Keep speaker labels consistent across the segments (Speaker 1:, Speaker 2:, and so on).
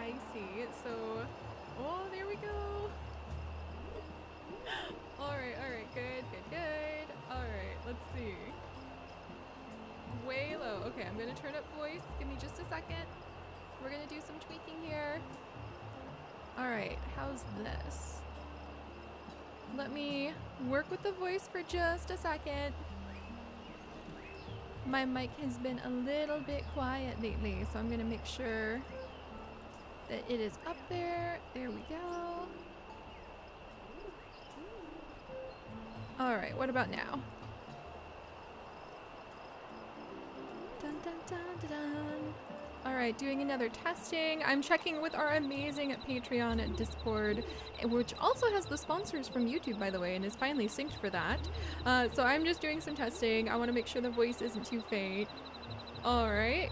Speaker 1: I see. So, oh, there we go. All right, good. All right, let's see. Way low. Okay, I'm gonna turn up voice. Give me just a second. We're gonna do some tweaking here. All right, how's this? Let me work with the voice for just a second. My mic has been a little bit quiet lately, so I'm gonna make sure that it is up there. There we go. All right, what about now? Dun, dun, dun, dun, dun. All right, doing another testing. I'm checking with our amazing Patreon and Discord, which also has the sponsors from YouTube, by the way, and is finally synced for that. So I'm just doing some testing. I want to make sure the voice isn't too faint. All right.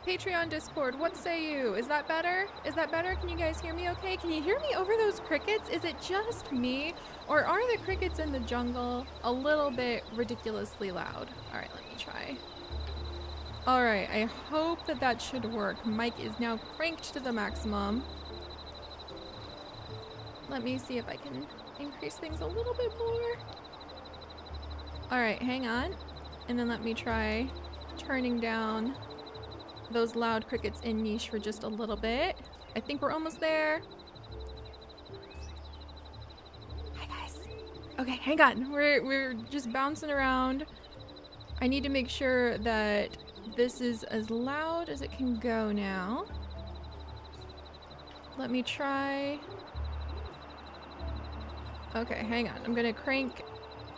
Speaker 1: Patreon, Discord, what say you? Is that better? Is that better? Can you guys hear me okay? Can you hear me over those crickets? Is it just me? Or are the crickets in the jungle a little bit ridiculously loud? All right, let me try. All right, I hope that that should work. Mic is now cranked to the maximum. Let me see if I can increase things a little bit more. All right, hang on. And then let me try turning down those loud crickets in niche for just a little bit. I think we're almost there. Hi guys. Okay, hang on. We're just bouncing around. I need to make sure that this is as loud as it can go now. Let me try. Okay, hang on. I'm gonna crank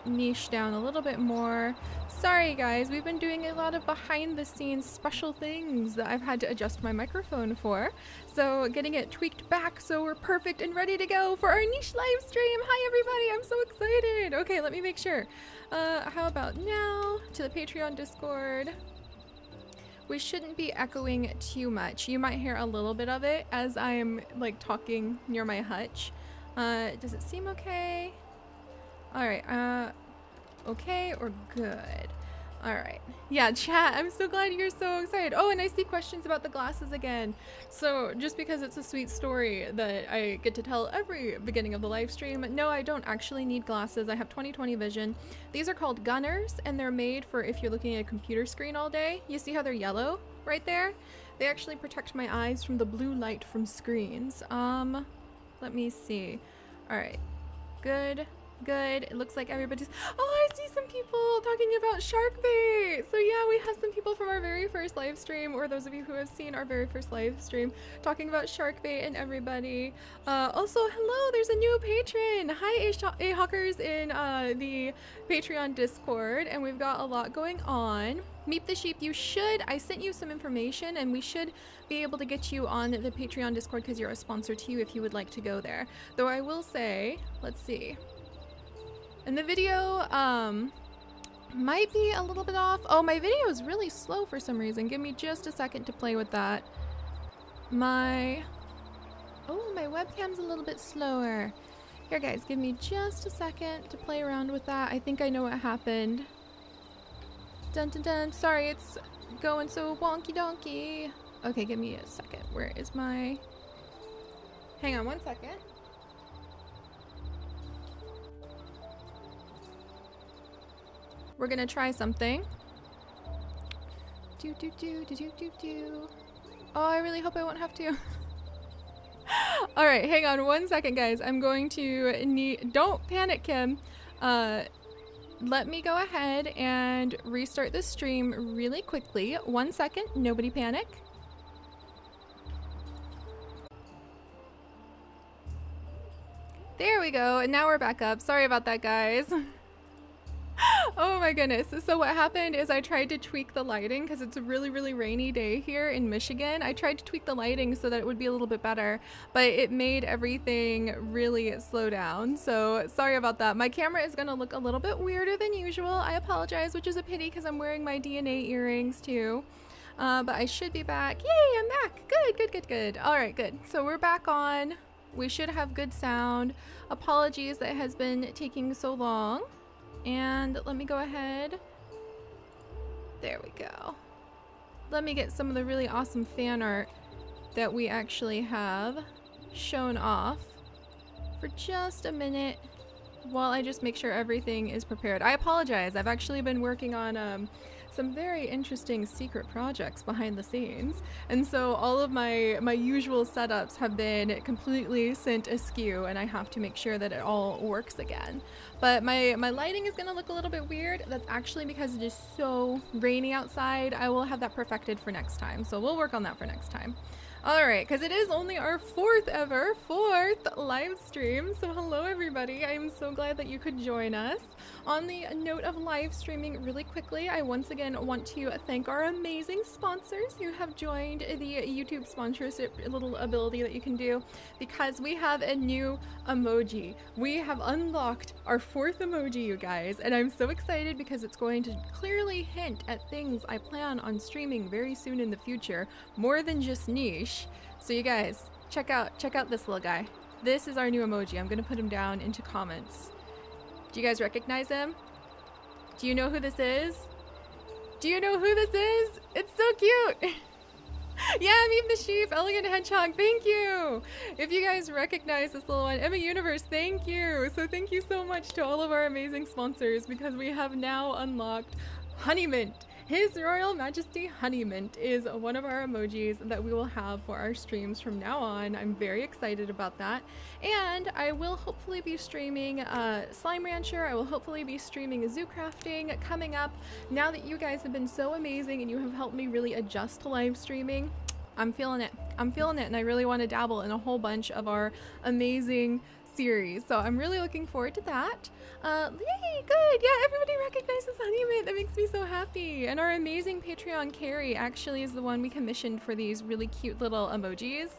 Speaker 1: niche down a little bit more. Sorry guys, we've been doing a lot of behind the scenes special things that I've had to adjust my microphone for. So getting it tweaked back so we're perfect and ready to go for our niche live stream. Hi everybody, I'm so excited. Okay, let me make sure. How about now to the Patreon Discord? We shouldn't be echoing too much. You might hear a little bit of it as I'm like talking near my hutch. Does it seem okay? All right, okay or good? All right. Yeah, chat, I'm so glad you're so excited. Oh, and I see questions about the glasses again. So just because it's a sweet story that I get to tell every beginning of the live stream, no, I don't actually need glasses. I have 20/20 vision. These are called gunners, and they're made for if you're looking at a computer screen all day. You see how they're yellow right there? They actually protect my eyes from the blue light from screens. Let me see. All right, good. Good. It looks like everybody's. Oh, I see some people talking about shark bait. So yeah, we have some people from our very first live stream, or those of you who have seen our very first live stream, talking about shark bait and everybody. Also, hello, there's a new patron. Hi, A-Hawkers in the Patreon Discord, and we've got a lot going on. Meet the Sheep, you should. I sent you some information, and we should be able to get you on the Patreon Discord because you're a sponsor too if you would like to go there. Though I will say, let's see. And the video might be a little bit off. Oh, my video is really slow for some reason. Give me just a second to play with that. My webcam's a little bit slower. Here guys, give me just a second to play around with that. I think I know what happened. Dun dun dun. Sorry, it's going so wonky donkey. Okay, give me a second. Where is my... Hang on one second. We're gonna try something. Do do do do do do do. Oh, I really hope I won't have to. All right, hang on one second, guys. I'm going to need. Don't panic, Kim. Let me go ahead and restart the stream really quickly. 1 second. Nobody panic. There we go. And now we're back up. Sorry about that, guys. Oh my goodness. So what happened is I tried to tweak the lighting because it's a really, really rainy day here in Michigan. I tried to tweak the lighting so that it would be a little bit better, but it made everything really slow down. So sorry about that. My camera is going to look a little bit weirder than usual. I apologize, which is a pity because I'm wearing my DNA earrings too. But I should be back. Yay, I'm back. Good, good, good, good. All right, good. So we're back on. We should have good sound. Apologies that it has been taking so long. And let me go ahead. There we go. Let me get some of the really awesome fan art that we actually have shown off for just a minute while I just make sure everything is prepared. I apologize. I've actually been working on some very interesting secret projects behind the scenes, and so all of my usual setups have been completely sent askew, and I have to make sure that it all works again. But my lighting is gonna look a little bit weird. That's actually because it is so rainy outside. I will have that perfected for next time, so we'll work on that for next time. All right, because it is only our fourth live stream. So hello everybody, I am so glad that you could join us. On the note of live streaming, really quickly, I once again want to thank our amazing sponsors who have joined the YouTube sponsorship little ability that you can do, because we have a new emoji. We have unlocked our fourth emoji, you guys, and I'm so excited because it's going to clearly hint at things I plan on streaming very soon in the future, more than just niche. So you guys, check out this little guy. This is our new emoji. I'm gonna put him down into comments. Do you guys recognize him? Do you know who this is? Do you know who this is? It's so cute. Yeah, Meep the Sheep, Elegant Hedgehog, thank you! If you guys recognize this little one, Emma Universe, thank you! So thank you so much to all of our amazing sponsors, because we have now unlocked Honeymint. His Royal Majesty Honeymint is one of our emojis that we will have for our streams from now on. I'm very excited about that. And I will hopefully be streaming Slime Rancher. I will hopefully be streaming Zoo Crafting coming up. Now that you guys have been so amazing and you have helped me really adjust to live streaming, I'm feeling it. I'm feeling it, and I really want to dabble in a whole bunch of our amazing series. So I'm really looking forward to that. Yay, good. Yeah, everybody recognizes Honeymint. That makes me so happy. And our amazing Patreon Carrie actually is the one we commissioned for these really cute little emojis.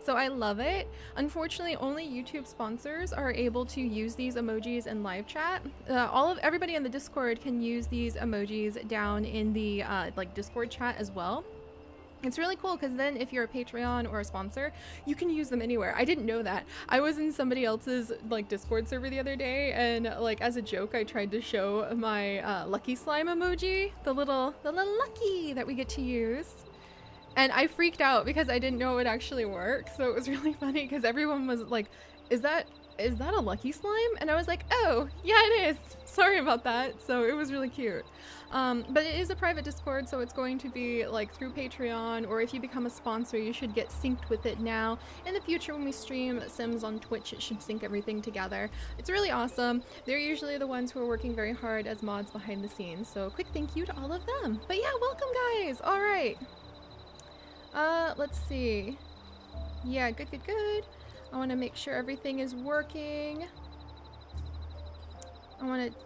Speaker 1: So I love it. Unfortunately, only YouTube sponsors are able to use these emojis in live chat. Everybody in the Discord can use these emojis down in the like Discord chat as well. It's really cool because then if you're a Patreon or a sponsor, you can use them anywhere. I didn't know that. I was in somebody else's like Discord server the other day, and like as a joke, I tried to show my lucky slime emoji, the little lucky that we get to use. And I freaked out because I didn't know it would actually work. So it was really funny because everyone was like, is that a lucky slime? And I was like, oh, yeah, it is. Sorry about that. So it was really cute. But it is a private Discord, so it's going to be like through Patreon, or if you become a sponsor, you should get synced with it now. In the future, when we stream Sims on Twitch, it should sync everything together. It's really awesome. They're usually the ones who are working very hard as mods behind the scenes. So quick thank you to all of them. But yeah, welcome guys. All right. Let's see. Yeah, good. I want to make sure everything is working. I want to,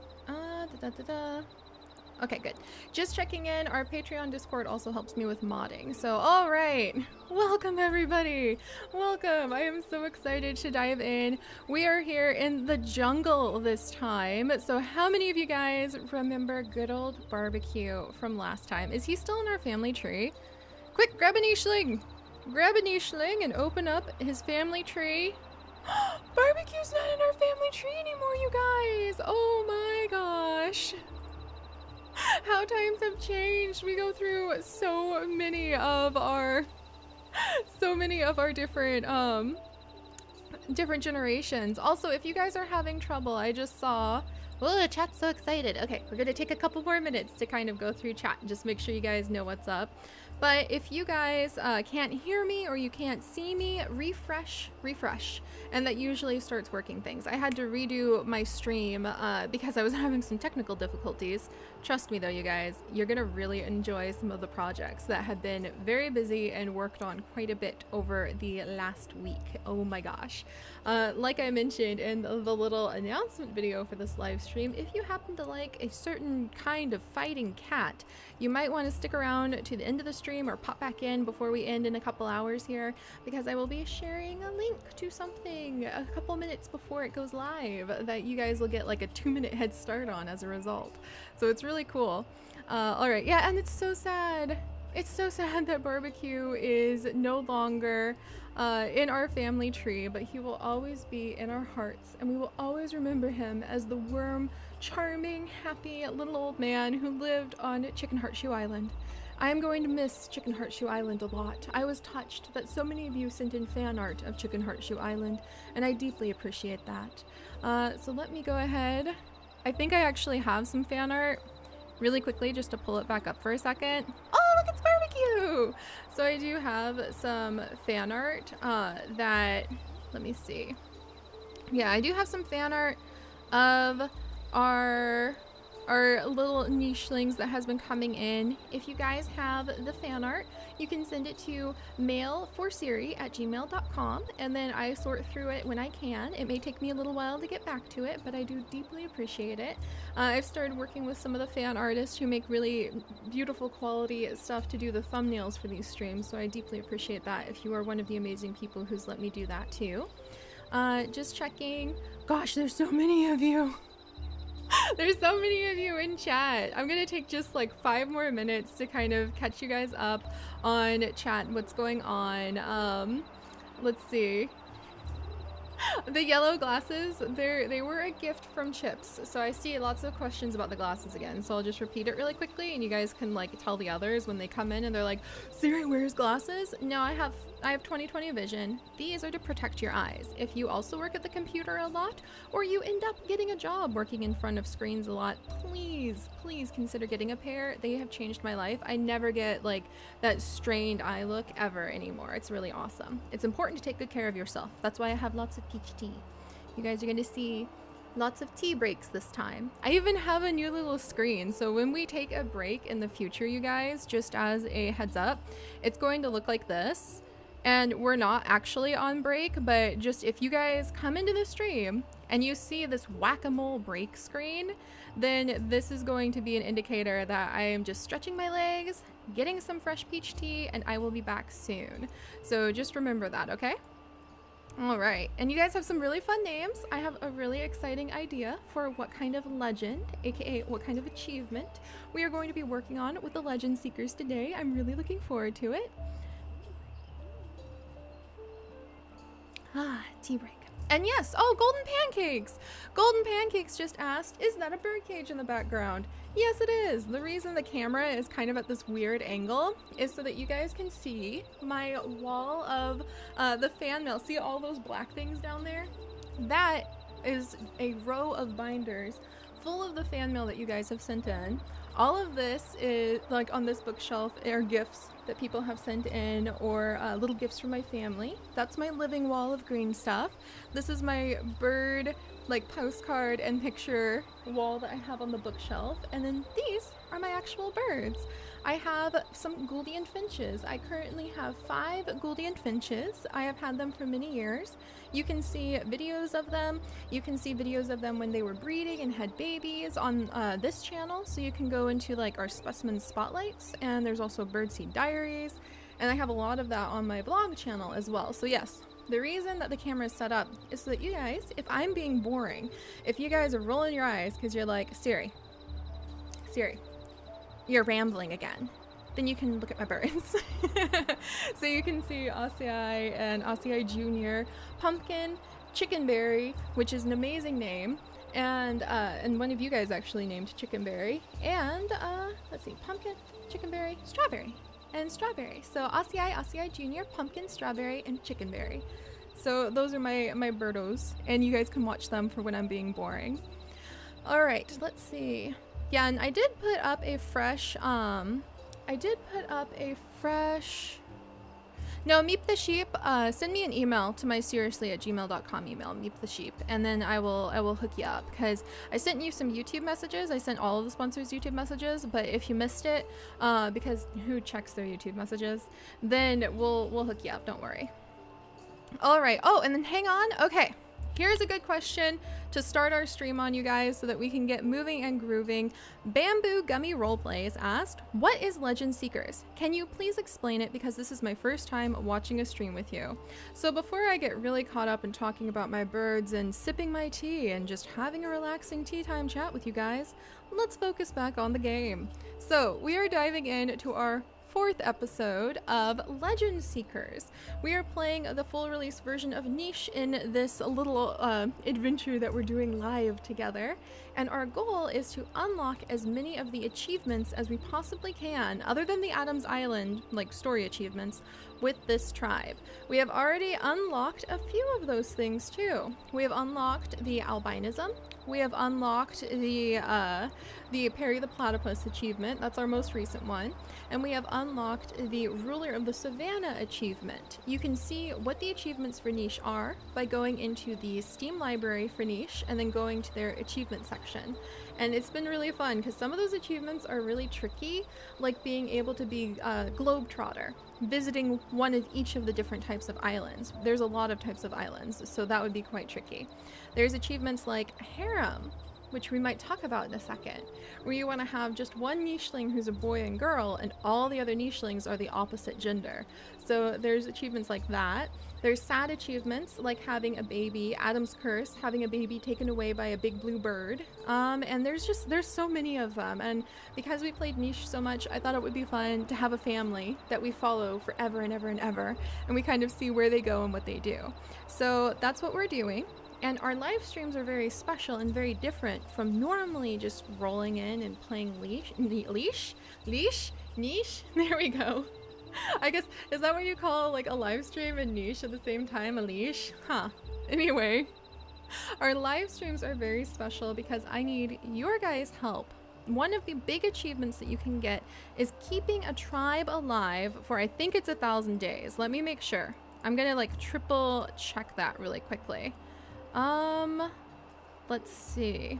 Speaker 1: Okay, good. Just checking in. Our Patreon Discord also helps me with modding. So, all right. Welcome, everybody. Welcome. I am so excited to dive in. We are here in the jungle this time. So how many of you guys remember good old Barbecue from last time? Is he still in our family tree? Quick, grab a nicheling. Grab a nicheling and open up his family tree. Barbecue's not in our family tree anymore, you guys. Oh my gosh. How times have changed. We go through so many of our different generations. Also, if you guys are having trouble, I just saw, oh, the chat's so excited. Okay, we're gonna take a couple more minutes to kind of go through chat and just make sure you guys know what's up. But if you guys can't hear me or you can't see me, refresh, and that usually starts working things. I had to redo my stream because I was having some technical difficulties. Trust me though, you guys, you're gonna really enjoy some of the projects that have been very busy and worked on quite a bit over the last week. Oh my gosh. Like I mentioned in the little announcement video for this live stream, if you happen to like a certain kind of fighting cat, you might want to stick around to the end of the stream or pop back in before we end in a couple hours here, because I will be sharing a link to something a couple minutes before it goes live that you guys will get like a 2-minute head start on as a result. So it's really cool. All right, yeah, and it's so sad. It's so sad that Barbecue is no longer in our family tree, but he will always be in our hearts, and we will always remember him as the warm, charming, happy little old man who lived on Chicken Heart Shoe Island. I am going to miss Chicken Horseshoe Island a lot. I was touched that so many of you sent in fan art of Chicken Horseshoe Island, and I deeply appreciate that. So let me go ahead. I think I actually have some fan art really quickly just to pull it back up for a second. Oh, look, it's barbecue! So I do have some fan art that, let me see. Yeah, I do have some fan art of our little nichelings that has been coming in. If you guys have the fan art, you can send it to mailforseri@gmail.com, and then I sort through it when I can. It may take me a little while to get back to it, but I do deeply appreciate it. I've started working with some of the fan artists who make really beautiful quality stuff to do the thumbnails for these streams, so I deeply appreciate that if you are one of the amazing people who's let me do that too. Just checking. Gosh, there's so many of you. There's so many of you in chat. I'm gonna take just like 5 more minutes to kind of catch you guys up on chat, what's going on. Let's see. The yellow glasses, they were a gift from Chips. So I see lots of questions about the glasses again. So I'll just repeat it really quickly and you guys can like tell the others when they come in and they're like, Seri wears glasses? No, I have 20/20 vision. These are to protect your eyes. If you also work at the computer a lot, or you end up getting a job working in front of screens a lot, please consider getting a pair. They have changed my life. I never get like that strained eye look ever anymore. It's really awesome. It's important to take good care of yourself. That's why I have lots of peach tea. You guys are going to see lots of tea breaks this time. I even have a new little screen, so when we take a break in the future, you guys, just as a heads up, it's going to look like this. And we're not actually on break, but just if you guys come into the stream and you see this whack-a-mole break screen, then this is going to be an indicator that I am just stretching my legs, getting some fresh peach tea, and I will be back soon. So just remember that, okay? All right, and you guys have some really fun names. I have a really exciting idea for what kind of legend, aka what kind of achievement, we are going to be working on with the Legend Seekers today. I'm really looking forward to it. Ah, tea break. And yes, oh, Golden Pancakes! Golden Pancakes just asked, is that a birdcage in the background? Yes, it is. The reason the camera is kind of at this weird angle is so that you guys can see my wall of the fan mail. See all those black things down there? That is a row of binders full of the fan mail that you guys have sent in. All of this is, like on this bookshelf, are gifts that people have sent in, or little gifts from my family. That's my living wall of green stuff. This is my bird, like, postcard and picture wall that I have on the bookshelf. And then these are my actual birds. I have some Gouldian finches. I currently have 5 Gouldian finches. I have had them for many years. You can see videos of them. You can see videos of them when they were breeding and had babies on this channel. So you can go into like our specimen spotlights, and there's also birdseed diaries. And I have a lot of that on my blog channel as well. So yes, the reason that the camera is set up is so that you guys, if I'm being boring, if you guys are rolling your eyes because you're like, Seri, you're rambling again, then you can look at my birds. So you can see Ossii and Ossii Jr., Pumpkin, Chickenberry, which is an amazing name, and one of you guys actually named Chickenberry, and let's see, Pumpkin, Chickenberry, Strawberry, and Strawberry. So Ossii Jr., Pumpkin, Strawberry, and Chickenberry. So those are my birdos, and you guys can watch them for when I'm being boring. All right, let's see. Yeah, and I did put up a fresh, no, Meep the Sheep, send me an email to my seriously@gmail.com email, Meep the Sheep, and then I will hook you up, because I sent you some YouTube messages. I sent all of the sponsors YouTube messages, but if you missed it, because who checks their YouTube messages, then we'll hook you up, don't worry. All right, oh, and then hang on, okay. Here's a good question to start our stream on, you guys, so that we can get moving and grooving. Bamboo Gummy Roleplays asked, what is Legend Seekers? Can you please explain it, because this is my first time watching a stream with you. So before I get really caught up in talking about my birds and sipping my tea and just having a relaxing tea time chat with you guys, let's focus back on the game. So we are diving into our 4th episode of Legend Seekers. We are playing the full release version of Niche in this little adventure that we're doing live together, and our goal is to unlock as many of the achievements as we possibly can, other than the Adams Island, like story achievements, with this tribe. We have already unlocked a few of those things too. We have unlocked the albinism. We have unlocked the Perry the Platypus achievement. That's our most recent one. And we have unlocked the Ruler of the Savannah achievement. You can see what the achievements for Niche are by going into the Steam library for Niche and then going to their achievement section. And it's been really fun because some of those achievements are really tricky, like being able to be a globetrotter, visiting one of each of the different types of islands. There's a lot of types of islands, so that would be quite tricky. There's achievements like harem, which we might talk about in a second, where you want to have just one nicheling who's a boy and girl, and all the other nichelings are the opposite gender. So there's achievements like that. There's sad achievements like having a baby, Adam's Curse, having a baby taken away by a big blue bird. And there's so many of them. And because we played Niche so much, I thought it would be fun to have a family that we follow forever and ever and ever. And we kind of see where they go and what they do. So that's what we're doing. And our live streams are very special and very different from normally just rolling in and playing niche? There we go. I guess, is that what you call like a live stream and niche at the same time? A leash? Huh. Anyway, our live streams are very special because I need your guys' help. One of the big achievements that you can get is keeping a tribe alive for, I think it's 1,000 days. Let me make sure. I'm gonna like triple check that really quickly. Let's see.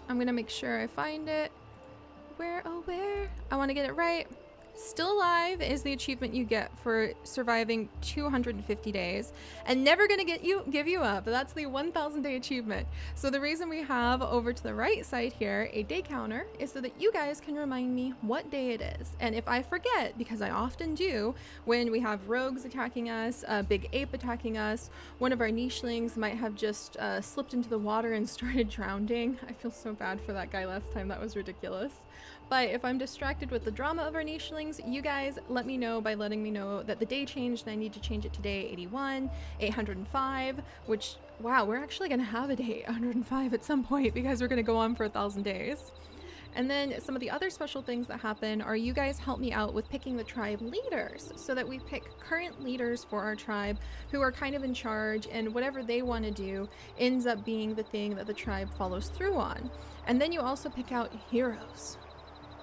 Speaker 1: I'm gonna make sure I find it. Where? I want to get it right. Still alive is the achievement you get for surviving 250 days, and never gonna give you up. That's the 1,000 day achievement. So the reason we have over to the right side here a day counter is so that you guys can remind me what day it is. And if I forget, because I often do, when we have rogues attacking us, a big ape attacking us, one of our nichelings might have just slipped into the water and started drowning. I feel so bad for that guy last time. That was ridiculous. But if I'm distracted with the drama of our nichelings, you guys let me know by letting me know that the day changed and I need to change it to day 81, 805, which, wow, we're actually going to have a day 805 at some point because we're going to go on for 1,000 days. And then some of the other special things that happen are you guys help me out with picking the tribe leaders so that we pick current leaders for our tribe who are kind of in charge, and whatever they want to do ends up being the thing that the tribe follows through on. And then you also pick out heroes.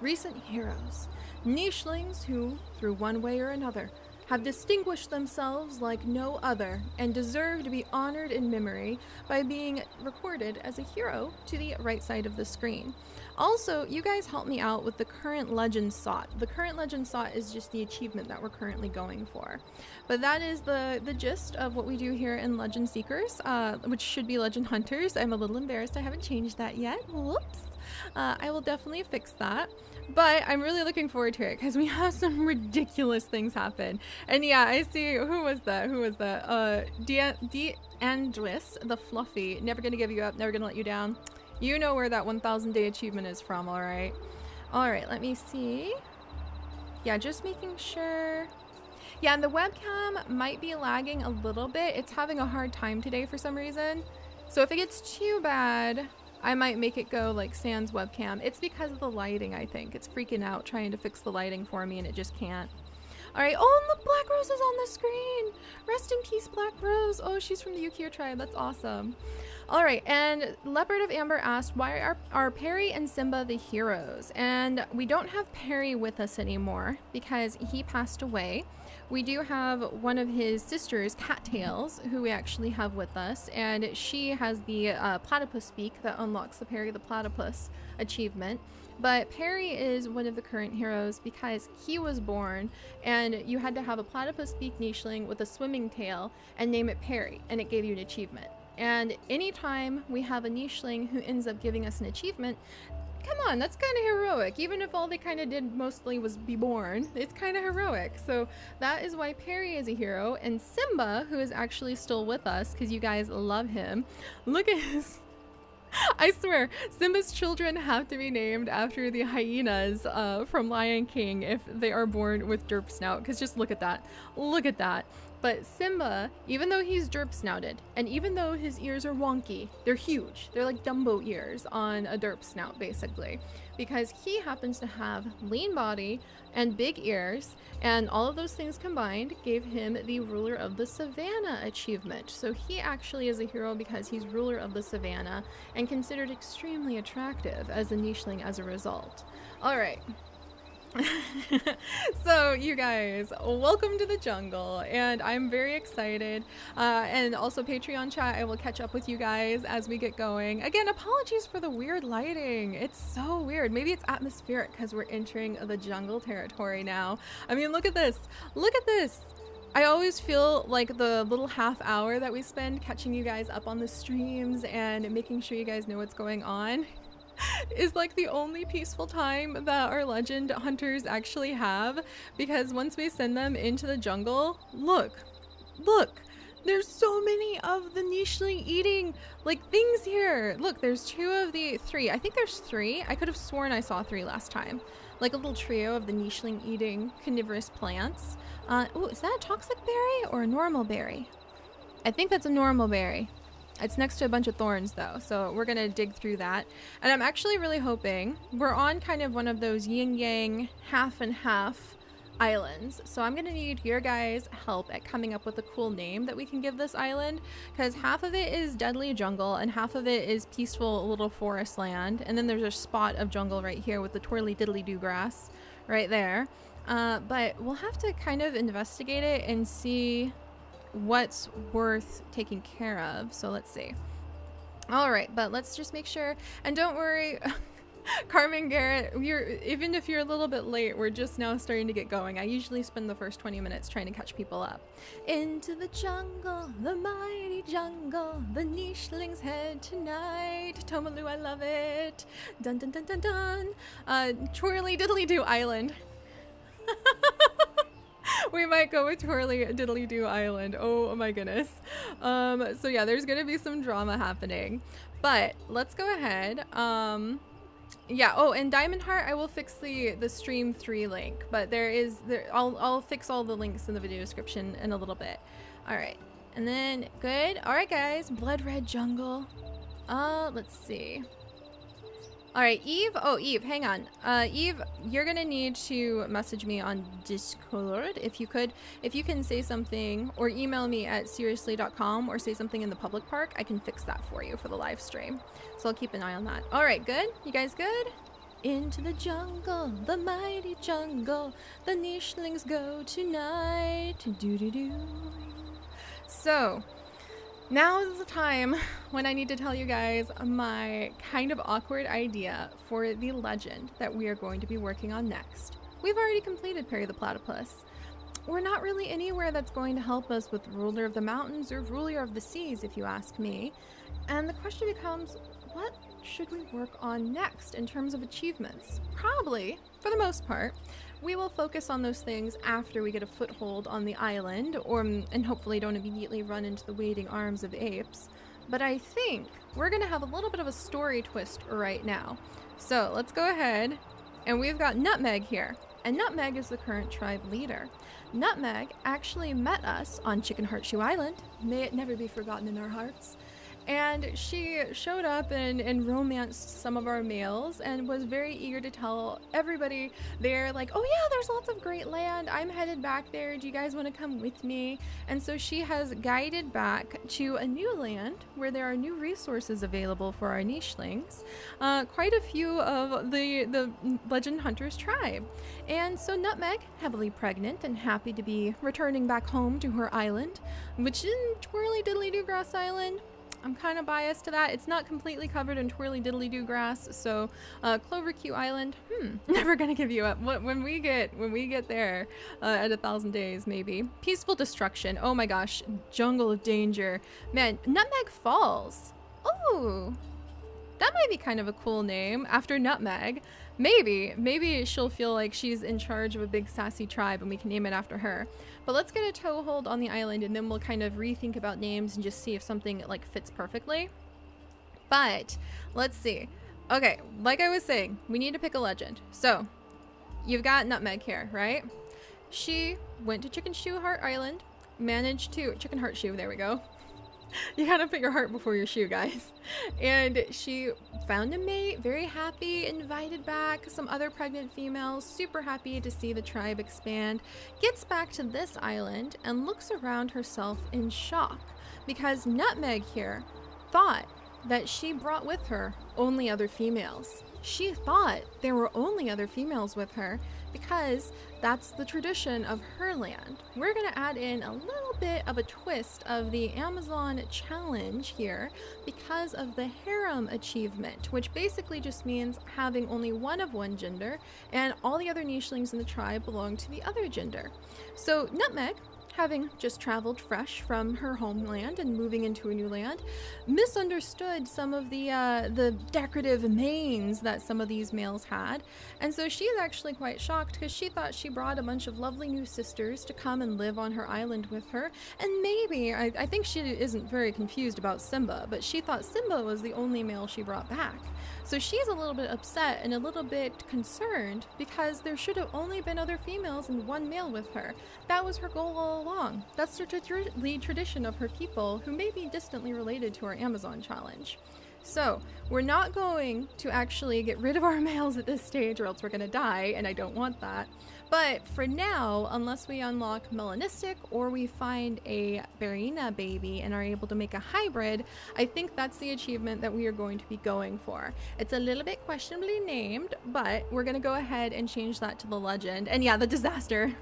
Speaker 1: Recent heroes, nichelings who, through one way or another, have distinguished themselves like no other and deserve to be honored in memory by being recorded as a hero to the right side of the screen. Also, you guys help me out with the current legend sought. The current legend sought is just the achievement that we're currently going for. But that is the gist of what we do here in Legend Seekers, which should be Legend Hunters. I'm a little embarrassed I haven't changed that yet. Whoops. I will definitely fix that. But I'm really looking forward to it because we have some ridiculous things happen. And yeah, I see, who was that? D'Andris, the Fluffy. Never gonna give you up, never gonna let you down. You know where that 1,000 day achievement is from, alright? Alright, let me see. Yeah, just making sure. Yeah, and the webcam might be lagging a little bit. It's having a hard time today for some reason. So if it gets too bad, I might make it go like sans webcam. It's because of the lighting, I think. It's freaking out trying to fix the lighting for me and it just can't. Alright, oh, and the Black Rose is on the screen! Rest in peace, Black Rose. Oh, she's from the Yukir tribe. That's awesome. Alright, and Leopard of Amber asked, why are Perry and Simba the heroes? And we don't have Perry with us anymore because he passed away. We do have one of his sisters, Cattails, who we actually have with us, and she has the platypus beak that unlocks the Perry the Platypus achievement. But Perry is one of the current heroes because he was born and you had to have a platypus beak nicheling with a swimming tail and name it Perry, and it gave you an achievement. And anytime we have a nicheling who ends up giving us an achievement, come on, that's kind of heroic. Even if all they kind of did mostly was be born, it's kind of heroic. So that is why Perry is a hero. And Simba, who is actually still with us because you guys love him, look at his I swear, Simba's children have to be named after the hyenas from Lion King if they are born with derp snout, because just look at that. Look at that. But Simba, even though he's derp snouted, and even though his ears are wonky, they're huge. They're like Dumbo ears on a derp snout, basically. Because he happens to have lean body and big ears, and all of those things combined gave him the Ruler of the Savannah achievement. So he actually is a hero because he's Ruler of the Savannah and considered extremely attractive as a nicheling as a result. All right. So you guys, welcome to the jungle, and I'm very excited, and also Patreon chat, I will catch up with you guys as we get going. Again, apologies for the weird lighting. It's so weird. Maybe it's atmospheric because we're entering the jungle territory now. I mean, look at this. Look at this. I always feel like the little half hour that we spend catching you guys up on the streams and making sure you guys know what's going on is like the only peaceful time that our legend hunters actually have, because once we send them into the jungle, look, there's so many of the nicheling eating like things here. Look, there's three. I think there's three. I could have sworn I saw three last time. Like a little trio of the nicheling eating carnivorous plants. Oh, is that a toxic berry or a normal berry? I think that's a normal berry. It's next to a bunch of thorns though, so we're gonna dig through that. And I'm actually really hoping we're on kind of one of those yin-yang half and half islands. So I'm gonna need your guys' help at coming up with a cool name that we can give this island, because half of it is deadly jungle and half of it is peaceful little forest land. And then there's a spot of jungle right here with the twirly diddly do grass right there. But we'll have to kind of investigate it and see what's worth taking care of. So let's see. All right, but let's just make sure, and don't worry, Carmen Garrett, even if you're a little bit late, we're just now starting to get going. I usually spend the first 20 minutes trying to catch people up. Into the jungle, the mighty jungle, the nichelings head tonight. Tomalu, I love it. Dun dun dun dun dun. Twirly diddly do island. We might go with Twirly Diddly Do Island. Oh my goodness. So yeah, there's gonna be some drama happening, but let's go ahead. Yeah. Oh, and Diamond Heart, I will fix the stream 3 link, but I'll fix all the links in the video description in a little bit. All right, and then good. All right, guys. Blood Red Jungle. Let's see. All right, Eve. Oh, Eve, hang on. Eve, you're gonna need to message me on Discord if you could. If you can say something or email me at seriously.com or say something in the public park, I can fix that for you for the live stream. So I'll keep an eye on that. All right, good. You guys good? Into the jungle, the mighty jungle, the nichelings go tonight. Do-do-do. So, now is the time when I need to tell you guys my kind of awkward idea for the legend that we are going to be working on next. We've already completed Perry the Platypus. We're not really anywhere that's going to help us with Ruler of the Mountains or Ruler of the Seas, if you ask me. And the question becomes, what should we work on next in terms of achievements? Probably, for the most part, we will focus on those things after we get a foothold on the island, and hopefully don't immediately run into the waiting arms of apes. But I think we're gonna have a little bit of a story twist right now. So let's go ahead, and we've got Nutmeg here. And Nutmeg is the current tribe leader. Nutmeg actually met us on Chicken Heart Shoe Island. May it never be forgotten in our hearts. And she showed up and romanced some of our males and was very eager to tell everybody there, like, oh yeah, there's lots of great land. I'm headed back there. Do you guys want to come with me? And so she has guided back to a new land where there are new resources available for our nichelings. Quite a few of the Legend Hunters tribe. And so Nutmeg, heavily pregnant and happy to be returning back home to her island, which is Twirly Diddly Do Grass Island. I'm kind of biased to that. It's not completely covered in twirly diddly do grass, so Clover Q Island, never gonna give you up. When we get there at 1,000 days, maybe. Peaceful Destruction. Oh my gosh, Jungle of Danger. Man, Nutmeg Falls. Oh, that might be kind of a cool name after Nutmeg. Maybe she'll feel like she's in charge of a big sassy tribe and we can name it after her. But let's get a toehold on the island and then we'll kind of rethink about names and just see if something like fits perfectly. But let's see. Okay, like I was saying, we need to pick a legend. So you've got Nutmeg here, right? She went to Chicken Heart Island, managed to Chicken Heart Shoe, there we go. You gotta put your heart before your shoe, guys. And she found a mate, very happy, invited back some other pregnant females, super happy to see the tribe expand, gets back to this island and looks around herself in shock because Nutmeg here thought that she brought with her only other females. She thought there were only other females with her because that's the tradition of her land. We're gonna add in a little bit of a twist of the Amazon challenge here because of the harem achievement, which basically just means having only one of one gender and all the other nichelings in the tribe belong to the other gender. So Nutmeg, having just traveled fresh from her homeland and moving into a new land, misunderstood some of the decorative manes that some of these males had. And so she's actually quite shocked because she thought she brought a bunch of lovely new sisters to come and live on her island with her. And maybe, I think she isn't very confused about Simba, but she thought Simba was the only male she brought back. So she's a little bit upset and a little bit concerned because there should have only been other females and one male with her. That was her goal all along. That's the tradition of her people, who may be distantly related to our Amazon challenge. So we're not going to actually get rid of our males at this stage or else we're gonna die, and I don't want that. But for now, unless we unlock melanistic or we find a Barina baby and are able to make a hybrid, I think that's the achievement that we are going to be going for. It's a little bit questionably named, but we're gonna go ahead and change that to the legend. And yeah, the disaster.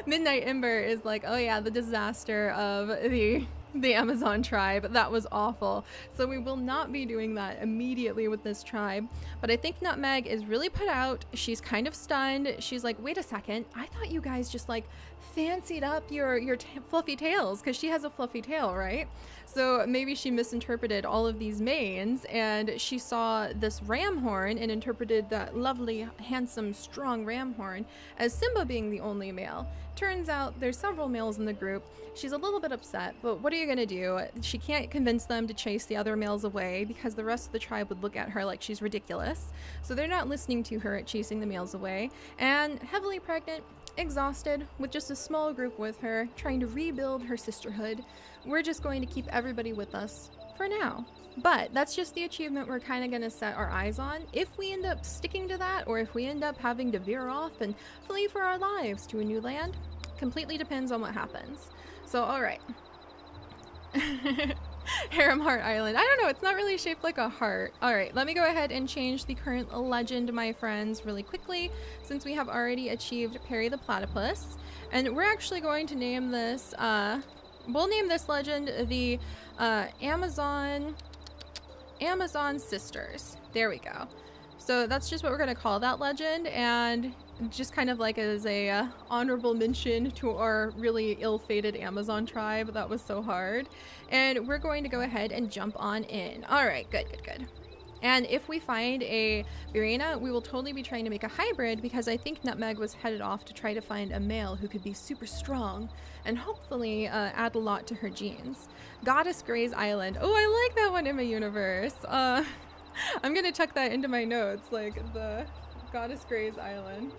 Speaker 1: Midnight Ember is like, oh yeah, the disaster of the Amazon tribe. That was awful. So we will not be doing that immediately with this tribe. But I think Nutmeg is really put out. She's kind of stunned. She's like, wait a second, I thought you guys just like fancied up your fluffy tails, because she has a fluffy tail, right? So maybe she misinterpreted all of these manes and she saw this ram horn and interpreted that lovely, handsome, strong ram horn as Simba being the only male. Turns out there's several males in the group. She's a little bit upset, but what are you gonna do? She can't convince them to chase the other males away because the rest of the tribe would look at her like she's ridiculous. So they're not listening to her at chasing the males away. And heavily pregnant, exhausted, with just a small group with her, trying to rebuild her sisterhood, we're just going to keep everybody with us for now. But that's just the achievement we're kind of going to set our eyes on. If we end up sticking to that, or if we end up having to veer off and flee for our lives to a new land, completely depends on what happens. So, all right. Harem Heart Island. I don't know, it's not really shaped like a heart. All right, let me go ahead and change the current legend, my friends, really quickly, since we have already achieved Perry the Platypus. And we're actually going to name this, we'll name this legend the Amazon Sisters. There we go. So that's just what we're going to call that legend, and just kind of like as a honorable mention to our really ill-fated Amazon tribe. That was so hard. And we're going to go ahead and jump on in. All right, good. And if we find a Barina, we will totally be trying to make a hybrid, because I think Nutmeg was headed off to try to find a male who could be super strong and hopefully add a lot to her genes. Goddess Gray's Island. Oh, I like that one in my universe. I'm gonna tuck that into my notes, like the Goddess Gray's Island.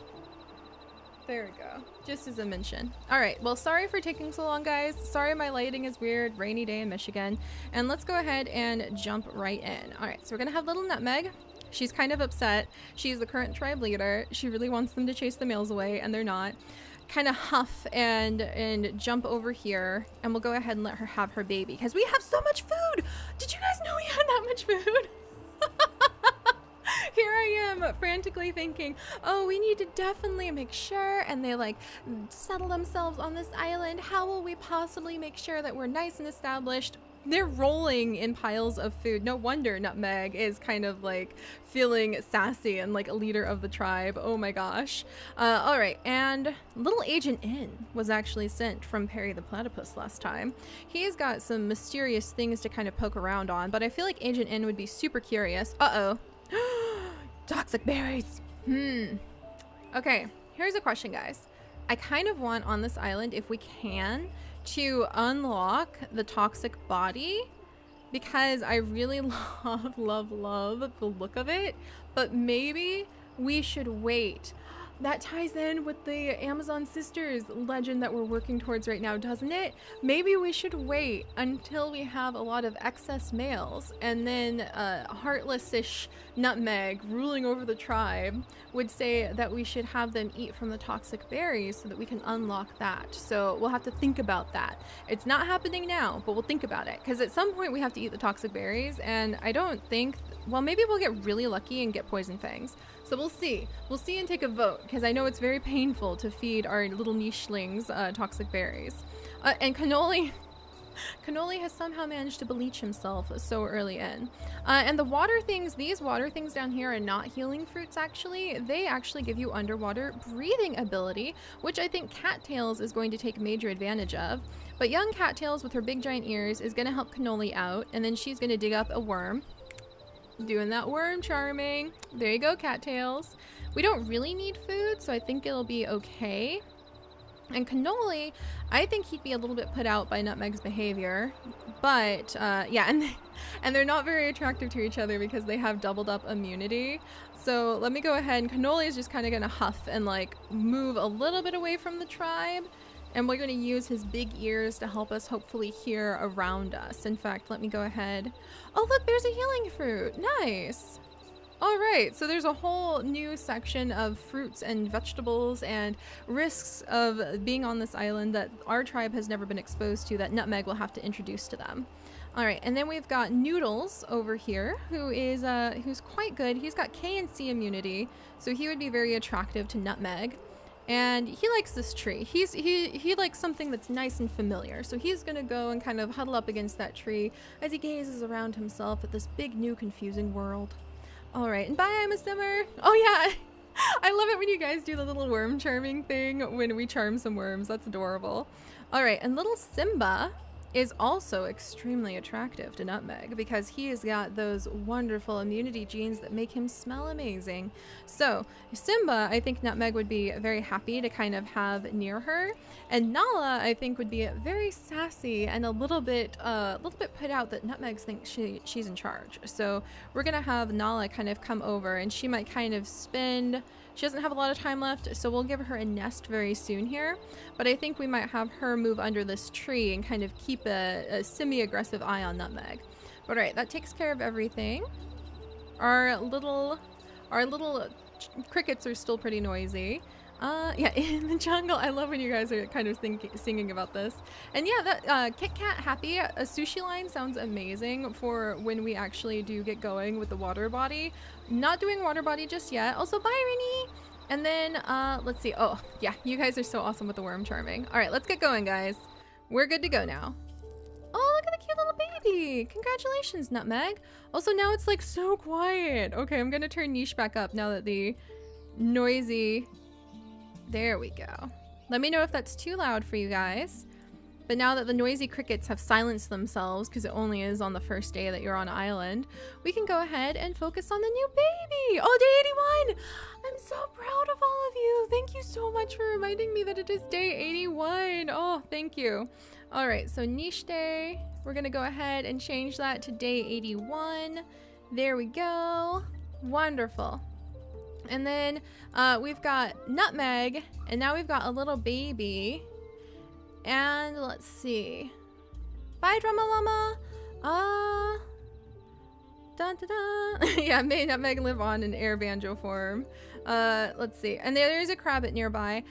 Speaker 1: There we go, just as a mention. All right, well, sorry for taking so long, guys. Sorry my lighting is weird, rainy day in Michigan. And let's go ahead and jump right in. All right, so we're gonna have little Nutmeg. She's kind of upset. She's the current tribe leader. She really wants them to chase the males away, and they're not. Kind of huff and jump over here, and we'll go ahead and let her have her baby, because we have so much food. Did you guys know we had that much food? Here I am frantically thinking, oh, we need to definitely make sure, and they like settle themselves on this island. How will we possibly make sure that we're nice and established? They're rolling in piles of food. No wonder Nutmeg is kind of like feeling sassy and like a leader of the tribe. Oh my gosh. All right, and little Agent N was actually sent from Perry the Platypus last time. He's got some mysterious things to kind of poke around on, but I feel like Agent N would be super curious. Uh-oh. Toxic berries. Okay, here's a question, guys. I kind of want on this island, if we can, to unlock the toxic body because I really love the look of it, but maybe we should wait. That ties in with the Amazon sisters legend that we're working towards right now, doesn't it? Maybe we should wait until we have a lot of excess males, and then heartless-ish Nutmeg ruling over the tribe would say that we should have them eat from the toxic berries so that we can unlock that. So we'll have to think about that. It's not happening now, but we'll think about it, because at some point we have to eat the toxic berries, and I don't think, well, maybe we'll get really lucky and get poison fangs. So we'll see. We'll see and take a vote, because I know it's very painful to feed our little nichelings toxic berries. And Cannoli has somehow managed to bleach himself so early in. And the water things, these water things down here are not healing fruits actually. They actually give you underwater breathing ability, which I think Cattails is going to take major advantage of. But young Cattails with her big giant ears is going to help Cannoli out, and then she's going to dig up a worm. Doing that worm charming. There you go, Cattails. We don't really need food, so I think it'll be okay. And Cannoli, I think he'd be a little bit put out by Nutmeg's behavior, but yeah, and they're not very attractive to each other because they have doubled up immunity. So let me go ahead, and Cannoli is just kind of gonna huff and like move a little bit away from the tribe. And we're going to use his big ears to help us hopefully hear around us. In fact, let me go ahead. Oh, look, there's a healing fruit. Nice. All right, so there's a whole new section of fruits and vegetables and risks of being on this island that our tribe has never been exposed to that Nutmeg will have to introduce to them. All right, and then we've got Noodles over here, who is who's quite good. He's got K and C immunity, so he would be very attractive to Nutmeg. And he likes this tree. He likes something that's nice and familiar. So he's gonna go and kind of huddle up against that tree as he gazes around himself at this big, new, confusing world. All right, and bye, I'm a simmer. Oh yeah, I love it when you guys do the little worm charming thing when we charm some worms. That's adorable. All right, and little Simba is also extremely attractive to Nutmeg because he has got those wonderful immunity genes that make him smell amazing. So Simba, I think Nutmeg would be very happy to kind of have near her, and Nala, I think, would be very sassy and a little bit put out that Nutmeg thinks she's in charge. So we're gonna have Nala kind of come over, and she might kind of spend. She doesn't have a lot of time left, so we'll give her a nest very soon here. But I think we might have her move under this tree and kind of keep a semi-aggressive eye on Nutmeg. But all right, that takes care of everything. Our little crickets are still pretty noisy. Yeah, in the jungle. I love when you guys are kind of singing about this. And yeah, that Kit Kat Happy, a sushi line sounds amazing for when we actually do get going with the water body. Not doing water body just yet. Also, bye, Rini. And then, let's see. Oh, yeah, you guys are so awesome with the worm charming. All right, let's get going, guys. We're good to go now. Oh, look at the cute little baby. Congratulations, Nutmeg. Also, now it's like so quiet. Okay, I'm gonna turn niche back up now that the noisy... There we go. Let me know if that's too loud for you guys. But now that the noisy crickets have silenced themselves, because it only is on the first day that you're on island, we can go ahead and focus on the new baby. Oh, day 81! I'm so proud of all of you. Thank you so much for reminding me that it is day 81. Oh, thank you. All right, so niche day. We're gonna go ahead and change that to day 81. There we go. Wonderful. And then we've got Nutmeg, and now we've got a little baby. And let's see. Bye, Drama Llama. Dun, dun, dun. Yeah, may Nutmeg live on in air banjo form. Let's see. And there's a Crabbit nearby.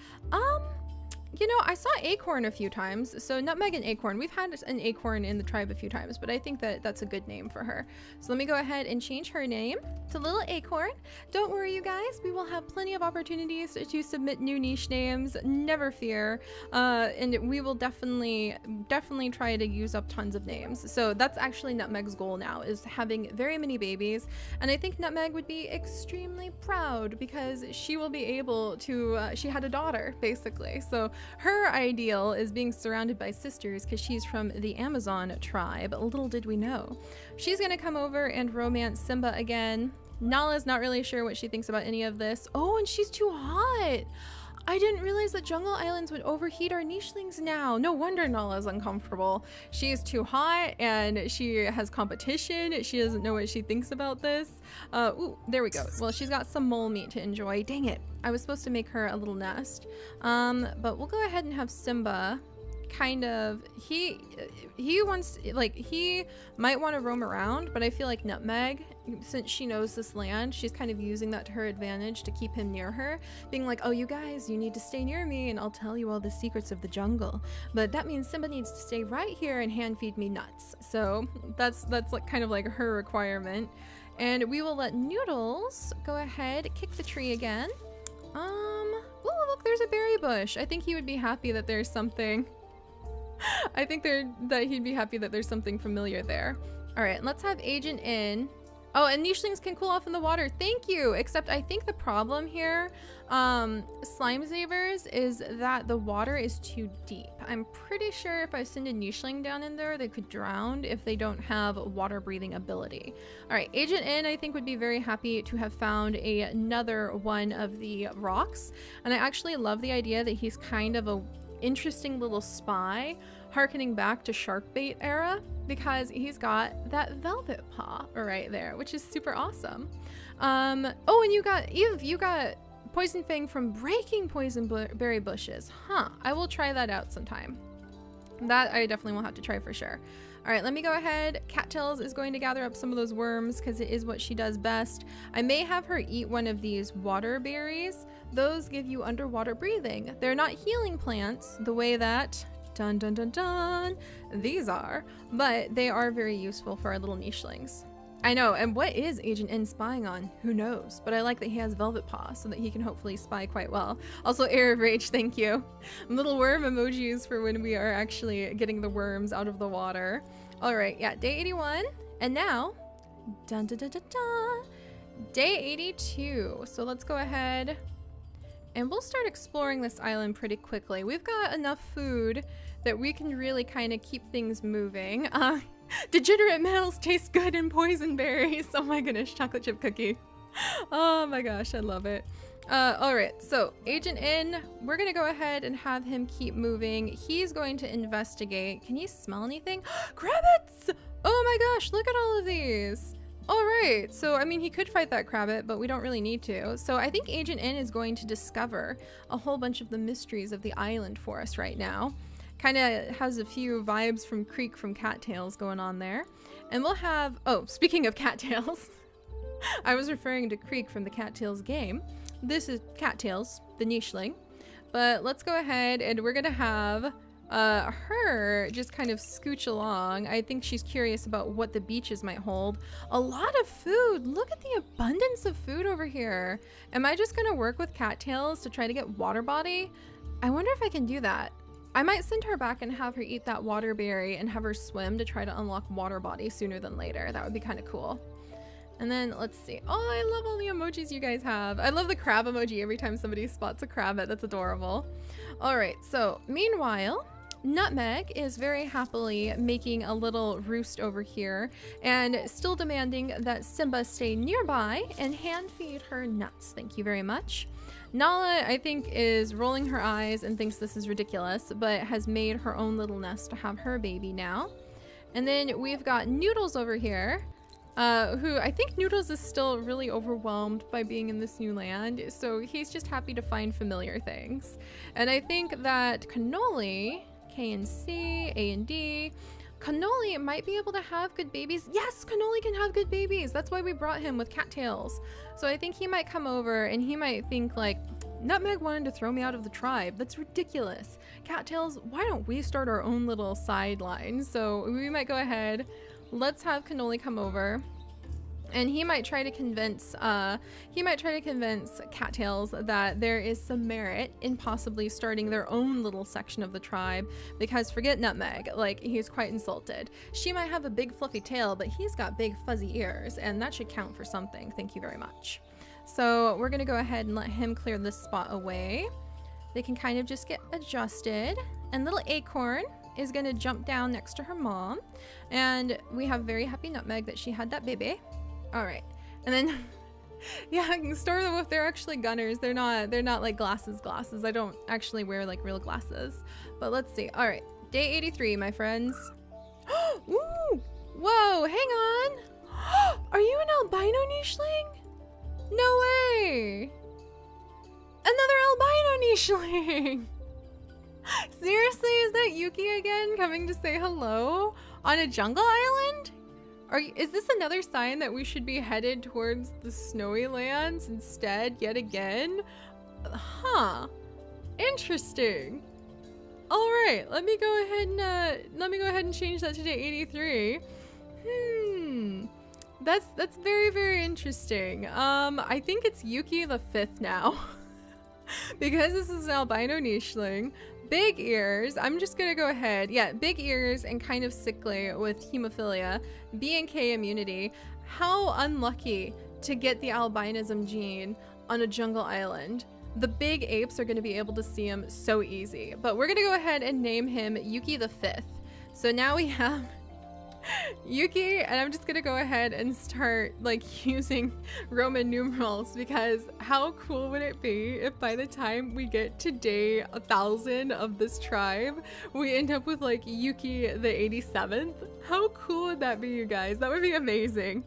Speaker 1: You know, I saw Acorn a few times. So Nutmeg and Acorn. We've had an Acorn in the tribe a few times, but I think that that's a good name for her. So let me go ahead and change her name to Little Acorn. Don't worry, you guys. We will have plenty of opportunities to submit new niche names. Never fear. And we will definitely try to use up tons of names. So that's actually Nutmeg's goal now, is having very many babies. And I think Nutmeg would be extremely proud because she will be able to, she had a daughter, basically. So her ideal is being surrounded by sisters because she's from the Amazon tribe. Little did we know. She's gonna come over and romance Simba again. Nala's not really sure what she thinks about any of this. Oh, and she's too hot. I didn't realize that jungle islands would overheat our nichelings now. No wonder Nala's uncomfortable. She is too hot and she has competition. She doesn't know what she thinks about this. Ooh, there we go. Well, she's got some mole meat to enjoy. Dang it. I was supposed to make her a little nest. But we'll go ahead and have Simba kind of, he wants, like, he might want to roam around, but I feel like Nutmeg, since she knows this land, she's kind of using that to her advantage to keep him near her, being like, oh, you guys, you need to stay near me and I'll tell you all the secrets of the jungle. But that means Simba needs to stay right here and hand feed me nuts. So that's like kind of like her requirement. And we will let Noodles go ahead, kick the tree again. Oh, look, there's a berry bush. I think he would be happy that there's something. I think that he'd be happy that there's something familiar there. All right, let's have Agent in. Oh, and nichelings can cool off in the water. Thank you. Except I think the problem here, slime savers, is that the water is too deep. I'm pretty sure if I send a nicheling down in there, they could drown if they don't have water breathing ability. All right, Agent in, I think, would be very happy to have found another one of the rocks. And I actually love the idea that he's kind of a interesting little spy, harkening back to Sharkbait era, because he's got that velvet paw right there, which is super awesome. Oh, and you got Eve, you got Poison Fang from breaking poison berry bushes. Huh, I will try that out sometime. That I definitely will have to try for sure. All right, let me go ahead. Cattails is going to gather up some of those worms because it is what she does best. I may have her eat one of these water berries. Those give you underwater breathing. They're not healing plants the way that, dun dun dun dun, these are, but they are very useful for our little nichelings. I know, and what is Agent N spying on? Who knows? But I like that he has velvet paw so that he can hopefully spy quite well. Also, Air of Rage, thank you. Little worm emojis for when we are actually getting the worms out of the water. All right, yeah, day 81. And now, dun dun dun dun dun, day 82. So let's go ahead and we'll start exploring this island pretty quickly. We've got enough food that we can really kind of keep things moving. Degenerate males taste good in poison berries. Oh my goodness, chocolate chip cookie. Oh my gosh, I love it. All right, so Agent N, we're gonna go ahead and have him keep moving. He's going to investigate. Can you smell anything? Crabbits! Oh my gosh, look at all of these. All right, so I mean, he could fight that crabbit, but we don't really need to. So I think Agent N is going to discover a whole bunch of the mysteries of the island for us right now. Kind of has a few vibes from Creek from Cattails going on there. And we'll have, oh, speaking of cattails, I was referring to Creek from the Cattails game. This is Cattails, the nicheling. But let's go ahead and we're gonna have her just kind of scooch along. I think she's curious about what the beaches might hold. A lot of food. Look at the abundance of food over here. Am I just gonna work with Cattails to try to get water body? I wonder if I can do that. I might send her back and have her eat that water berry and have her swim to try to unlock water body sooner than later. That would be kind of cool. And then let's see. Oh, I love all the emojis you guys have. I love the crab emoji every time somebody spots a crabbit. That's adorable. All right, so meanwhile, Nutmeg is very happily making a little roost over here and still demanding that Simba stay nearby and hand feed her nuts. Thank you very much. Nala, I think, is rolling her eyes and thinks this is ridiculous, but has made her own little nest to have her baby now. And then we've got Noodles over here, who I think Noodles is still really overwhelmed by being in this new land, so he's just happy to find familiar things. And I think that Cannoli, K and C, A and D, Cannoli might be able to have good babies. Yes, Cannoli can have good babies. That's why we brought him with cattails. So I think he might come over and he might think like, Nutmeg wanted to throw me out of the tribe. That's ridiculous. Cattails, why don't we start our own little sideline? So we might go ahead. Let's have Cannoli come over. And he might try to convince Cattails that there is some merit in possibly starting their own little section of the tribe, because forget Nutmeg, like, he's quite insulted. She might have a big fluffy tail, but he's got big fuzzy ears, and that should count for something. Thank you very much. So we're gonna go ahead and let him clear this spot away. They can kind of just get adjusted, and little Acorn is gonna jump down next to her mom, and we have very happy Nutmeg that she had that baby. All right, and then Yeah, store them if they're actually gunners. They're not like glasses. I don't actually wear like real glasses. But let's see. All right, day 83, my friends. Ooh, whoa, hang on. Are you an albino nicheling? No way. Another albino nicheling. Seriously, is that Yuki again coming to say hello on a jungle island? Is this another sign that we should be headed towards the snowy lands instead yet again? Huh. Interesting. All right, let me go ahead and change that to day 83. That's very, very interesting. I think it's Yuki the 5th now. Because this is an albino nicheling. Big ears. I'm just gonna go ahead. Yeah, big ears and kind of sickly with hemophilia. B and K immunity. How unlucky to get the albinism gene on a jungle island. The big apes are gonna be able to see him so easy. But we're gonna go ahead and name him Yuki the 5th. So now we have Yuki, and I'm just gonna go ahead and start like using Roman numerals, because how cool would it be if by the time we get to day 1000 of this tribe, we end up with like Yuki the 87th? How cool would that be, you guys? That would be amazing.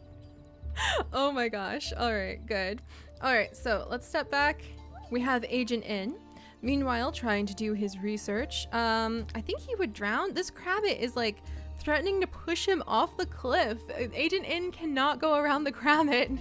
Speaker 1: Oh my gosh. All right, good. All right, so let's step back. We have Agent N. Meanwhile, trying to do his research. I think he would drown. This crabbit is like threatening to push him off the cliff. Agent N cannot go around the crabbit.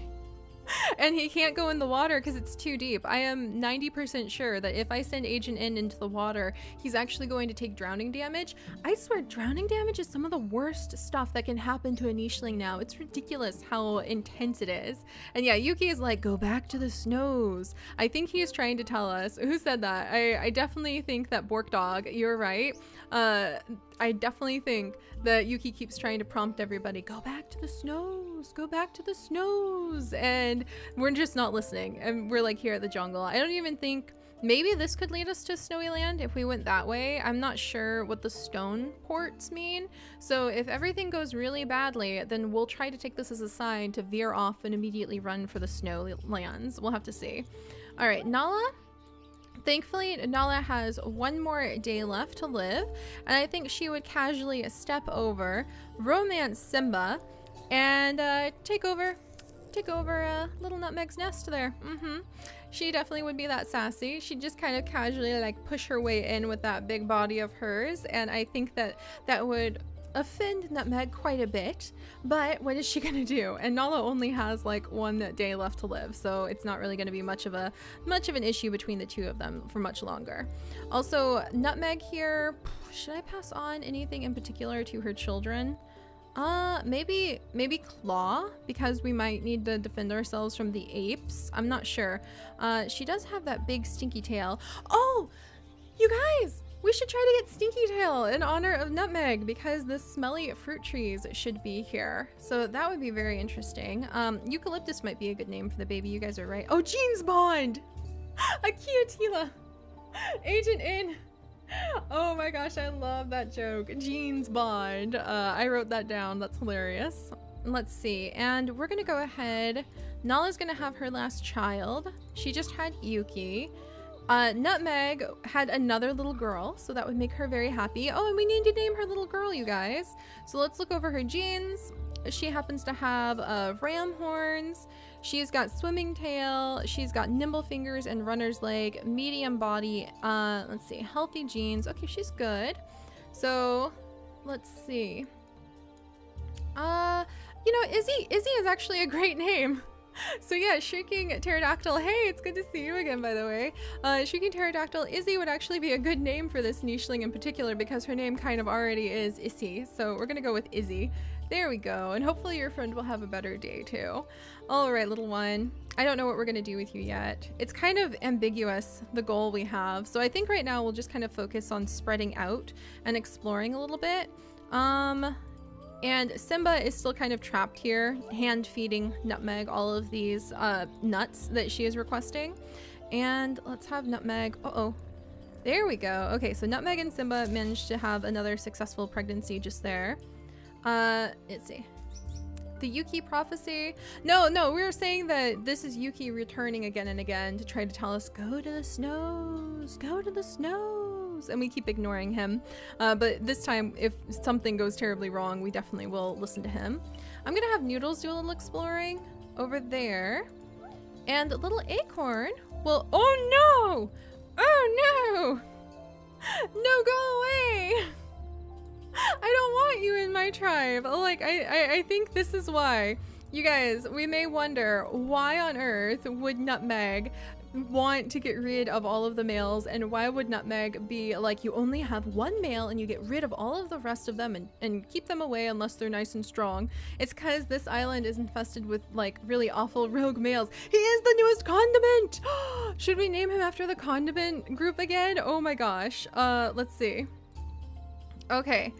Speaker 1: And he can't go in the water because it's too deep. I am 90% sure that if I send Agent N into the water, he's actually going to take drowning damage. I swear, drowning damage is some of the worst stuff that can happen to a nicheling now. It's ridiculous how intense it is. And yeah, Yuki is like, go back to the snows. I think he is trying to tell us. Who said that? I definitely think that Bork Dog, you're right. I definitely think that Yuki keeps trying to prompt everybody, go back to the snows, go back to the snows. And we're just not listening. And we're like here at the jungle. I don't even think, maybe this could lead us to Snowy Land if we went that way. I'm not sure what the stone ports mean. So if everything goes really badly, then we'll try to take this as a sign to veer off and immediately run for the snow lands. We'll have to see. All right, Nala. Thankfully, Nala has one more day left to live, and I think she would casually step over, romance Simba, and take over Little Nutmeg's nest there. She definitely would be that sassy. She'd just kind of casually like push her way in with that big body of hers, and I think that that would offend Nutmeg quite a bit, but what is she gonna do? And Nala only has like one day left to live, so it's not really gonna be much of an issue between the two of them for much longer. Also, Nutmeg here, should I pass on anything in particular to her children? Maybe Claw, because we might need to defend ourselves from the apes. I'm not sure. She does have that big stinky tail. Oh, you guys! We should try to get Stinky Tail in honor of Nutmeg, because the smelly fruit trees should be here. So that would be very interesting. Eucalyptus might be a good name for the baby. You guys are right. Oh, Jeans Bond! Akiatila! Agent N! Oh my gosh, I love that joke. Jeans Bond. I wrote that down. That's hilarious. Let's see. And we're gonna go ahead. Nala's gonna have her last child. She just had Yuki. Nutmeg had another little girl, so that would make her very happy. Oh, and we need to name her little girl, you guys. So let's look over her genes. She happens to have ram horns. She's got swimming tail. She's got nimble fingers and runner's leg, medium body. Let's see, healthy genes. Okay, she's good. So let's see. You know, Izzy is actually a great name. So yeah, Shrieking Pterodactyl. Hey, it's good to see you again, by the way. Shrieking Pterodactyl. Izzy would actually be a good name for this nicheling in particular, because her name kind of already is Issy. So we're gonna go with Izzy. There we go. And hopefully your friend will have a better day too. All right, little one. I don't know what we're gonna do with you yet. It's kind of ambiguous, the goal we have. So I think right now we'll just kind of focus on spreading out and exploring a little bit. And Simba is still kind of trapped here, hand feeding Nutmeg all of these nuts that she is requesting. And let's have Nutmeg, there we go. Okay, so Nutmeg and Simba managed to have another successful pregnancy just there. Let's see. the Yuki prophecy. No, we were saying that this is Yuki returning again and again to try to tell us, go to the snows, go to the snows. And we keep ignoring him. But this time, if something goes terribly wrong, we definitely will listen to him. I'm gonna have Noodles do a little exploring over there. And little Acorn will, oh no! Oh no! No, go away! I don't want you in my tribe. Like, I think this is why. You guys, we may wonder, why on earth would Nutmeg want to get rid of all of the males, and why would Nutmeg be like, you only have one male and you get rid of all of the rest of them and keep them away unless they're nice and strong? It's because this island is infested with like really awful rogue males. He is the newest condiment! Should we name him after the condiment group again? Oh my gosh. Let's see. Okay,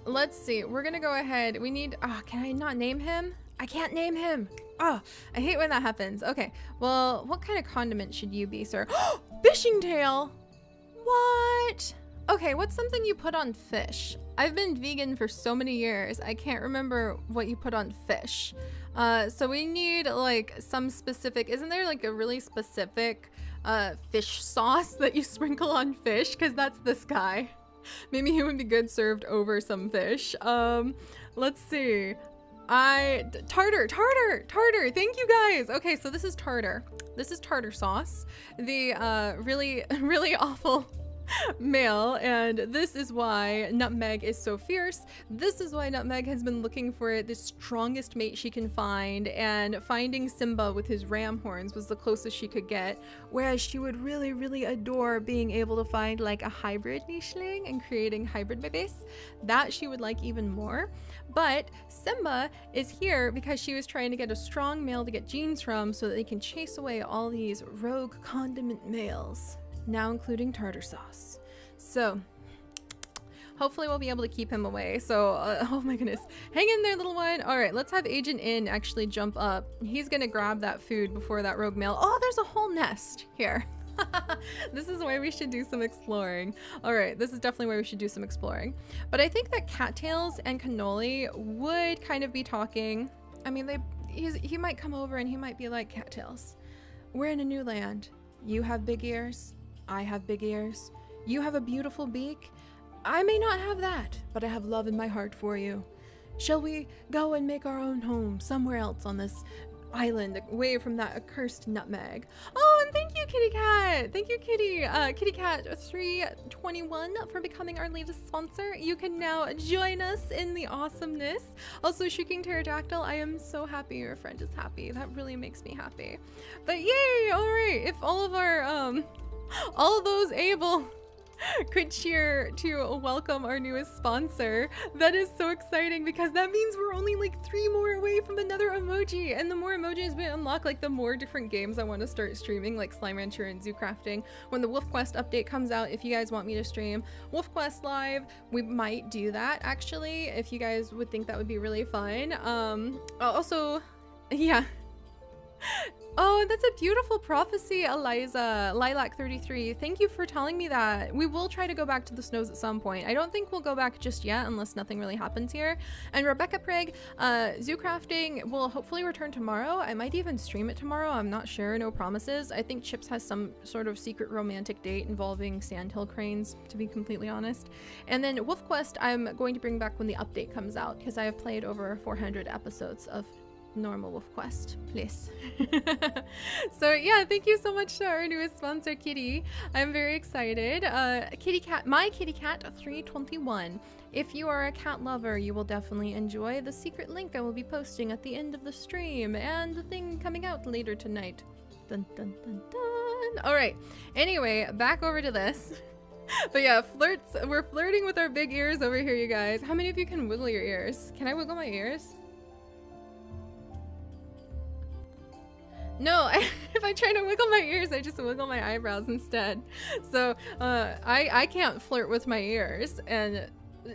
Speaker 1: let's see. We're gonna go ahead. We need, can I not name him? I can't name him. Oh, I hate when that happens. Okay, well, what kind of condiment should you be, sir? Fishing tail! What? Okay, what's something you put on fish? I've been vegan for so many years. I can't remember what you put on fish. So we need like some specific, isn't there like a really specific fish sauce that you sprinkle on fish? Because that's this guy. Maybe he would be good served over some fish. Let's see. Tartar, thank you guys. Okay, so this is tartar. This is tartar sauce. The really awful male, and this is why Nutmeg is so fierce. This is why Nutmeg has been looking for the strongest mate she can find, and finding Simba with his ram horns was the closest she could get, whereas she would really adore being able to find like a hybrid nicheling and creating hybrid babies. That she would like even more. But Simba is here because she was trying to get a strong male to get genes from so that they can chase away all these rogue condiment males, now including tartar sauce. So hopefully we'll be able to keep him away. So oh my goodness, hang in there, little one. All right, let's have Agent In actually jump up. He's gonna grab that food before that rogue male. Oh, there's a whole nest here. This is why we should do some exploring. All right, this is definitely why we should do some exploring. But I think that Cattails and Cannoli would kind of be talking. I mean, he might come over and he might be like, Cattails, we're in a new land. You have big ears. I have big ears. You have a beautiful beak. I may not have that, but I have love in my heart for you. Shall we go and make our own home somewhere else on this island, away from that accursed Nutmeg? Oh, and thank you, Kitty Cat. Thank you, Kitty. Kitty Cat 321 for becoming our latest sponsor. You can now join us in the awesomeness. Also, Shrieking Pterodactyl, I am so happy your friend is happy. That really makes me happy. But yay! All right, if all of our all of those able could cheer to welcome our newest sponsor. That is so exciting because that means we're only like 3 more away from another emoji, and the more emojis we unlock, like the more different games I want to start streaming, like Slime Rancher and Zoo Crafting. When the Wolf Quest update comes out, if you guys want me to stream Wolf Quest live, we might do that actually, if you guys would think that would be really fun. Also, yeah. Oh, that's a beautiful prophecy, Eliza. Lilac33, thank you for telling me that. We will try to go back to the snows at some point. I don't think we'll go back just yet unless nothing really happens here. And Rebecca Prigg, Zoo Crafting will hopefully return tomorrow. I might even stream it tomorrow. I'm not sure, no promises. I think Chips has some sort of secret romantic date involving sandhill cranes, to be completely honest. And then Wolf Quest, I'm going to bring back when the update comes out because I have played over 400 episodes of normal Wolf Quest, please. So yeah, thank you so much to our newest sponsor, Kitty. I'm very excited. Kitty Cat, my Kitty Cat 321. If you are a cat lover, you will definitely enjoy the secret link I will be posting at the end of the stream and the thing coming out later tonight. Dun dun dun dun. All right. Anyway, back over to this. But yeah, flirts. We're flirting with our big ears over here, you guys. How many of you can wiggle your ears? Can I wiggle my ears? No, if I try to wiggle my ears, I just wiggle my eyebrows instead. So I can't flirt with my ears, and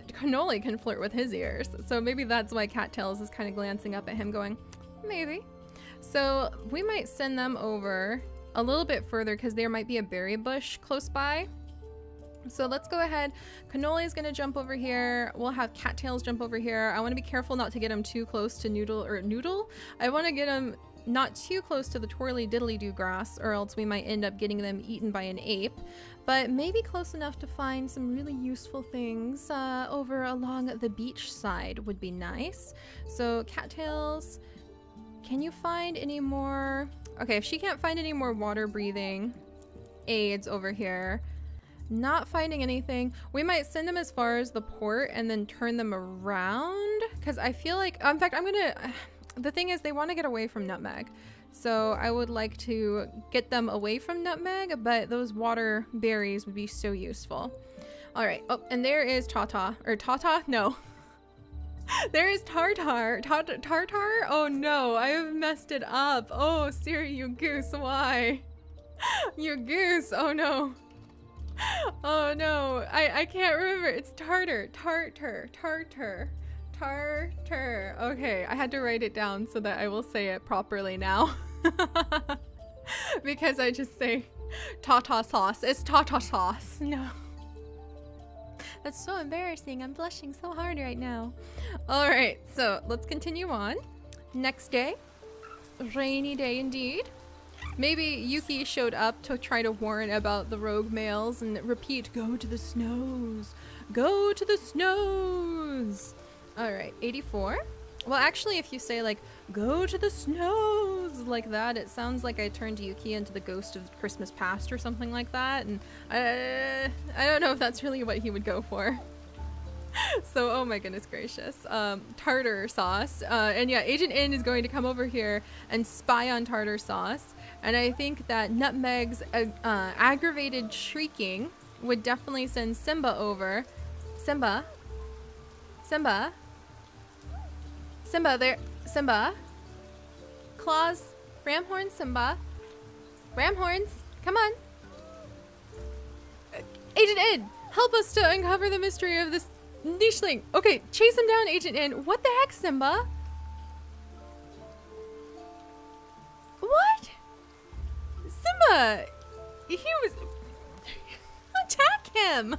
Speaker 1: Cannoli can flirt with his ears. So maybe that's why Cattails is kind of glancing up at him going, maybe. So we might send them over a little bit further because there might be a berry bush close by. So let's go ahead. Cannoli is going to jump over here. We'll have cattails jump over here. I want to be careful not to get him too close to Noodle. I want to get him not too close to the twirly diddly do grass, or else we might end up getting them eaten by an ape, but maybe close enough to find some really useful things over along the beach side would be nice. So cattails, can you find any more? Okay, if she can't find any more water breathing aids over here, not finding anything, we might send them as far as the port and then turn them around, because I feel like, in fact, I'm gonna, the thing is they want to get away from Nutmeg, so I would like to get them away from Nutmeg, but those water berries would be so useful. All right. Oh, and there is Tata, or Tata? No. There is Tartar. Tartar? Oh no, I have messed it up. Oh, Seri, you goose, why? You goose, oh no. Oh no, I can't remember. It's Tartar. Okay, I had to write it down so that I will say it properly now. Because I just say Tata sauce. It's Tata sauce. No. That's so embarrassing. I'm blushing so hard right now. All right, so let's continue on. Next day. Rainy day indeed. Maybe Yuki showed up to try to warn about the rogue males and repeat, go to the snows. Go to the snows. All right, 84. Well, actually, if you say like, go to the snows like that, it sounds like I turned Yuki into the ghost of Christmas past or something like that. And I don't know if that's really what he would go for. So, oh my goodness gracious. Tartar sauce. And yeah, Agent N is going to come over here and spy on tartar sauce. And I think that Nutmeg's aggravated shrieking would definitely send Simba over. Simba, there, Simba. Claws, ram horns, Simba. Ram horns, come on. Agent N, help us to uncover the mystery of this nicheling. Okay, chase him down, Agent N. What the heck, Simba? What? Simba, he was... Attack him!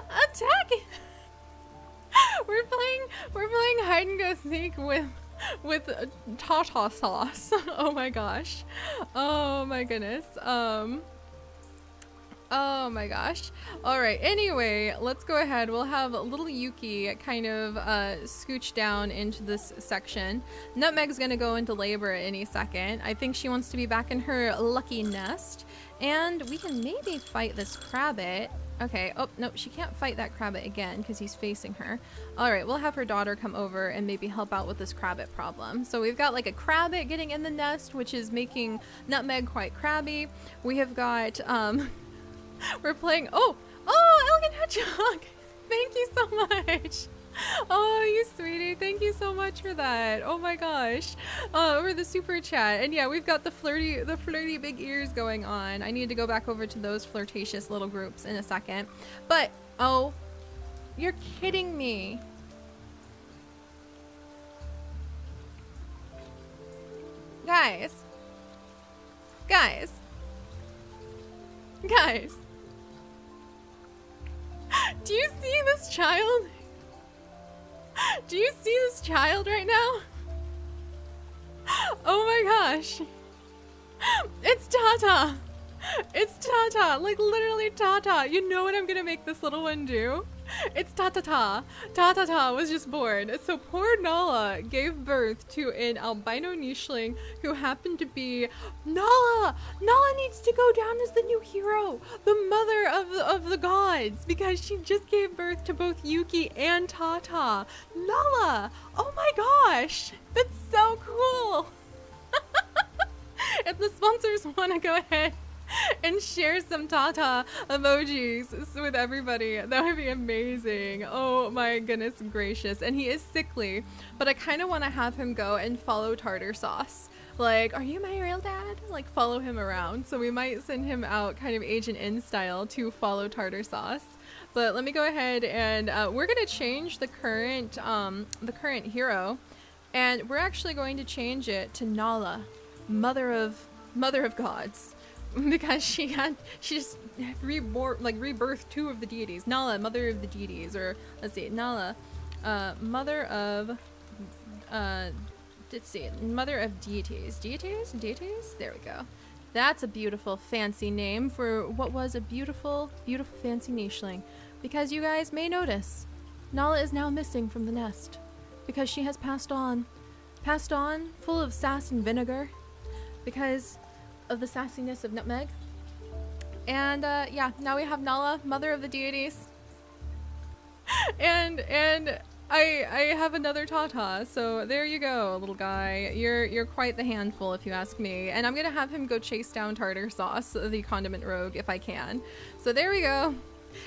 Speaker 1: Attack him! We're playing hide and go seek with Tata sauce. Oh my gosh. Oh my goodness. Oh my gosh. All right. Anyway, let's go ahead. We'll have little Yuki kind of scooch down into this section. Nutmeg's gonna go into labor at any second. I think she wants to be back in her lucky nest, and we can maybe fight this crabbit. Okay, oh, no, she can't fight that crabbit again because he's facing her. All right, we'll have her daughter come over and maybe help out with this crabbit problem. So we've got like a crabbit getting in the nest, which is making Nutmeg quite crabby. We have got, we're playing, oh, Elegant Hedgehog. Thank you so much. Oh, you sweetie. Thank you so much for that. Oh my gosh. Over the super chat. And yeah, we've got the flirty big ears going on. I need to go back over to those flirtatious little groups in a second. But, oh, you're kidding me. Guys. Do you see this child? Do you see this child right now? Oh my gosh. It's Tata. It's Tata. Like literally Tata. You know what I'm gonna make this little one do? It's Tatata. Tatata was just born. So poor Nala gave birth to an albino nicheling who happened to be Nala. Nala needs to go down as the new hero, the mother of the gods, because she just gave birth to both Yuki and Tata. Nala. Oh my gosh. That's so cool. If the sponsors want to go ahead and share some Tata emojis with everybody, that would be amazing. Oh my goodness gracious. And he is sickly, but I kind of want to have him go and follow tartar sauce. Like, are you my real dad? Like, follow him around. So we might send him out kind of Agent N style to follow tartar sauce. But let me go ahead and we're gonna change the current hero, and we're actually going to change it to Nala, mother of gods. because she just rebirthed 2 of the deities. Nala, mother of the deities, or let's see, Nala, mother of let's see, mother of deities. Deities? There we go. That's a beautiful fancy name for what was a beautiful, beautiful fancy nicheling. Because you guys may notice, Nala is now missing from the nest because she has passed on full of sass and vinegar because of the sassiness of Nutmeg. And yeah, now we have Nala, mother of the deities. and I have another Tata, so there you go, little guy. You're quite the handful if you ask me. And I'm gonna have him go chase down Tartar Sauce, the condiment rogue, if I can. So there we go.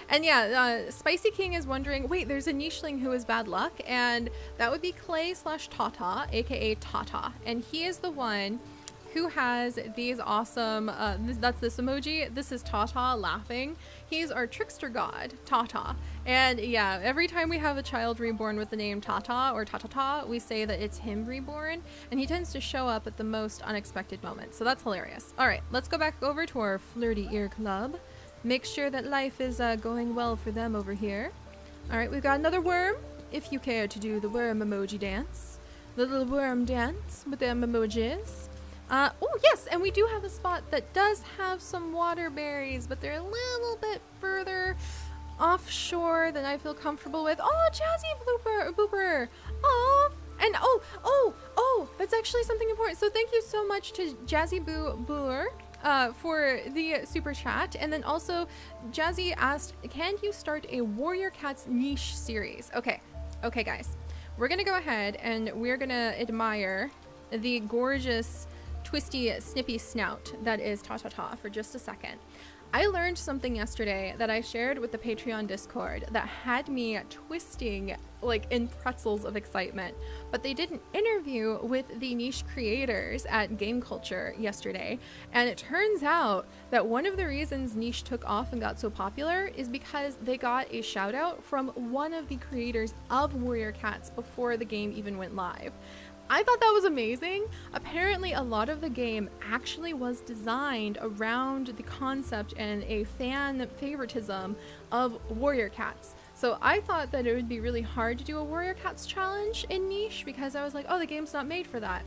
Speaker 1: And yeah, Spicy King is wondering, wait, there's a nicheling who is bad luck, and that would be Clay/Tata, aka Tata. And he is the one who has these awesome, that's this emoji. This is Tata laughing. He's our trickster god, Tata. And yeah, every time we have a child reborn with the name Tata or Tatata, we say that it's him reborn, and he tends to show up at the most unexpected moments. So that's hilarious. All right, let's go back over to our Flirty Ear Club. Make sure that life is going well for them over here. All right, we've got another worm. If you care to do the worm emoji dance, the little worm dance with them emojis. Oh yes, and we do have a spot that does have some water berries, but they're a little bit further offshore than I feel comfortable with. Oh, Jazzy Booper. Oh, and oh, that's actually something important. So thank you so much to Jazzy Booer for the super chat. And then also Jazzy asked, can you start a Warrior Cats niche series? Okay guys, we're gonna go ahead and we're gonna admire the gorgeous twisty snippy snout that is Tatata for just a second. I learned something yesterday that I shared with the Patreon Discord that had me twisting like in pretzels of excitement. But they did an interview with the niche creators at Game Culture yesterday, and it turns out that one of the reasons niche took off and got so popular is because they got a shout out from one of the creators of Warrior Cats before the game even went live. I thought that was amazing. Apparently a lot of the game actually was designed around the concept and a fan favoritism of Warrior Cats. So I thought that it would be really hard to do a Warrior Cats challenge in niche because I was like, oh, the game's not made for that.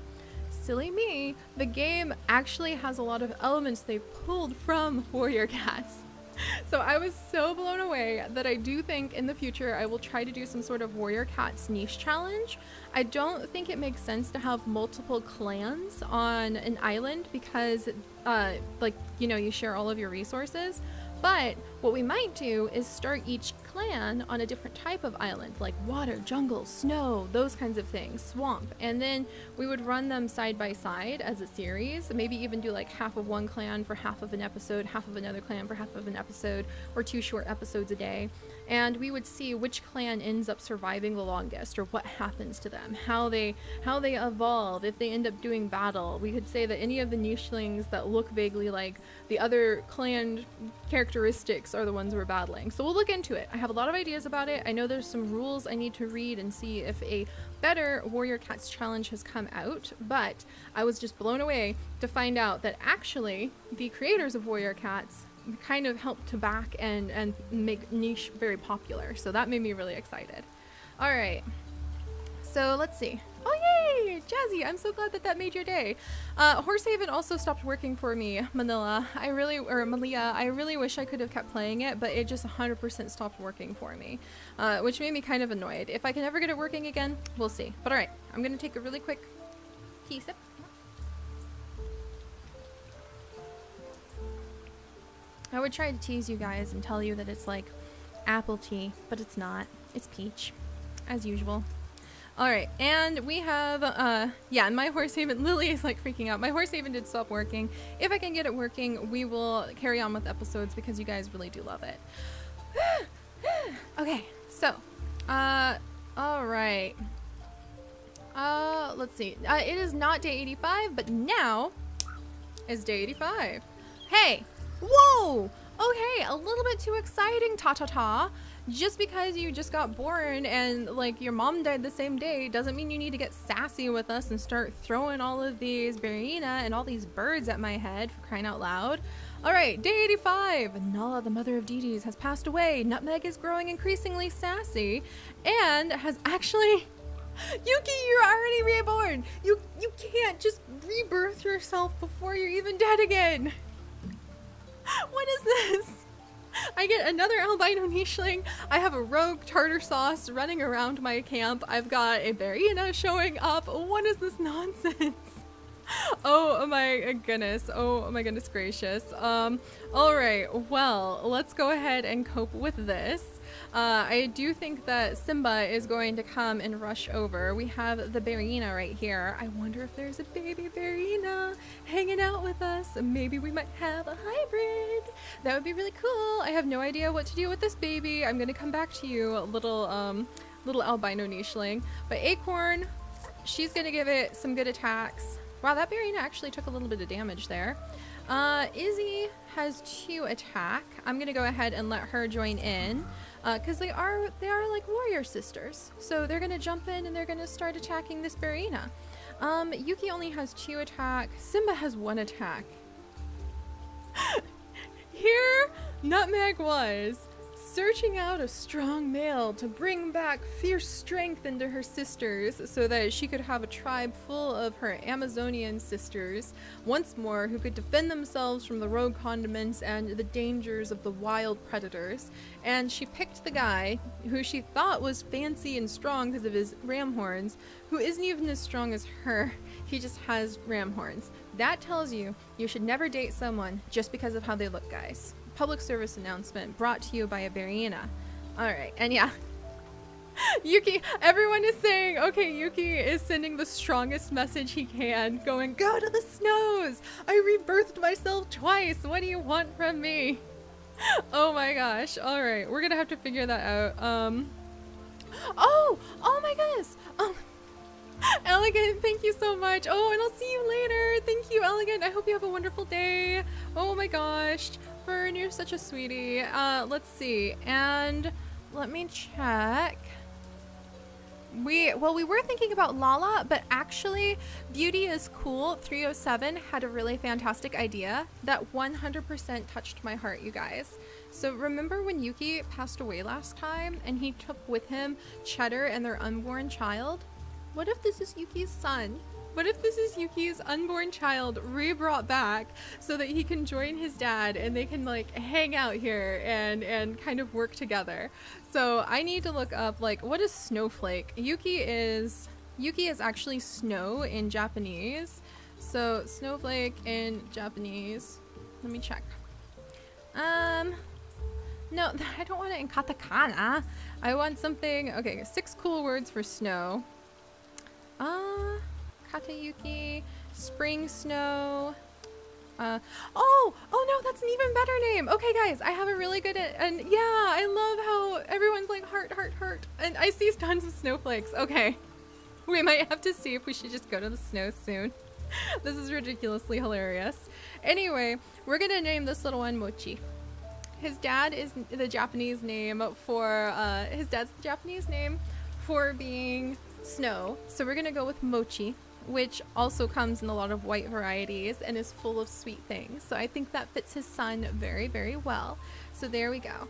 Speaker 1: Silly me, the game actually has a lot of elements they pulled from Warrior Cats. So I was so blown away that I do think in the future I will try to do some sort of Warrior Cats niche challenge. I don't think it makes sense to have multiple clans on an island because like, you know, you share all of your resources. But what we might do is start each clan on a different type of island, like water, jungle, snow, those kinds of things, swamp. And then we would run them side by side as a series, maybe even do like half of one clan for half of an episode, half of another clan for half of an episode, or 2 short episodes a day. And we would see which clan ends up surviving the longest, or what happens to them, how they evolve, if they end up doing battle. We could say that any of the nichelings that look vaguely like the other clan characteristics are the ones we're battling. So we'll look into it. I have a lot of ideas about it. I know there's some rules I need to read and see if a better Warrior Cats challenge has come out, but I was just blown away to find out that actually the creators of Warrior Cats kind of helped to back and make niche very popular. So that made me really excited. All right, so let's see. Oh yay, Jazzy, I'm so glad that that made your day. Horsehaven also stopped working for me, Malia. I really wish I could have kept playing it, but it just 100% stopped working for me, which made me kind of annoyed. If I can ever get it working again, we'll see. But all right, I'm gonna take a really quick tea sip. I would try to tease you guys and tell you that it's like apple tea, but it's not. It's peach, as usual. All right, and we have, yeah, and my Horsehaven, Lily is like freaking out. My Horsehaven did stop working. If I can get it working, we will carry on with episodes because you guys really do love it. Okay, so, all right. Let's see. It is not day 85, but now is day 85. Hey, whoa, okay, a little bit too exciting, ta-ta-ta. Just because you just got born and like your mom died the same day doesn't mean you need to get sassy with us and start throwing all of these Barina and all these birds at my head, for crying out loud. All right, day 85. Nala, the mother of deities, has passed away. Nutmeg is growing increasingly sassy and has actually... Yuki, you're already reborn. You can't just rebirth yourself before you're even dead again. What is this? I get another albino nicheling. I have a rogue tartar sauce running around my camp. I've got a Barina showing up. What is this nonsense? Oh my goodness. Oh my goodness gracious. All right, well, let's go ahead and cope with this. I do think that Simba is going to come and rush over. We have the Barina right here. I wonder if there's a baby Barina hanging out with us. Maybe we might have a hybrid. That would be really cool. I have no idea what to do with this baby. I'm going to come back to you, little albino nicheling. But Acorn, she's going to give it some good attacks. Wow, that Barina actually took a little bit of damage there. Izzy has 2 attack. I'm going to go ahead and let her join in. Because they are like warrior sisters. So they're going to jump in and they're going to start attacking this Barina. Yuki only has 2 attack. Simba has 1 attack. Here, Nutmeg was searching out a strong male to bring back fierce strength into her sisters so that she could have a tribe full of her Amazonian sisters once more who could defend themselves from the rogue condiments and the dangers of the wild predators. And she picked the guy who she thought was fancy and strong because of his ram horns, who isn't even as strong as her. He just has ram horns. That tells you you should never date someone just because of how they look, guys. Public service announcement brought to you by a Barina. Alright, and yeah. Yuki, everyone is saying, okay, Yuki is sending the strongest message he can, going, go to the snows! I rebirthed myself twice! What do you want from me? Oh my gosh, alright, we're gonna have to figure that out. Oh my goodness! Elegant, thank you so much. Oh, and I'll see you later. Thank you, Elegant. I hope you have a wonderful day. Oh my gosh. Fern, you're such a sweetie. Let's see. And let me check. We were thinking about Lala, but actually Beauty is Cool 307 had a really fantastic idea that 100% touched my heart, you guys. So remember when Yuki passed away last time and he took with him Cheddar and their unborn child? What if this is Yuki's son? What if this is Yuki's unborn child re-brought back so that he can join his dad and they can like hang out here and kind of work together? So I need to look up like what is snowflake? Yuki is actually snow in Japanese. So snowflake in Japanese. Let me check. No, I don't want it in katakana. I want something. Okay, 6 cool words for snow. Katayuki, spring snow. Oh no, that's an even better name. Okay, guys, I have a really good, and yeah, I love how everyone's like heart, and I see tons of snowflakes. Okay, we might have to see if we should just go to the snow soon. This is ridiculously hilarious. Anyway, we're gonna name this little one Mochi. His dad is the Japanese name for, his dad's the Japanese name for being snow. So we're gonna go with Mochi, which also comes in a lot of white varieties and is full of sweet things. So I think that fits his son very, very well. So there we go.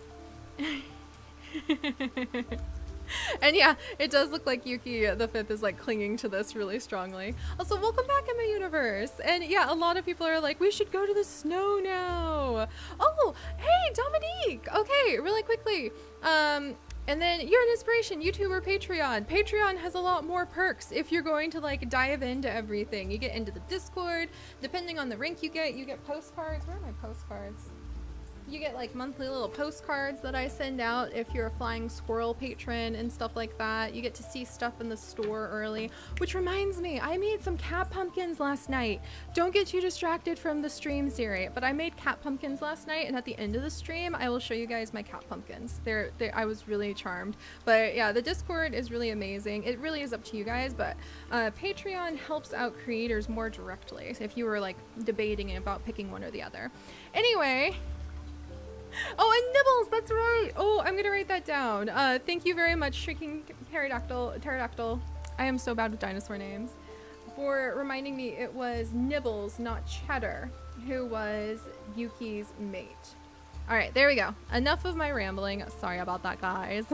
Speaker 1: And yeah, it does look like Yuki the 5th is like clinging to this really strongly. Also, welcome back in my universe. And yeah, a lot of people are like, we should go to the snow now. Oh, hey, Dominique. Okay, really quickly. And then you're an inspiration, YouTube or Patreon. Patreon has a lot more perks if you're going to like dive into everything. You get into the Discord, depending on the rank you get postcards. Where are my postcards? You get like monthly little postcards that I send out if you're a Flying Squirrel patron and stuff like that. You get to see stuff in the store early, which reminds me, I made some cat pumpkins last night. Don't get too distracted from the stream, Seri, but I made cat pumpkins last night, and at the end of the stream, I will show you guys my cat pumpkins. I was really charmed. But yeah, the Discord is really amazing. It really is up to you guys, but Patreon helps out creators more directly if you were like debating about picking one or the other. Anyway. Oh, and Nibbles, that's right. Oh, I'm gonna write that down. Thank you very much, Shrieking Pterodactyl. I am so bad with dinosaur names. for reminding me it was Nibbles, not Cheddar, who was Yuki's mate. All right, there we go. Enough of my rambling. Sorry about that, guys.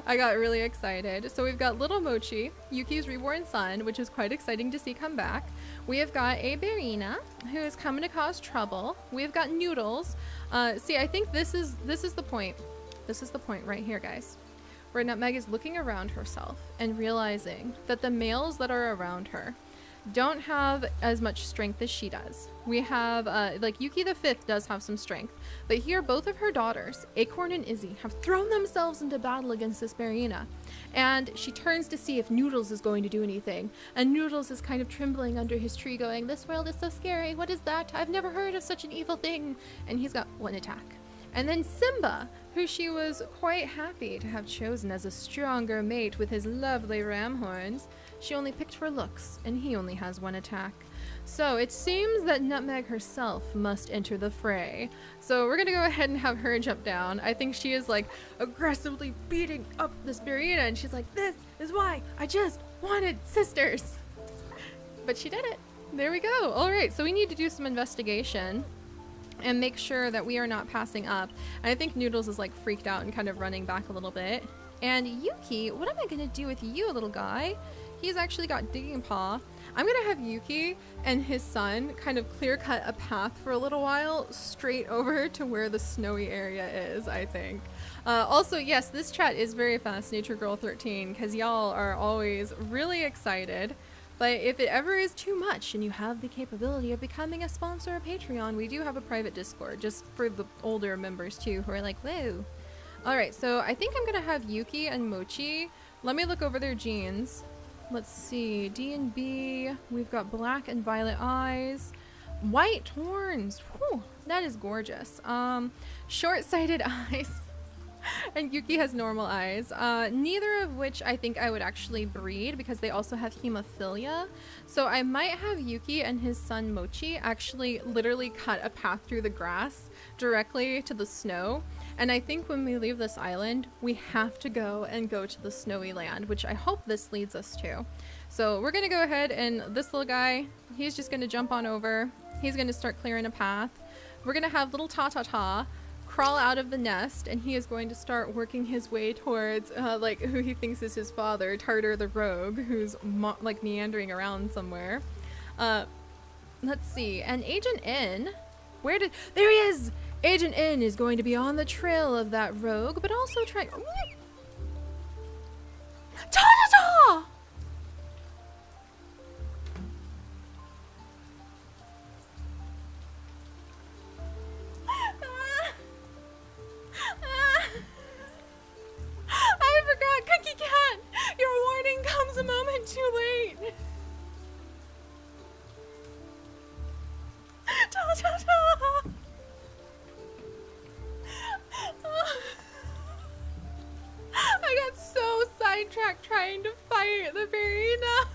Speaker 1: I got really excited. So we've got little Mochi, Yuki's reborn son, which is quite exciting to see come back. We have got a Berina, who is coming to cause trouble. We've got Noodles. See, I think this is the point. This is the point right here, guys, where Nutmeg is looking around herself and realizing that the males that are around her don't have as much strength as she does. We have, like, Yuki the 5th does have some strength, but here both of her daughters, Acorn and Izzy, have thrown themselves into battle against this Berina. And she turns to see if Noodles is going to do anything. And Noodles is kind of trembling under his tree going, "This world is so scary. What is that? I've never heard of such an evil thing." And he's got 1 attack. And then Simba, who she was quite happy to have chosen as a stronger mate with his lovely ram horns, she only picked for looks, and he only has 1 attack. So it seems that Nutmeg herself must enter the fray. So we're gonna go ahead and have her jump down. I think she is like aggressively beating up this Berina, and she's like, "This is why I just wanted sisters." But she did it. There we go. All right, so we need to do some investigation and make sure that we are not passing up. And I think Noodles is like freaked out and kind of running back a little bit. And Yuki, what am I gonna do with you, little guy? He's actually got Digging Paw. I'm gonna have Yuki and his son kind of clear cut a path for a little while straight over to where the snowy area is, I think. Also, yes, this chat is very fast, Nature Girl 13, because y'all are always really excited. But if it ever is too much and you have the capability of becoming a sponsor or Patreon, we do have a private Discord just for the older members too, who are like, whoa. Alright, so I think I'm gonna have Yuki and Mochi. Let me look over their genes. Let's see, D and B, we've got black and violet eyes, white horns, whew, that is gorgeous. Short-sighted eyes, and Yuki has normal eyes, neither of which I think I would actually breed because they also have hemophilia. So I might have Yuki and his son Mochi actually literally cut a path through the grass directly to the snow. And I think when we leave this island, we have to go to the snowy land, which I hope this leads us to. So we're gonna go ahead, and this little guy, he's just gonna jump on over. He's gonna start clearing a path. We're gonna have little Ta-Ta-Ta crawl out of the nest, and he is going to start working his way towards like who he thinks is his father, Tartar the Rogue, who's like meandering around somewhere. Let's see, and Agent N, there he is! Agent N is going to be on the trail of that rogue, but also trying. Ta-ta-ta! I forgot, Cookie Cat! Your warning comes a moment too late! Ta-ta-ta! I got so sidetracked trying to fight the Berina.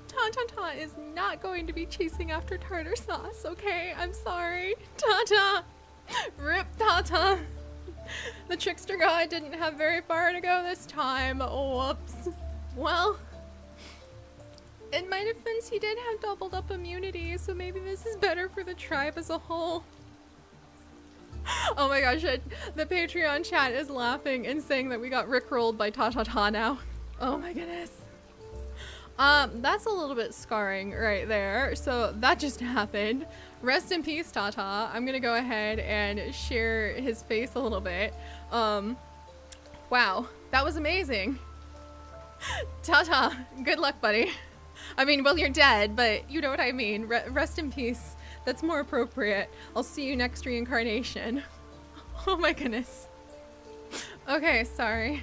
Speaker 1: Ta-ta-ta is not going to be chasing after tartar sauce, okay? I'm sorry. Ta-ta. Rip Ta-ta. The trickster god didn't have very far to go this time. Whoops. Well, in my defense, he did have doubled up immunity, so maybe this is better for the tribe as a whole. Oh my gosh, the Patreon chat is laughing and saying that we got rickrolled by Ta-Ta-Ta now. Oh my goodness. That's a little bit scarring right there. So that just happened. Rest in peace, Ta-Ta. I'm gonna go ahead and share his face a little bit. Wow, that was amazing. Ta-Ta, good luck, buddy. I mean, well, you're dead, but you know what I mean. Rest in peace. That's more appropriate. I'll see you next reincarnation. Oh my goodness. Okay, sorry.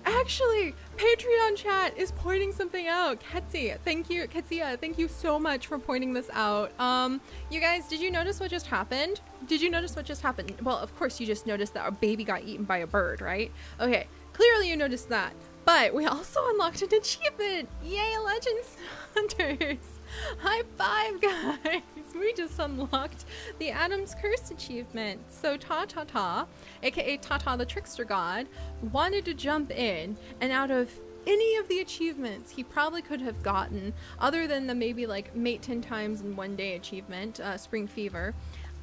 Speaker 1: Actually, Patreon chat is pointing something out. Ketsia, thank you so much for pointing this out. You guys, did you notice what just happened? Well, of course you just noticed that our baby got eaten by a bird, right? Okay, clearly you noticed that. But we also unlocked an achievement! Yay, Legends Hunters! High five, guys! We just unlocked the Adam's Curse achievement. So Ta, aka Tata the Trickster God, wanted to jump in, and out of any of the achievements he probably could have gotten, other than the maybe like mate 10 times in 1 day achievement, Spring Fever,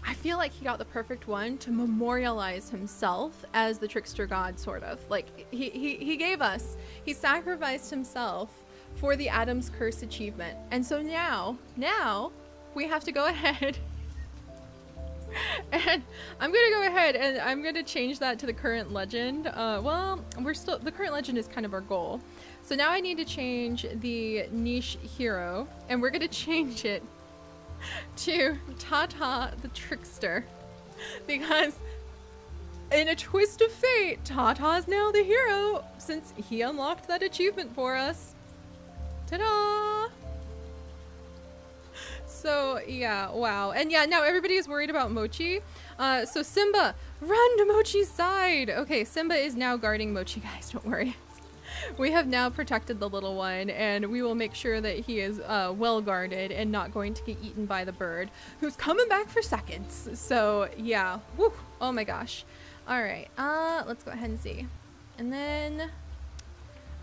Speaker 1: I feel like he got the perfect one to memorialize himself as the Trickster God, sort of. Like, he gave us, he sacrificed himself for the Adam's Curse achievement. And so now we have to go ahead and I'm gonna go ahead and I'm gonna change that to the current legend. Well, the current legend is kind of our goal. So now I need to change the niche hero, and we're gonna change it to Tata the Trickster, because in a twist of fate, Tata is now the hero since he unlocked that achievement for us. Ta-da! So yeah, wow. And yeah, now everybody is worried about Mochi. So Simba, run to Mochi's side. Okay, Simba is now guarding Mochi, guys, don't worry. We have now protected the little one, and we will make sure that he is well guarded and not going to get eaten by the bird, who's coming back for seconds. So yeah, woo, oh my gosh. All right, let's go ahead and see. And then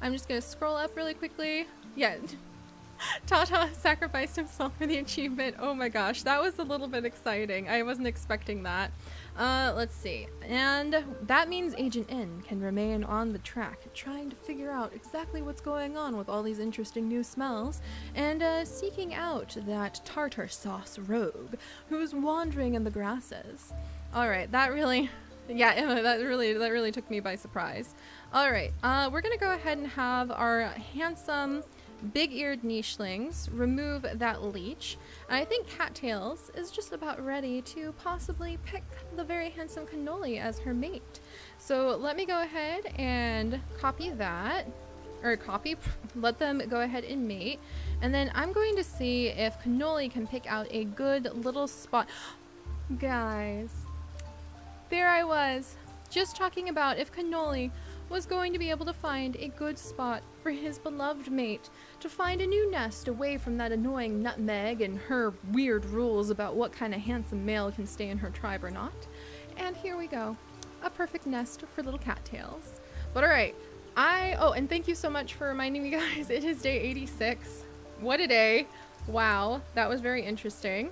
Speaker 1: I'm just gonna scroll up really quickly. Yeah, Tata sacrificed himself for the achievement. Oh my gosh, that was a little bit exciting. I wasn't expecting that. Let's see. And that means Agent N can remain on the track, trying to figure out exactly what's going on with all these interesting new smells, and seeking out that tartar sauce rogue who's wandering in the grasses. Alright, that really... Yeah, Emma, that really took me by surprise. Alright, we're gonna go ahead and have our handsome big-eared nichelings remove that leech, and I think Cattails is just about ready to possibly pick the very handsome Cannoli as her mate. So let me go ahead and copy that, or let them go ahead and mate, and then I'm going to see if Cannoli can pick out a good little spot. Guys, there I was, just talking about if Cannoli was going to be able to find a good spot for his beloved mate, to find a new nest away from that annoying Nutmeg and her weird rules about what kind of handsome male can stay in her tribe or not. And here we go, a perfect nest for little cattails. But alright, oh, and thank you so much for reminding me, guys, it is day 86. What a day. Wow, that was very interesting.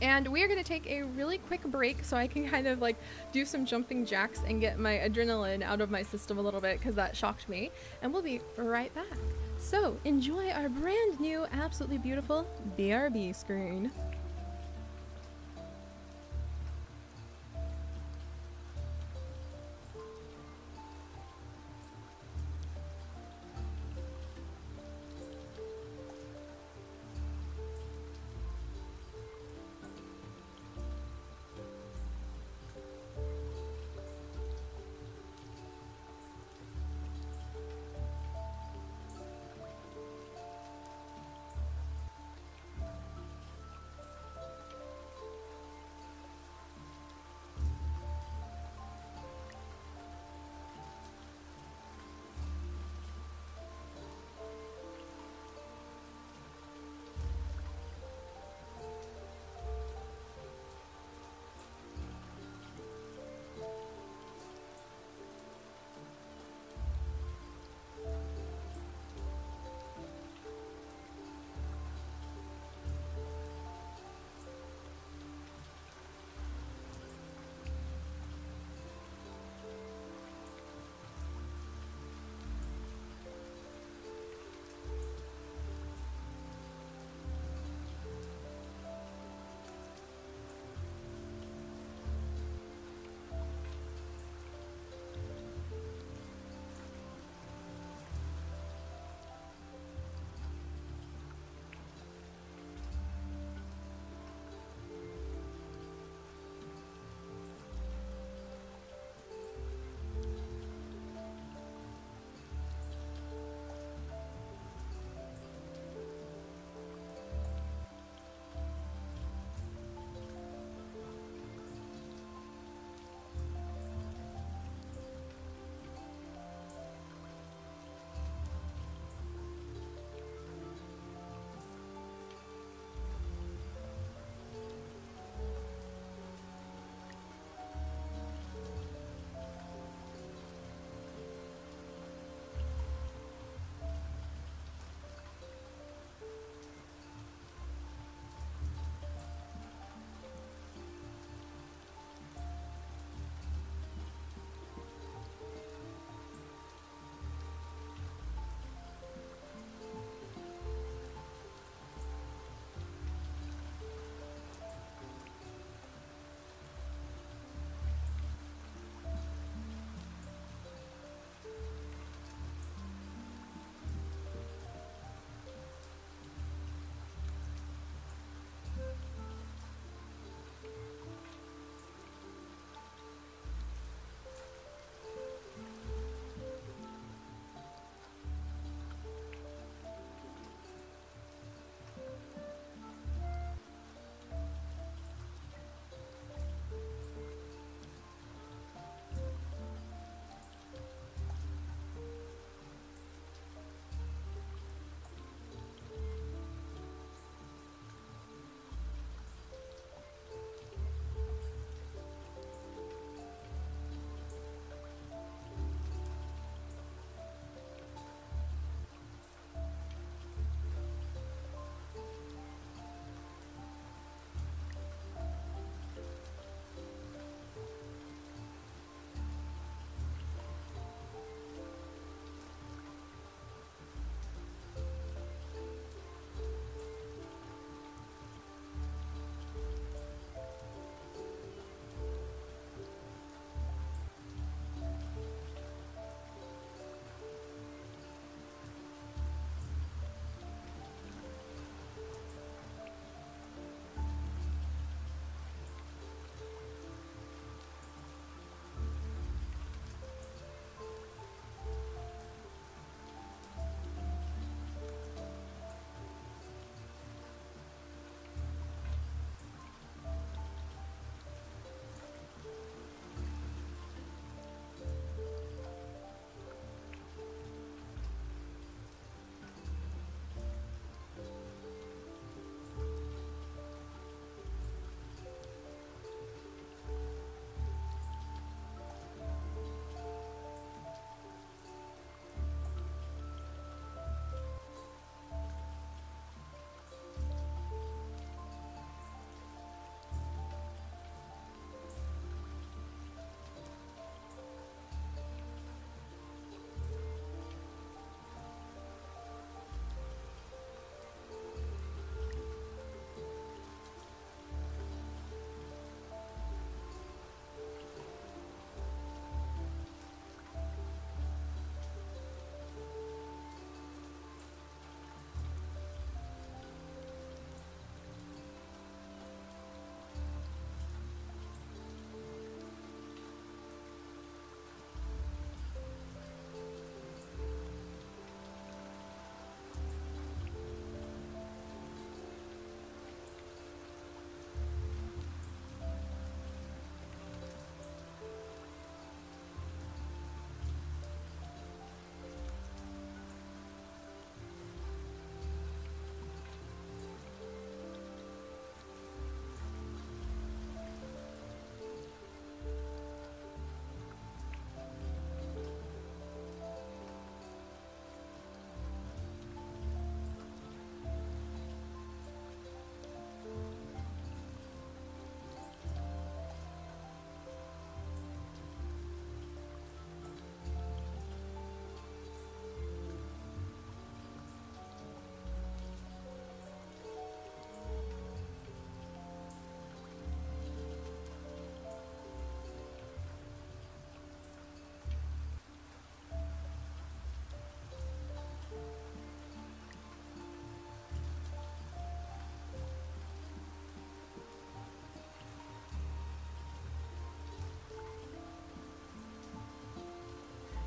Speaker 1: And we are going to take a really quick break so I can kind of like do some jumping jacks and get my adrenaline out of my system a little bit, because that shocked me. And we'll be right back. So enjoy our brand new, absolutely beautiful BRB screen.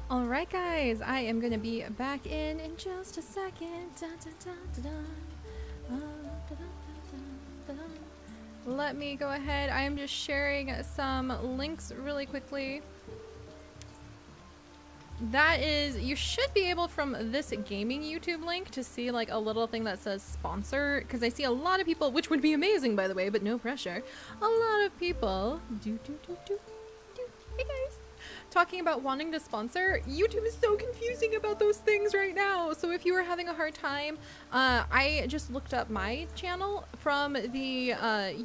Speaker 1: Alright guys, I am gonna be back in just a second. Let me go ahead. I am just sharing some links really quickly. That is, you should be able from this gaming YouTube link to see like a little thing that says sponsor, because I see a lot of people, which would be amazing by the way, but no pressure. A lot of people hey guys, talking about wanting to sponsor. YouTube is so confusing about those things right now. So if you were having a hard time, I just looked up my channel from the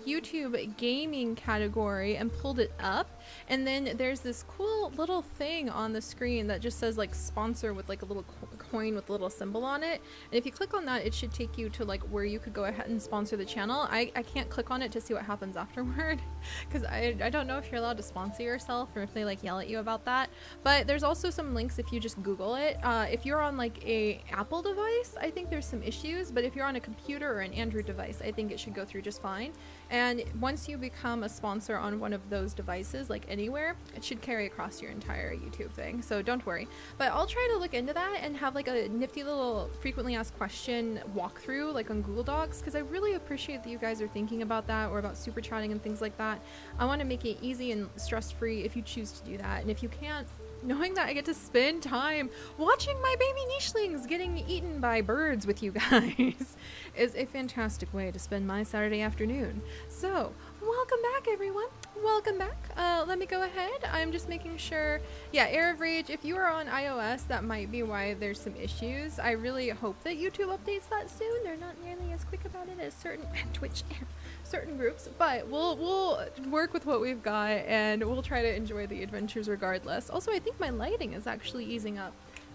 Speaker 1: YouTube gaming category and pulled it up. And then there's this cool little thing on the screen that just says like sponsor with like a little coin with a little symbol on it. And if you click on that, it should take you to like where you could go ahead and sponsor the channel. I can't click on it to see what happens afterward because I don't know if you're allowed to sponsor yourself or if they like yell at you about that. But there's also some links if you just Google it. If you're on like a Apple device, I think there's some issues, but if you're on a computer or an Android device, I think it should go through just fine. And once you become a sponsor on one of those devices, like anywhere, it should carry across your entire YouTube thing. So don't worry. But I'll try to look into that and have like a nifty little frequently asked question walkthrough like on Google Docs, because I really appreciate that you guys are thinking about that or about super chatting and things like that. I want to make it easy and stress-free if you choose to do that. And if you can't, knowing that I get to spend time watching my baby nichelings getting eaten by birds with you guys is a fantastic way to spend my Saturday afternoon. So, welcome back everyone. Welcome back. Let me go ahead. I'm just making sure. Yeah, Air of Rage, if you are on iOS, that might be why there's some issues. I really hope that YouTube updates that soon. They're not nearly as quick about it as certain Twitch certain groups, but we'll work with what we've got and we'll try to enjoy the adventures regardless. Also, I think my lighting is actually easing up.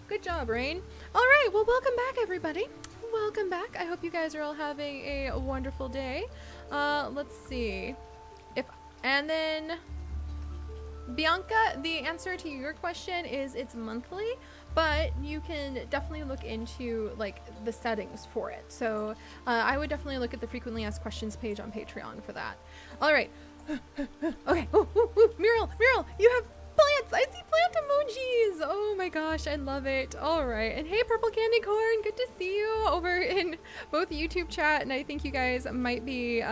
Speaker 1: Good job, Rain. All right, well, welcome back everybody. Welcome back. I hope you guys are all having a wonderful day. Let's see. And then Bianca, the answer to your question is it's monthly, but you can definitely look into like the settings for it. So I would definitely look at the frequently asked questions page on Patreon for that. All right. Okay. Mural, you have plants. I see plant emojis. Oh my gosh, I love it. All right. And hey, Purple Candy Corn, good to see you over in both YouTube chat, and I think you guys might be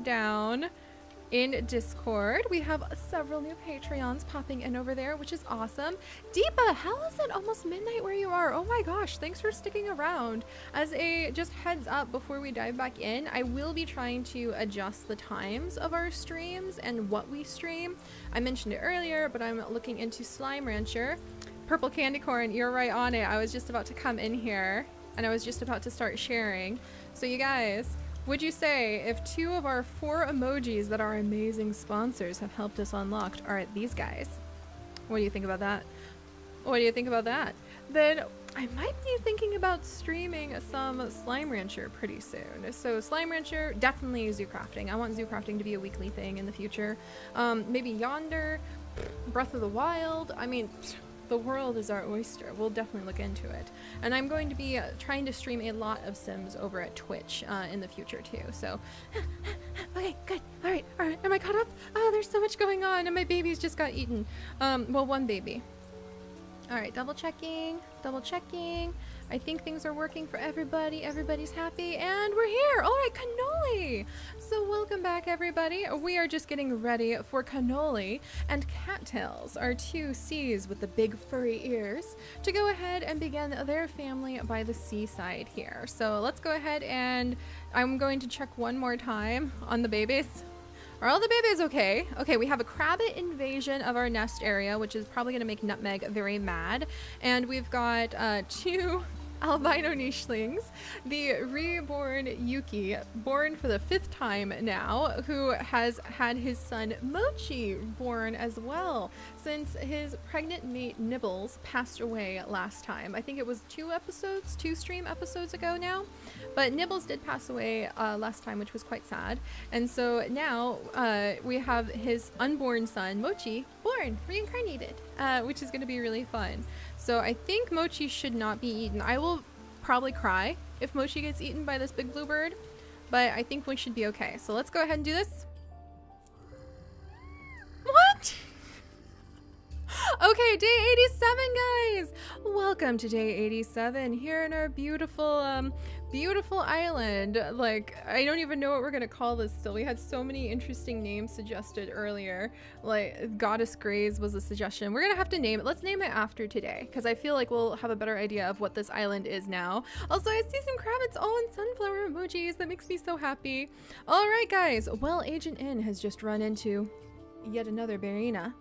Speaker 1: down in Discord. We have several new Patreons popping in over there, which is awesome. Deepa, how is it almost midnight where you are? Oh my gosh, thanks for sticking around. As a just heads up before we dive back in, I will be trying to adjust the times of our streams and what we stream. I mentioned it earlier, but I'm looking into Slime Rancher. Purple Candy Corn, you're right on it. I was just about to come in here and I was just about to start sharing. So you guys, would you say if 2 of our 4 emojis that our amazing sponsors have helped us unlock are these guys? What do you think about that? What do you think about that? Then I might be thinking about streaming some Slime Rancher pretty soon. So Slime Rancher, definitely zoo crafting. I want zoo crafting to be a weekly thing in the future. Maybe Yonder, Breath of the Wild. I mean, the world is our oyster. We'll definitely look into it. And I'm going to be trying to stream a lot of Sims over at Twitch in the future too. So, okay, good. All right. Am I caught up? Oh, there's so much going on and my babies just got eaten. Well, one baby. All right, double checking. I think things are working for everybody. Everybody's happy and we're here. All right, cannoli. So welcome back everybody. We are just getting ready for cannoli and cattails, our 2 C's with the big furry ears, to go ahead and begin their family by the seaside here. So let's go ahead and I'm going to check one more time on the babies. Are all the babies okay? Okay, we have a crabbit invasion of our nest area, which is probably going to make Nutmeg very mad. And we've got 2 albino nichelings, the reborn Yuki, born for the 5th time now, who has had his son Mochi born as well, since his pregnant mate Nibbles passed away last time. I think it was 2 stream episodes ago now, but Nibbles did pass away last time, which was quite sad. And so now we have his unborn son Mochi born, reincarnated, which is going to be really fun. So I think Mochi should not be eaten. I will probably cry if Mochi gets eaten by this big blue bird, but I think we should be okay. So let's go ahead and do this. What? Okay, day 87, guys. Welcome to day 87 here in our beautiful, beautiful island. Like, I don't even know what we're gonna call this still. We had so many interesting names suggested earlier. Like, Goddess Grays was a suggestion. We're gonna have to name it. Let's name it after today, because I feel like we'll have a better idea of what this island is now. Also, I see some crabbits all in sunflower emojis. That makes me so happy. All right, guys. Well, Agent N has just run into yet another Barina.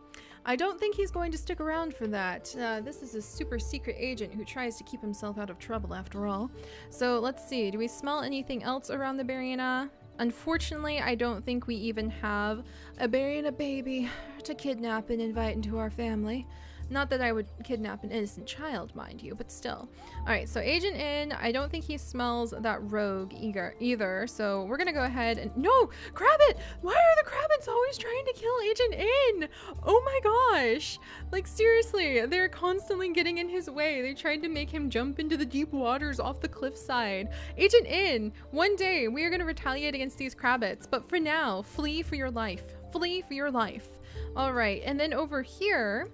Speaker 1: I don't think he's going to stick around for that. This is a super secret agent who tries to keep himself out of trouble after all. So let's see, do we smell anything else around the Barina? Unfortunately, I don't think we even have a Barina baby to kidnap and invite into our family. Not that I would kidnap an innocent child, mind you, but still. Alright, so Agent In, I don't think he smells that rogue either, so we're gonna go ahead and— No! Crabbit! Why are the crabbits always trying to kill Agent In? Oh my gosh! Like, seriously, they're constantly getting in his way. They tried to make him jump into the deep waters off the cliffside. Agent In, one day we are gonna retaliate against these crabbits, but for now, flee for your life. Flee for your life. Alright, and then over here,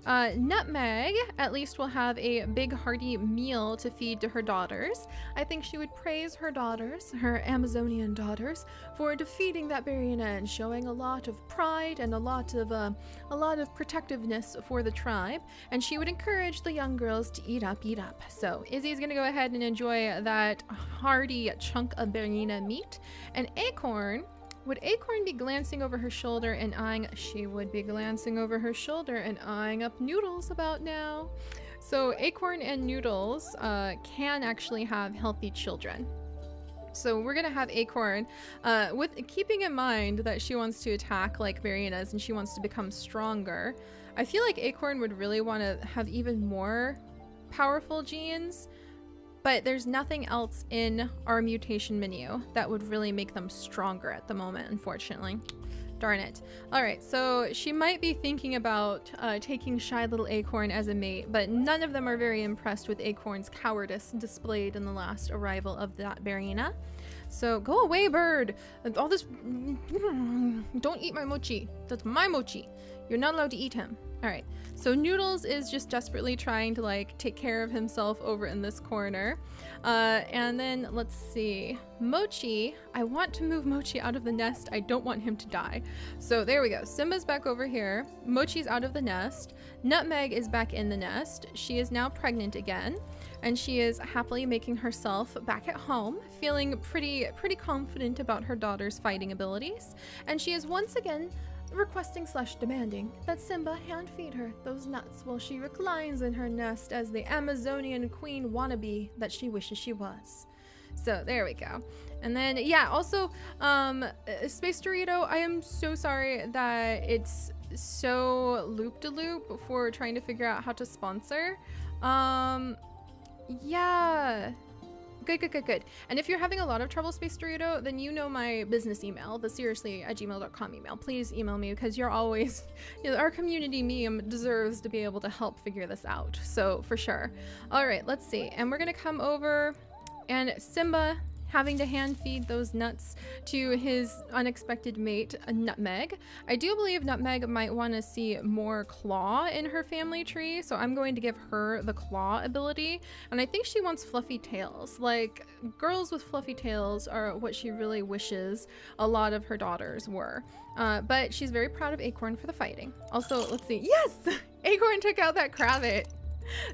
Speaker 1: Nutmeg at least will have a big hearty meal to feed to her daughters. I think she would praise her daughters, her Amazonian daughters, for defeating that Barina and showing a lot of pride and a lot of protectiveness for the tribe. And she would encourage the young girls to eat up, eat up. So Izzy's gonna go ahead and enjoy that hearty chunk of Barina meat. And Acorn— would Acorn be glancing over her shoulder and eyeing— she would be glancing over her shoulder and eyeing up Noodles about now. So Acorn and Noodles can actually have healthy children. So we're gonna have Acorn, with keeping in mind that she wants to attack like Barinas and she wants to become stronger. I feel like Acorn would really want to have even more powerful genes. But there's nothing else in our mutation menu that would really make them stronger at the moment, unfortunately. Darn it. Alright, so she might be thinking about taking shy little Acorn as a mate, but none of them are very impressed with Acorn's cowardice displayed in the last arrival of that Barina. So go away, bird! All this— don't eat my mochi. That's my mochi. You're not allowed to eat him. Alright, so Noodles is just desperately trying to like take care of himself over in this corner. And then let's see, Mochi, I want to move Mochi out of the nest. I don't want him to die. So there we go. Simba's back over here. Mochi's out of the nest. Nutmeg is back in the nest. She is now pregnant again. And she is happily making herself back at home, feeling pretty confident about her daughter's fighting abilities. And she is once again requesting / demanding that Simba hand feed her those nuts while she reclines in her nest as the Amazonian queen wannabe that she wishes she was. So there we go. And then yeah, also Space Dorito, I am so sorry that it's so loop-de-loop for trying to figure out how to sponsor. Yeah. Good. And if you're having a lot of trouble, Space Dorito, then you know my business email, the seriously@gmail.com email. Please email me because you're always, you know, our community meme deserves to be able to help figure this out. So for sure. All right, let's see. And we're going to come over and Simba having to hand feed those nuts to his unexpected mate, Nutmeg. I do believe Nutmeg might want to see more claw in her family tree, so I'm going to give her the claw ability. And I think she wants fluffy tails. Like, girls with fluffy tails are what she really wishes a lot of her daughters were. But she's very proud of Acorn for the fighting. Also, let's see. Yes! Acorn took out that crabbit.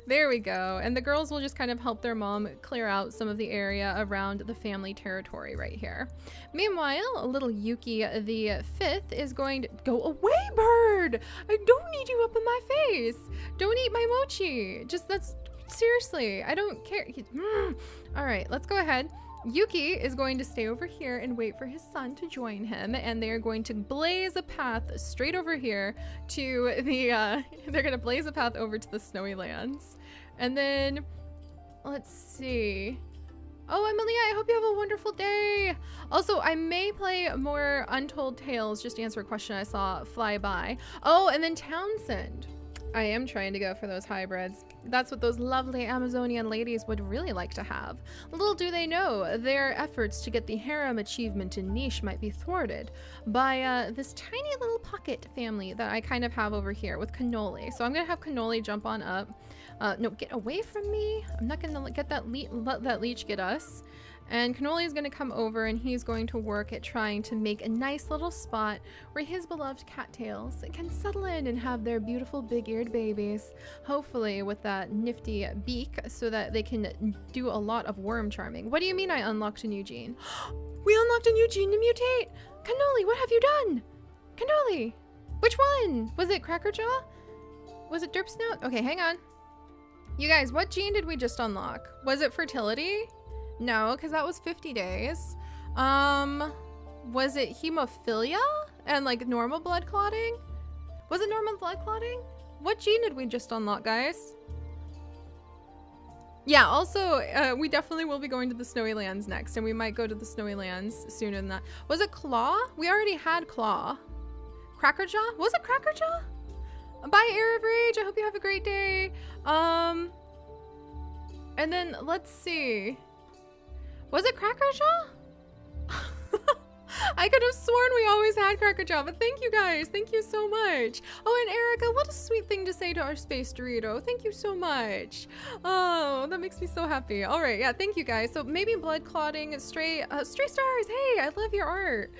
Speaker 1: There we go. And the girls will just kind of help their mom clear out some of the area around the family territory right here. Meanwhile, little Yuki the 5th is going to— go away, bird! I don't need you up in my face! Don't eat my mochi! Just— that's— seriously, I don't care. Alright, let's go ahead. Yuki is going to stay over here and wait for his son to join him, and they are going to blaze a path straight over here to the, they're going to blaze a path over to the snowy lands. And then, let's see. Oh, Emily, I hope you have a wonderful day. Also, I may play more Untold Tales, just to answer a question I saw fly by. Oh, and then Townsend. I am trying to go for those hybrids. That's what those lovely Amazonian ladies would really like to have. Little do they know, their efforts to get the harem achievement in niche might be thwarted by this tiny little pocket family that I kind of have over here with Cannoli. So I'm gonna have Cannoli jump on up. No, get away from me. I'm not gonna let that leech get us. And Cannoli is going to come over and he's going to work at trying to make a nice little spot where his beloved cattails can settle in and have their beautiful big-eared babies, hopefully with that nifty beak so that they can do a lot of worm charming. What do you mean I unlocked a new gene? We unlocked a new gene to mutate! Cannoli, what have you done? Cannoli! Which one? Was it Crackerjaw? Was it Derp Snout? Okay, hang on. You guys, what gene did we just unlock? Was it fertility? No, because that was 50 days. Was it hemophilia and like normal blood clotting? Was it normal blood clotting? What gene did we just unlock, guys? Yeah, also, we definitely will be going to the Snowy Lands next, and we might go to the Snowy Lands sooner than that. Was it Claw? We already had Claw. Crackerjaw? Was it Crackerjaw? Bye, Air of Rage. I hope you have a great day. And then let's see. Was it Crackerjaw? I could have sworn we always had Crackerjaw, but thank you guys. Thank you so much. Oh, and Erica, what a sweet thing to say to our space Dorito. Thank you so much. Oh, that makes me so happy. All right, yeah, thank you guys. So maybe blood clotting, stray stars. Hey, I love your art.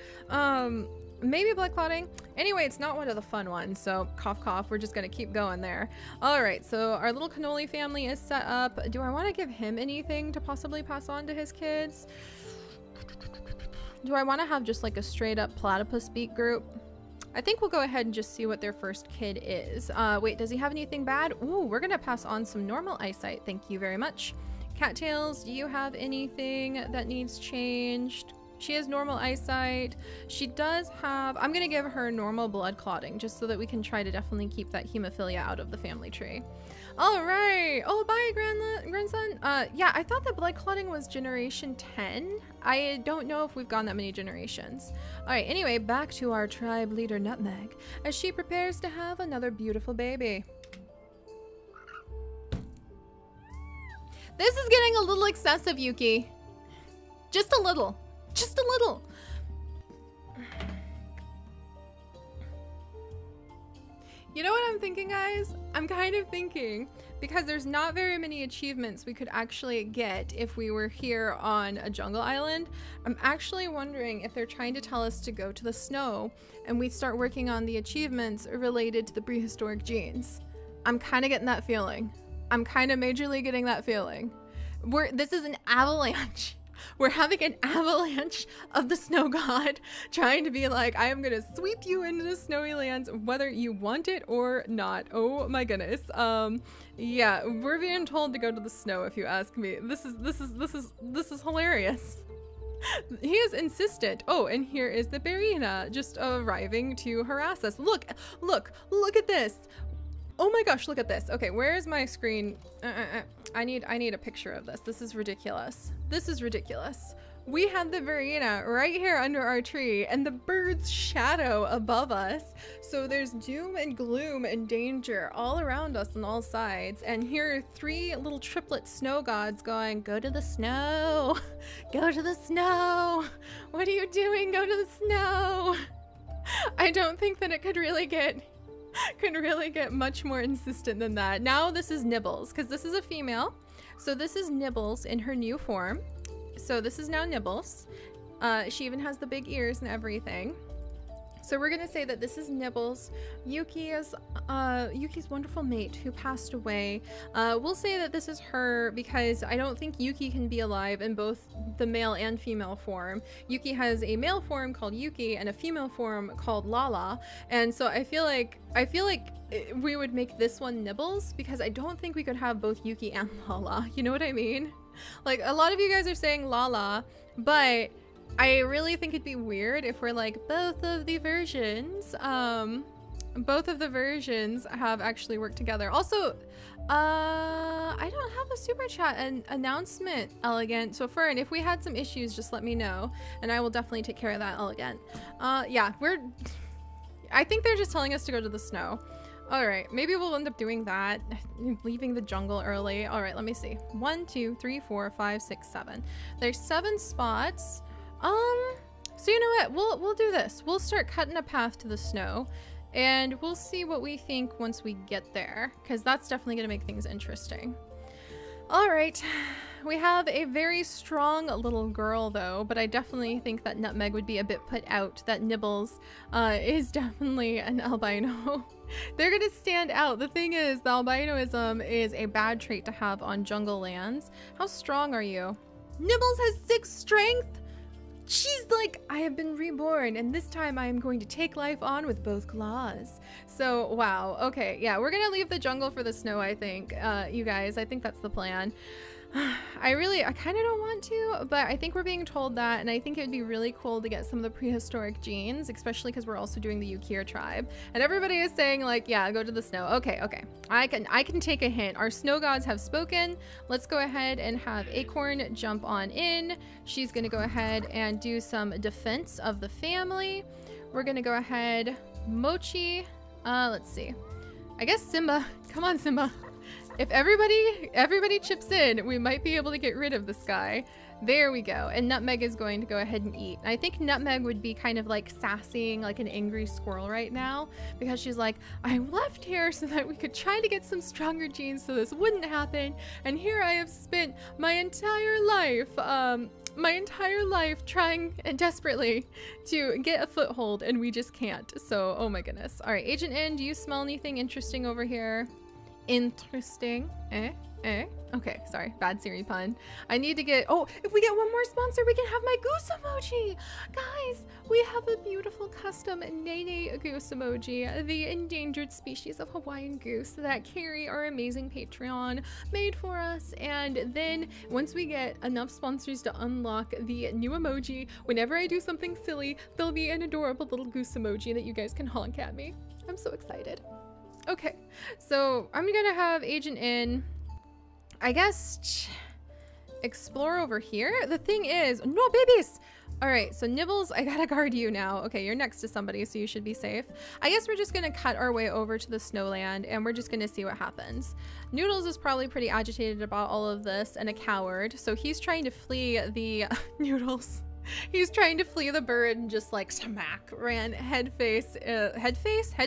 Speaker 1: Maybe blood clotting. Anyway, it's not one of the fun ones, so cough cough, we're just gonna keep going there. All right, so our little Cannoli family is set up. Do I want to give him anything to possibly pass on to his kids? Do I want to have just like a straight up platypus beak group? I think we'll go ahead and just see what their first kid is. Wait, does he have anything bad? Ooh, we're gonna pass on some normal eyesight. Thank you very much. Cattails, do you have anything that needs changed? She has normal eyesight. She does have, I'm gonna give her normal blood clotting just so that we can try to definitely keep that hemophilia out of the family tree. All right. Oh, bye, grandson. Yeah, I thought that blood clotting was generation 10. I don't know if we've gone that many generations. All right, anyway, back to our tribe leader Nutmeg as she prepares to have another beautiful baby. This is getting a little excessive, Yuki. Just a little. Just a little. You know what I'm thinking, guys? I'm kind of thinking, because there's not very many achievements we could actually get if we were here on a jungle island, I'm actually wondering if they're trying to tell us to go to the snow and we start working on the achievements related to the prehistoric genes. I'm kind of getting that feeling. I'm kind of majorly getting that feeling. This is an avalanche. We're having an avalanche of the snow god trying to be like, I am gonna sweep you into the snowy lands whether you want it or not. Oh my goodness. Yeah, we're being told to go to the snow if you ask me. This is hilarious. He is insistent. Oh, and here is the Barina just arriving to harass us. Look at this. Oh my gosh, look at this. Okay, where is my screen? I need a picture of this. This is ridiculous. This is ridiculous. We have the Barina right here under our tree and the bird's shadow above us. So there's doom and gloom and danger all around us on all sides. And here are three little triplet snow gods going, go to the snow, go to the snow. What are you doing? Go to the snow. I don't think that it could really get much more insistent than that. Now this is Nibbles, because this is a female. So this is Nibbles in her new form. So this is now Nibbles. She even has the big ears and everything. So we're gonna say that this is Nibbles. Yuki is Yuki's wonderful mate who passed away. We'll say that this is her because I don't think Yuki can be alive in both the male and female form. Yuki has a male form called Yuki and a female form called Lala, and so I feel like we would make this one Nibbles because I don't think we could have both Yuki and Lala. You know what I mean? Like, a lot of you guys are saying Lala, but I really think it'd be weird if we're like both of the versions have actually worked together. Also, I don't have a super chat and announcement, Elegant. So Fern, if we had some issues, just let me know and I will definitely take care of that, Elegant. Yeah, I think they're just telling us to go to the snow. All right, maybe we'll end up doing that, leaving the jungle early. All right, let me see. 1, 2, 3, 4, 5, 6, 7. There's 7 spots. So you know what? We'll do this. We'll start cutting a path to the snow, and we'll see what we think once we get there, because that's definitely going to make things interesting. All right, we have a very strong little girl though, but I definitely think that Nutmeg would be a bit put out that Nibbles is definitely an albino. They're gonna stand out. The thing is, the albinoism is a bad trait to have on jungle lands. How strong are you? Nibbles has 6 strength. She's like, I have been reborn, and this time I am going to take life on with both claws. So, wow. Okay, yeah, we're gonna leave the jungle for the snow, I think. You guys, I think that's the plan. I kind of don't want to, but I think we're being told that, and I think it would be really cool to get some of the prehistoric genes, especially because we're also doing the Yukir tribe. And everybody is saying like, yeah, go to the snow. Okay, okay. I can take a hint. Our snow gods have spoken. Let's go ahead and have Acorn jump on in. She's gonna go ahead and do some defense of the family. We're gonna go ahead, Mochi. Let's see. I guess Simba. Come on, Simba. If everybody chips in, we might be able to get rid of this guy. There we go. And Nutmeg is going to go ahead and eat. I think Nutmeg would be kind of like sassying like an angry squirrel right now, because she's like, I left here so that we could try to get some stronger genes so this wouldn't happen. And here I have spent my entire life trying desperately to get a foothold, and we just can't. So, oh my goodness. All right, Agent N, do you smell anything interesting over here? Interesting. Okay, sorry, bad Siri pun. I need to get, oh, if we get one more sponsor, we can have my goose emoji. Guys, we have a beautiful custom Nene goose emoji, the endangered species of Hawaiian goose that Carrie, our amazing Patreon, made for us. And then once we get enough sponsors to unlock the new emoji, whenever I do something silly, there'll be an adorable little goose emoji that you guys can honk at me. I'm so excited. Okay, so I'm gonna have Agent in, I guess, explore over here. The thing is, no babies! All right, so Nibbles, I gotta guard you now. Okay, you're next to somebody, so you should be safe. I guess we're just gonna cut our way over to the snowland, and we're just gonna see what happens. Noodles is probably pretty agitated about all of this and a coward, so he's trying to flee the Noodles. He's trying to flee the bird and just like smack ran head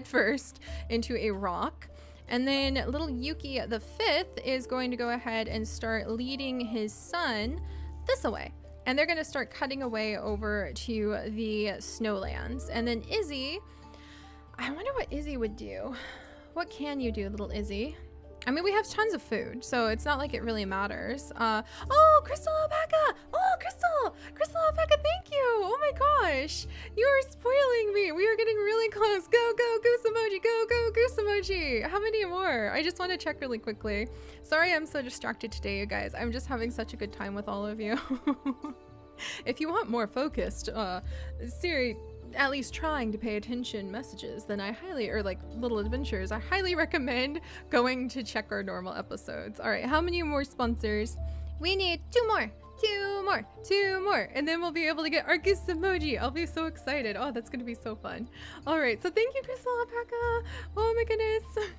Speaker 1: first into a rock. And then little Yuki the 5th is going to go ahead and start leading his son this way. And they're going to start cutting away over to the snowlands. And then Izzy, I wonder what Izzy would do. What can you do, little Izzy? I mean, we have tons of food, so it's not like it really matters. Oh, Crystal Alpaca! Oh, Crystal Alpaca, thank you! Oh my gosh! You are spoiling me! We are getting really close! Go, go, goose emoji! Go, go, goose emoji! How many more? I just want to check really quickly. Sorry I'm so distracted today, you guys. I'm just having such a good time with all of you. If you want more focused, Siri, at least trying to pay attention messages, then I highly, or like little adventures, I highly recommend going to check our normal episodes. All right, how many more sponsors? We need 2 more, and then we'll be able to get our goose emoji. I'll be so excited. Oh, that's gonna be so fun. All right, so thank you, Crystal Alpaca. Oh my goodness.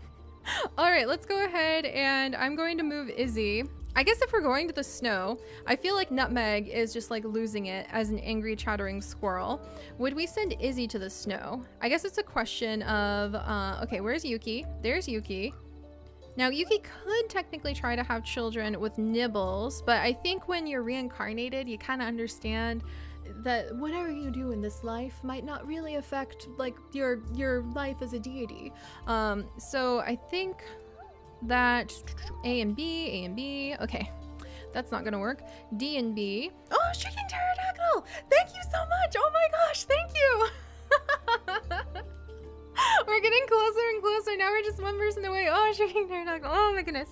Speaker 1: All right, let's go ahead, and I'm going to move Izzy. I guess if we're going to the snow, I feel like Nutmeg is just like losing it as an angry chattering squirrel. Would we send Izzy to the snow? I guess it's a question of, okay, where's Yuki? There's Yuki. Now Yuki could technically try to have children with Nibbles, but I think when you're reincarnated, you kind of understand that whatever you do in this life might not really affect like your life as a deity. So I think that A and B, okay, that's not gonna work. D and B. Oh, Shrieking Pterodactyl! Thank you so much! Oh my gosh, thank you! We're getting closer and closer. Now we're just one person away. Oh, Shrieking Pterodactyl. Oh my goodness.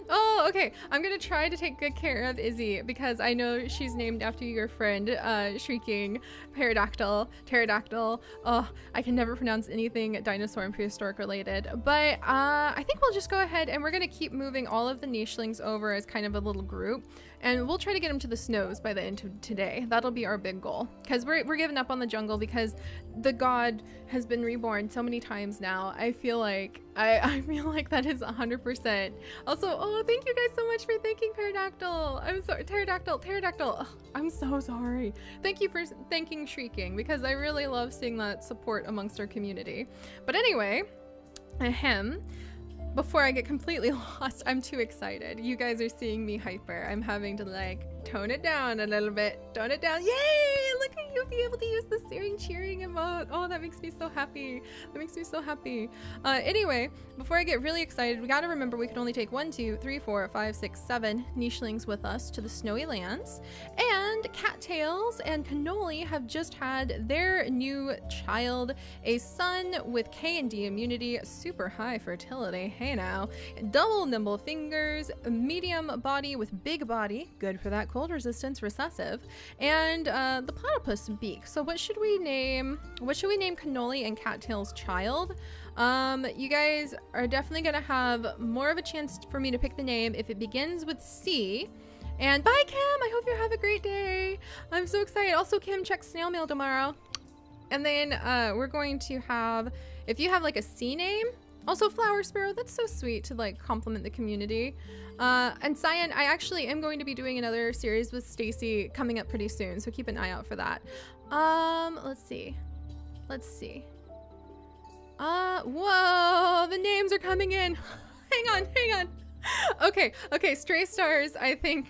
Speaker 1: Oh, okay. I'm gonna try to take good care of Izzy because I know she's named after your friend, Shrieking Pterodactyl. Oh, I can never pronounce anything dinosaur and prehistoric related. But I think we'll just go ahead and we're gonna keep moving all of the nichelings over as kind of a little group. and we'll try to get him to the snows by the end of today. That'll be our big goal, because we're giving up on the jungle because the god has been reborn so many times now. I feel like I feel like that is 100%. Also, oh, thank you guys so much for thanking Pterodactyl. I'm sorry, Pterodactyl. Ugh, I'm so sorry. Thank you for thanking Shrieking, because I really love seeing that support amongst our community. But anyway, before I get completely lost, I'm too excited. You guys are seeing me hyper. I'm having to like tone it down a little bit. Tone it down. Yay! Look at you be able to use the Seri cheering emote. Oh, that makes me so happy. That makes me so happy. Anyway, before I get really excited, we gotta remember we can only take 1, 2, 3, 4, 5, 6, 7 nichelings with us to the snowy lands. And Cattails and Cannoli have just had their new child, a son with K and D immunity, super high fertility. Hey now, double nimble fingers, medium body with big body, good for that cold resistance, recessive, and the platypus beak. So what should we name Cannoli and Cattail's child? You guys are definitely gonna have more of a chance for me to pick the name if it begins with C. And bye, Kim. I hope you have a great day. I'm so excited. Also, Kim, check snail mail tomorrow. And then we're going to have, if you have like a C name, also flower sparrow. That's so sweet to like compliment the community. And Cyan, I actually am going to be doing another series with Stacy coming up pretty soon, so keep an eye out for that. Let's see. Whoa, the names are coming in. hang on. Okay, Stray Stars, I think.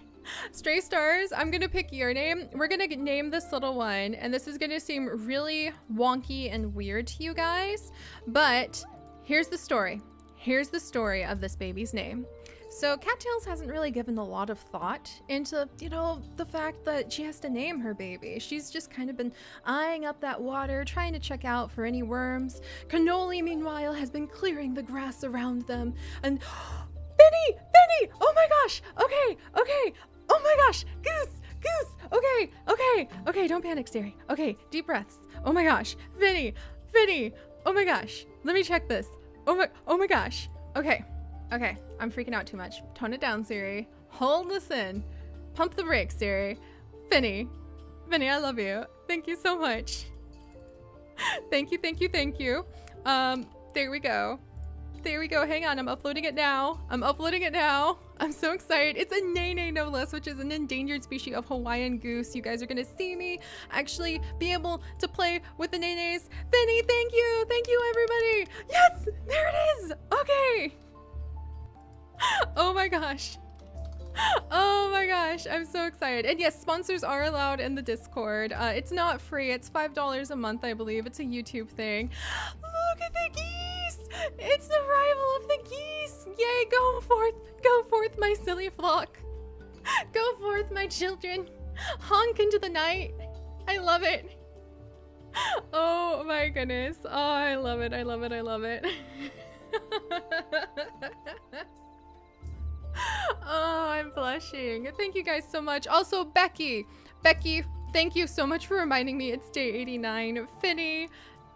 Speaker 1: Stray Stars, I'm gonna pick your name. We're gonna name this little one, and this is gonna seem really wonky and weird to you guys, but here's the story. Here's the story of this baby's name. So Cattails hasn't really given a lot of thought into, you know, the fact that she has to name her baby. She's just kind of been eyeing up that water, trying to check out for any worms. Cannoli, meanwhile, has been clearing the grass around them. And Benny! Oh my gosh! Okay! Oh my gosh! Goose! Okay, don't panic, Seri. Okay, deep breaths. Oh my gosh. Vinny! Oh my gosh. Let me check this. Oh my gosh. Okay, I'm freaking out too much. Tone it down, Seri. Hold this in. Pump the brakes, Seri. Vinny, I love you. Thank you so much. Thank you. There we go. Hang on, I'm uploading it now. I'm so excited. It's a nene no less, which is an endangered species of Hawaiian goose. You guys are gonna see me actually be able to play with the nenes. Vinny, thank you everybody. Yes, there it is. Okay. Oh my gosh, I'm so excited. And yes, sponsors are allowed in the Discord. It's not free, it's $5 a month, I believe. It's a YouTube thing. Look at the geese! It's the arrival of the geese! Yay, go forth, my silly flock. Go forth, my children. Honk into the night. I love it. Oh my goodness. Oh, I love it. Oh, I'm blushing. Thank you guys so much. Also, Becky, thank you so much for reminding me it's day 89. Finny,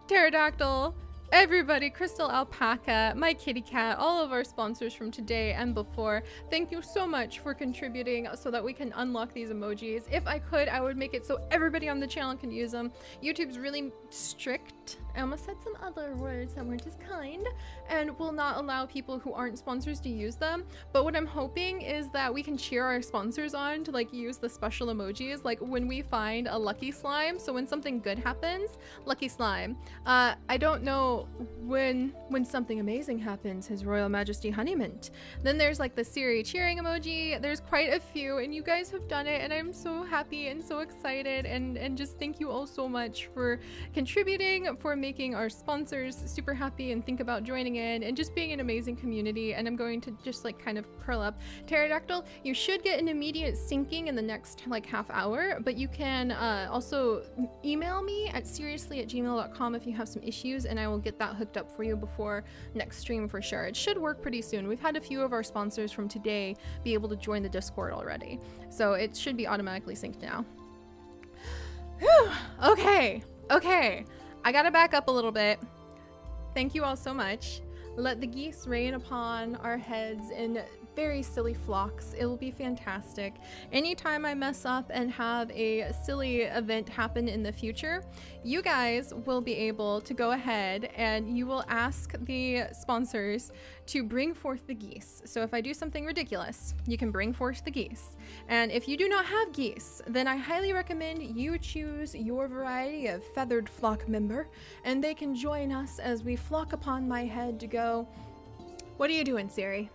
Speaker 1: Pterodactyl, everybody, Crystal Alpaca, my kitty cat, all of our sponsors from today and before, thank you so much for contributing so that we can unlock these emojis. If I could, I would make it so everybody on the channel can use them. YouTube's really strict. I almost said some other words that weren't as kind, and will not allow people who aren't sponsors to use them. But what I'm hoping is that we can cheer our sponsors on to like use the special emojis, like when we find a lucky slime. So when something good happens, lucky slime. I don't know when something amazing happens, His Royal Majesty Honeymint. Then there's like the Seri cheering emoji. There's quite a few, and you guys have done it, and I'm so happy and so excited, and just thank you all so much for contributing, for making our sponsors super happy and think about joining in, and just being an amazing community. And I'm going to just like kind of curl up. Pterodactyl, you should get an immediate syncing in the next like half hour, but you can also email me at seriously@gmail.com if you have some issues, and I will get that hooked up for you before next stream for sure. It should work pretty soon. We've had a few of our sponsors from today be able to join the Discord already, so it should be automatically synced now. Whew. Okay, I gotta back up a little bit. Thank you all so much. Let the geese rain upon our heads in very silly flocks. It will be fantastic. Anytime I mess up and have a silly event happen in the future, you guys will be able to go ahead and you will ask the sponsors to bring forth the geese. So if I do something ridiculous, you can bring forth the geese. And if you do not have geese, then I highly recommend you choose your variety of feathered flock member, and they can join us as we flock upon my head to go, "What are you doing, Seri?"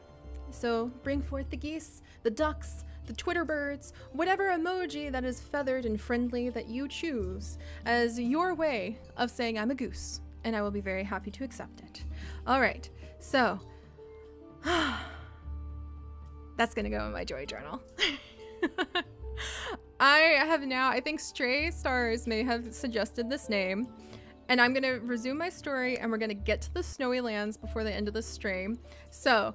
Speaker 1: So bring forth the geese, the ducks, the Twitter birds, whatever emoji that is feathered and friendly that you choose as your way of saying I'm a goose, and I will be very happy to accept it. All right, so that's gonna go in my joy journal. I think Stray Stars may have suggested this name, and I'm gonna resume my story and we're gonna get to the snowy lands before the end of the stream. So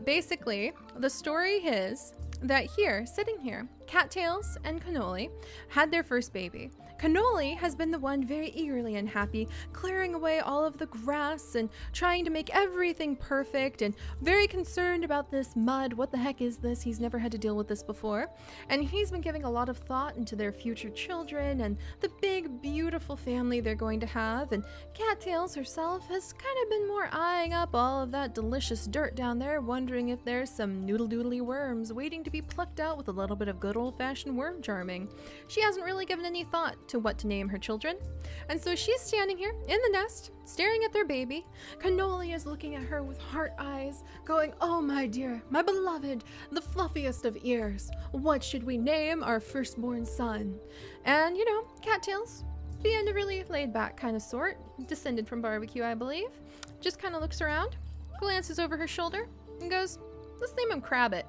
Speaker 1: basically the story is that here, sitting here, Cattails and Cannoli had their first baby. Cannoli has been the one very eagerly and happy, clearing away all of the grass and trying to make everything perfect, and very concerned about this mud. What the heck is this? He's never had to deal with this before. And he's been giving a lot of thought into their future children and the big, beautiful family they're going to have. And Cattails herself has kind of been more eyeing up all of that delicious dirt down there, wondering if there's some noodle-doodly worms waiting to be plucked out with a little bit of good old-fashioned worm charming. She hasn't really given any thought to what to name her children, and so she's standing here in the nest staring at their baby. Cannoli is looking at her with heart eyes, going, "Oh my dear, my beloved, the fluffiest of ears, what should we name our firstborn son?" And you know, Cattails, being a really laid back kind of sort, descended from barbecue I believe, just kind of looks around, glances over her shoulder and goes, "Let's name him Crabbit."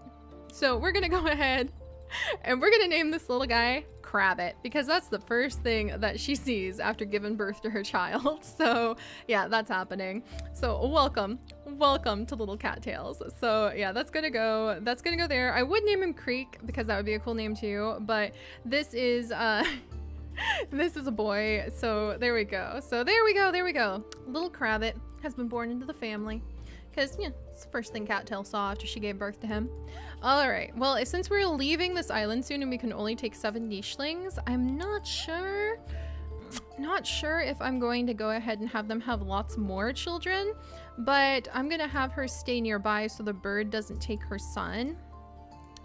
Speaker 1: So we're gonna go ahead and we're gonna name this little guy Crabbit, because that's the first thing that she sees after giving birth to her child. So yeah, that's happening. So welcome to little Cattails. So yeah, that's gonna go there. I would name him Creek because that would be a cool name too, but this is this is a boy, so there we go. So there we go. Little Crabbit has been born into the family, because yeah, it's the first thing Cattail saw after she gave birth to him. All right, well, since we're leaving this island soon and we can only take 7 nichelings, I'm not sure if I'm going to go ahead and have them have lots more children, but I'm gonna have her stay nearby so the bird doesn't take her son.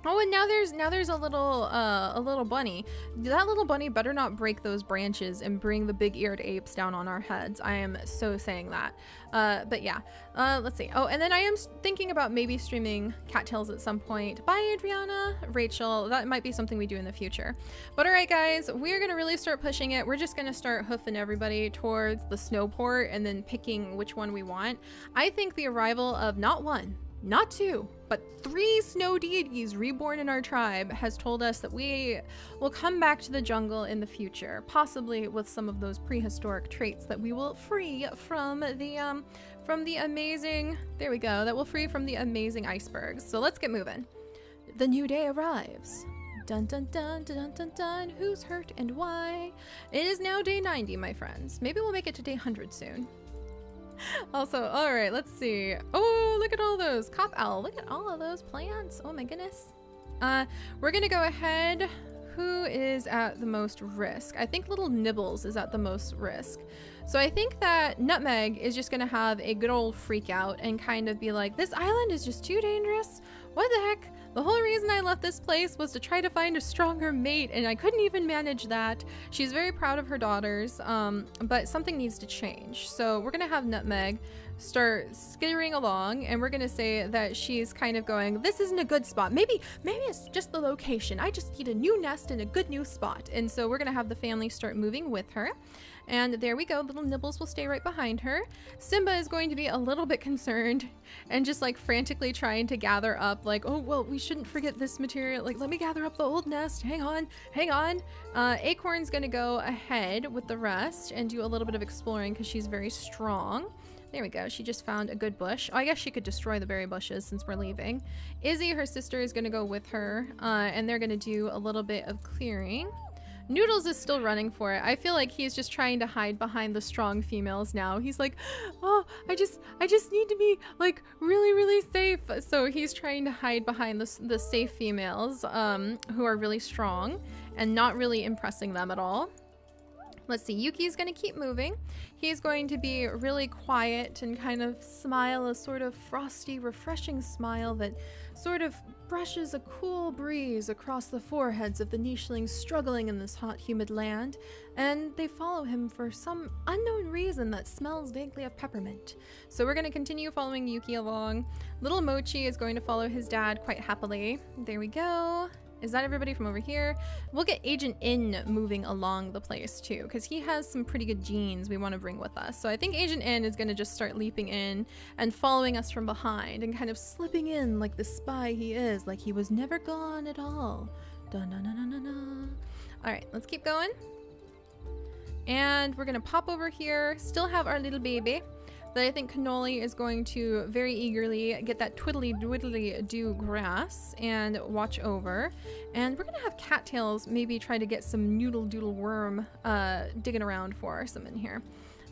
Speaker 1: Oh, and now there's a little bunny. That little bunny better not break those branches and bring the big-eared apes down on our heads. I am so saying that. But yeah, let's see. Oh, and then I am thinking about maybe streaming Cattails at some point. Bye, Adriana, Rachel. That might be something we do in the future. But all right, guys, we're gonna really start pushing it. We're just gonna start hoofing everybody towards the snowport and then picking which one we want. I think the arrival of not 1, not 2, but 3 snow deities reborn in our tribe has told us that we will come back to the jungle in the future, possibly with some of those prehistoric traits that we will free from the amazing, there we go, that will free from the amazing icebergs. So let's get moving. The new day arrives. Dun dun dun dun dun dun, who's hurt and why? It is now day 90, my friends. Maybe we'll make it to day 100 soon. Also, all right, let's see. Oh, look at all those cop owl. Look at all of those plants. Oh my goodness. We're gonna go ahead. Who is at the most risk? I think little Nibbles is at the most risk. So I think that Nutmeg is just gonna have a good old freak out and kind of be like, this island is just too dangerous. What the heck? The whole reason I left this place was to try to find a stronger mate, and I couldn't even manage that. She's very proud of her daughters, but something needs to change. So we're gonna have Nutmeg start skittering along, and we're gonna say that she's kind of going, this isn't a good spot. Maybe it's just the location. I just need a new nest and a good new spot. And so we're gonna have the family start moving with her. And there we go, little Nibbles will stay right behind her. Simba is going to be a little bit concerned and just like frantically trying to gather up, like, oh, well, we shouldn't forget this material. Like, let me gather up the old nest. Hang on. Acorn's gonna go ahead with the rest and do a little bit of exploring because she's very strong. There we go. She just found a good bush. Oh, I guess she could destroy the berry bushes since we're leaving. Izzy, her sister, is gonna go with her, and they're gonna do a little bit of clearing. Noodles is still running for it. I feel like he's just trying to hide behind the strong females now. He's like, oh, I just need to be like really safe. So he's trying to hide behind the safe females who are really strong and not really impressing them at all. Let's see, Yuki's gonna keep moving. He's going to be really quiet and kind of smile a sort of frosty, refreshing smile that sort of brushes a cool breeze across the foreheads of the nichelings struggling in this hot, humid land, and they follow him for some unknown reason that smells vaguely of peppermint. So we're gonna continue following Yuki along. Little Mochi is going to follow his dad quite happily. There we go. Is that everybody from over here? We'll get Agent In moving along the place too, because he has some pretty good genes we want to bring with us. So I think Agent In is going to just start leaping in and following us from behind and kind of slipping in like the spy he is, like he was never gone at all. Da-na-na-na-na-na. All right, let's keep going. And we're going to pop over here, still have our little baby that I think Cannoli is going to very eagerly get that twiddly-dwiddly-do grass and watch over. And we're gonna have Cattails maybe try to get some noodle-doodle worm digging around for some in here.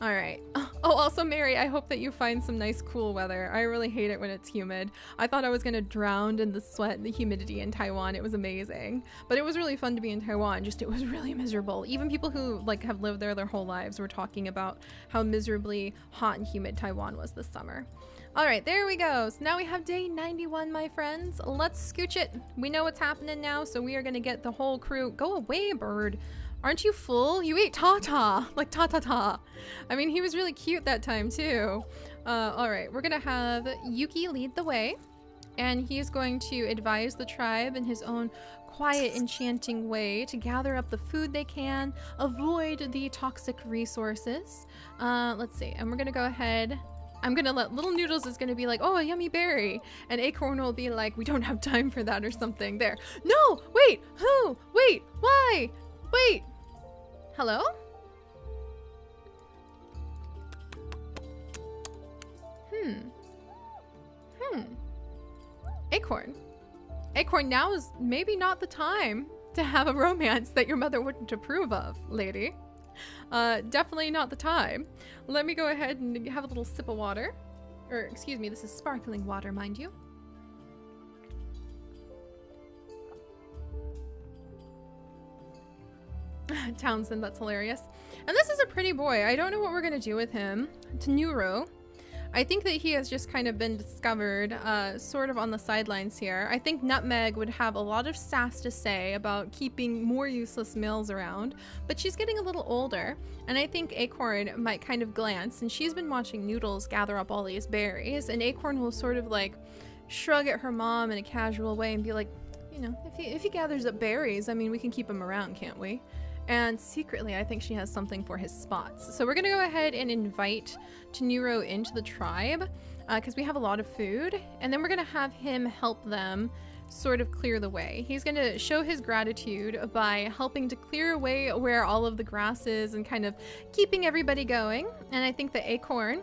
Speaker 1: All right. Oh, also Mary, I hope that you find some nice cool weather. I really hate it when it's humid. I thought I was gonna drown in the sweat and the humidity in Taiwan. It was amazing. But it was really fun to be in Taiwan, just it was really miserable. Even people who like have lived there their whole lives were talking about how miserably hot and humid Taiwan was this summer. All right, there we go. So now we have day 91, my friends. Let's scooch it. We know what's happening now, so we are gonna get the whole crew. Go away, bird. Aren't you full? You ate Tata, like ta-ta-ta. I mean, he was really cute that time too. All right, we're gonna have Yuki lead the way, and he's going to advise the tribe in his own quiet, enchanting way to gather up the food they can, avoid the toxic resources. Let's see, and we're gonna go ahead. I'm gonna let Little Noodles is gonna be like, oh, a yummy berry. And Acorn will be like, we don't have time for that or something. There. No, wait, who? Wait, why? Wait. Hello? Acorn. Acorn, now is maybe not the time to have a romance that your mother wouldn't approve of, lady. Definitely not the time. Let me go ahead and have a little sip of water. Or, excuse me, this is sparkling water, mind you. Townsend, that's hilarious. And this is a pretty boy. I don't know what we're gonna do with him. Tenuro. I think that he has just kind of been discovered sort of on the sidelines here. I think Nutmeg would have a lot of sass to say about keeping more useless males around, but she's getting a little older, and I think Acorn might kind of glance, and she's been watching Noodles gather up all these berries, and Acorn will sort of like shrug at her mom in a casual way and be like, you know, if he gathers up berries, I mean, we can keep him around, can't we? And secretly, I think she has something for his spots. So we're gonna go ahead and invite Tenuro into the tribe because we have a lot of food, and then we're gonna have him help them sort of clear the way. He's gonna show his gratitude by helping to clear away where all of the grass is and kind of keeping everybody going. And I think that Acorn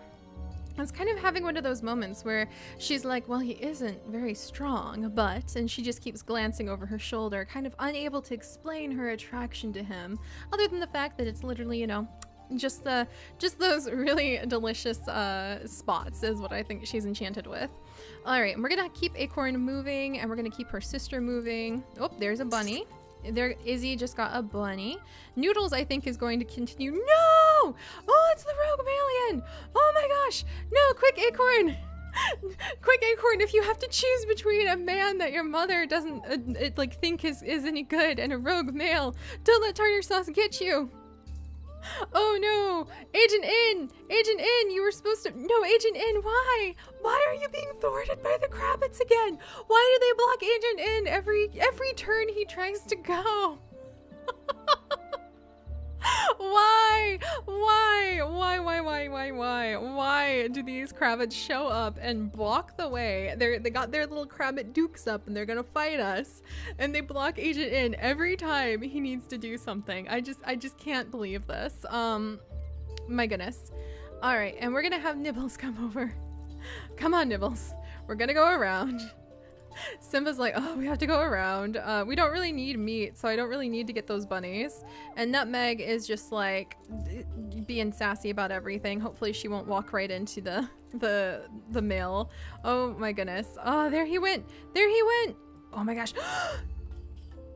Speaker 1: is kind of having one of those moments where she's like, well, he isn't very strong, but, and she just keeps glancing over her shoulder, kind of unable to explain her attraction to him, other than the fact that it's literally, you know, just those really delicious spots is what I think she's enchanted with. All right, and we're gonna keep Acorn moving, and we're gonna keep her sister moving. Oh, there's a bunny. There, Izzy just got a bunny. Noodles, I think, is going to continue. No! Oh, it's the rogue alien! Oh my gosh! No, quick, Acorn! Quick, Acorn, if you have to choose between a man that your mother doesn't like think is any good and a rogue male, don't let tartar sauce get you. Oh no! Agent In! Agent In! You were supposed to— No, Agent In, why? Why are you being thwarted by the Krabbits again? Why do they block Agent In every turn he tries to go? Why? Why do these Krabbits show up and block the way? They got their little Krabbit dukes up and they're gonna fight us, and they block Agent In every time he needs to do something. I just can't believe this. My goodness. All right, and we're gonna have Nibbles come over. Come on, Nibbles. We're gonna go around. Simba's like, oh, we have to go around. We don't really need meat, so I don't really need to get those bunnies. And Nutmeg is just like being sassy about everything. Hopefully she won't walk right into the male. Oh my goodness. Oh, there he went. There he went. Oh my gosh.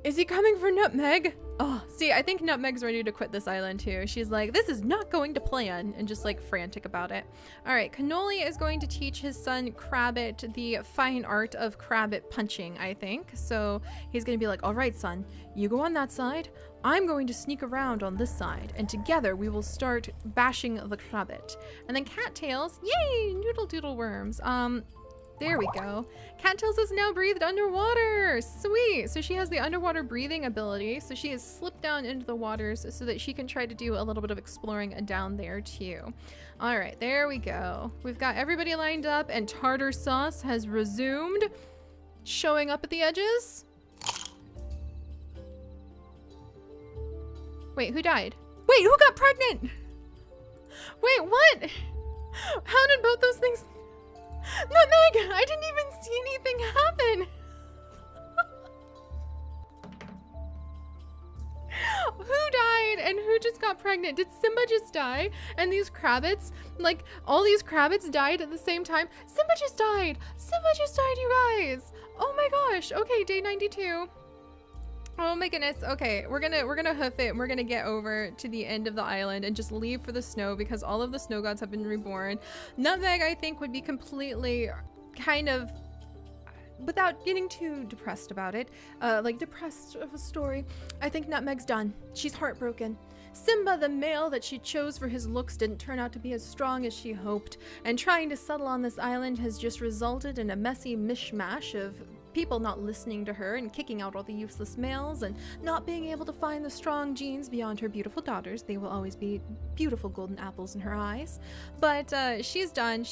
Speaker 1: Is he coming for Nutmeg? Oh, see, I think Nutmeg's ready to quit this island too. She's like, this is not going to plan, and just like frantic about it. All right, Cannoli is going to teach his son Crabbit the fine art of Crabbit punching, I think. So he's gonna be like, all right, son, you go on that side. I'm going to sneak around on this side, and together we will start bashing the Crabbit. And then Cattails, yay, noodle doodle worms. There we go. Cattails is now breathed underwater. Sweet. So she has the underwater breathing ability. So she has slipped down into the waters so that she can try to do a little bit of exploring down there too. All right, there we go. We've got everybody lined up, and tartar sauce has resumed showing up at the edges. Wait, who died? Wait, who got pregnant? Wait, what? How did both those things... Nutmeg! I didn't even see anything happen! Who died and who just got pregnant? Did Simba just die? And these Crabbits, like, all these Crabbits died at the same time? Simba just died! Simba just died, you guys! Oh my gosh! Okay, day 92. Oh my goodness. Okay, we're gonna hoof it. We're gonna get over to the end of the island and just leave for the snow because all of the snow gods have been reborn. Nutmeg, I think, would be completely kind of, without getting too depressed about it, like depressed of a story, I think Nutmeg's done. She's heartbroken. Simba, the male that she chose for his looks, didn't turn out to be as strong as she hoped, and trying to settle on this island has just resulted in a messy mishmash of people not listening to her and kicking out all the useless males and not being able to find the strong genes beyond her beautiful daughters. They will always be beautiful golden apples in her eyes. But she's done,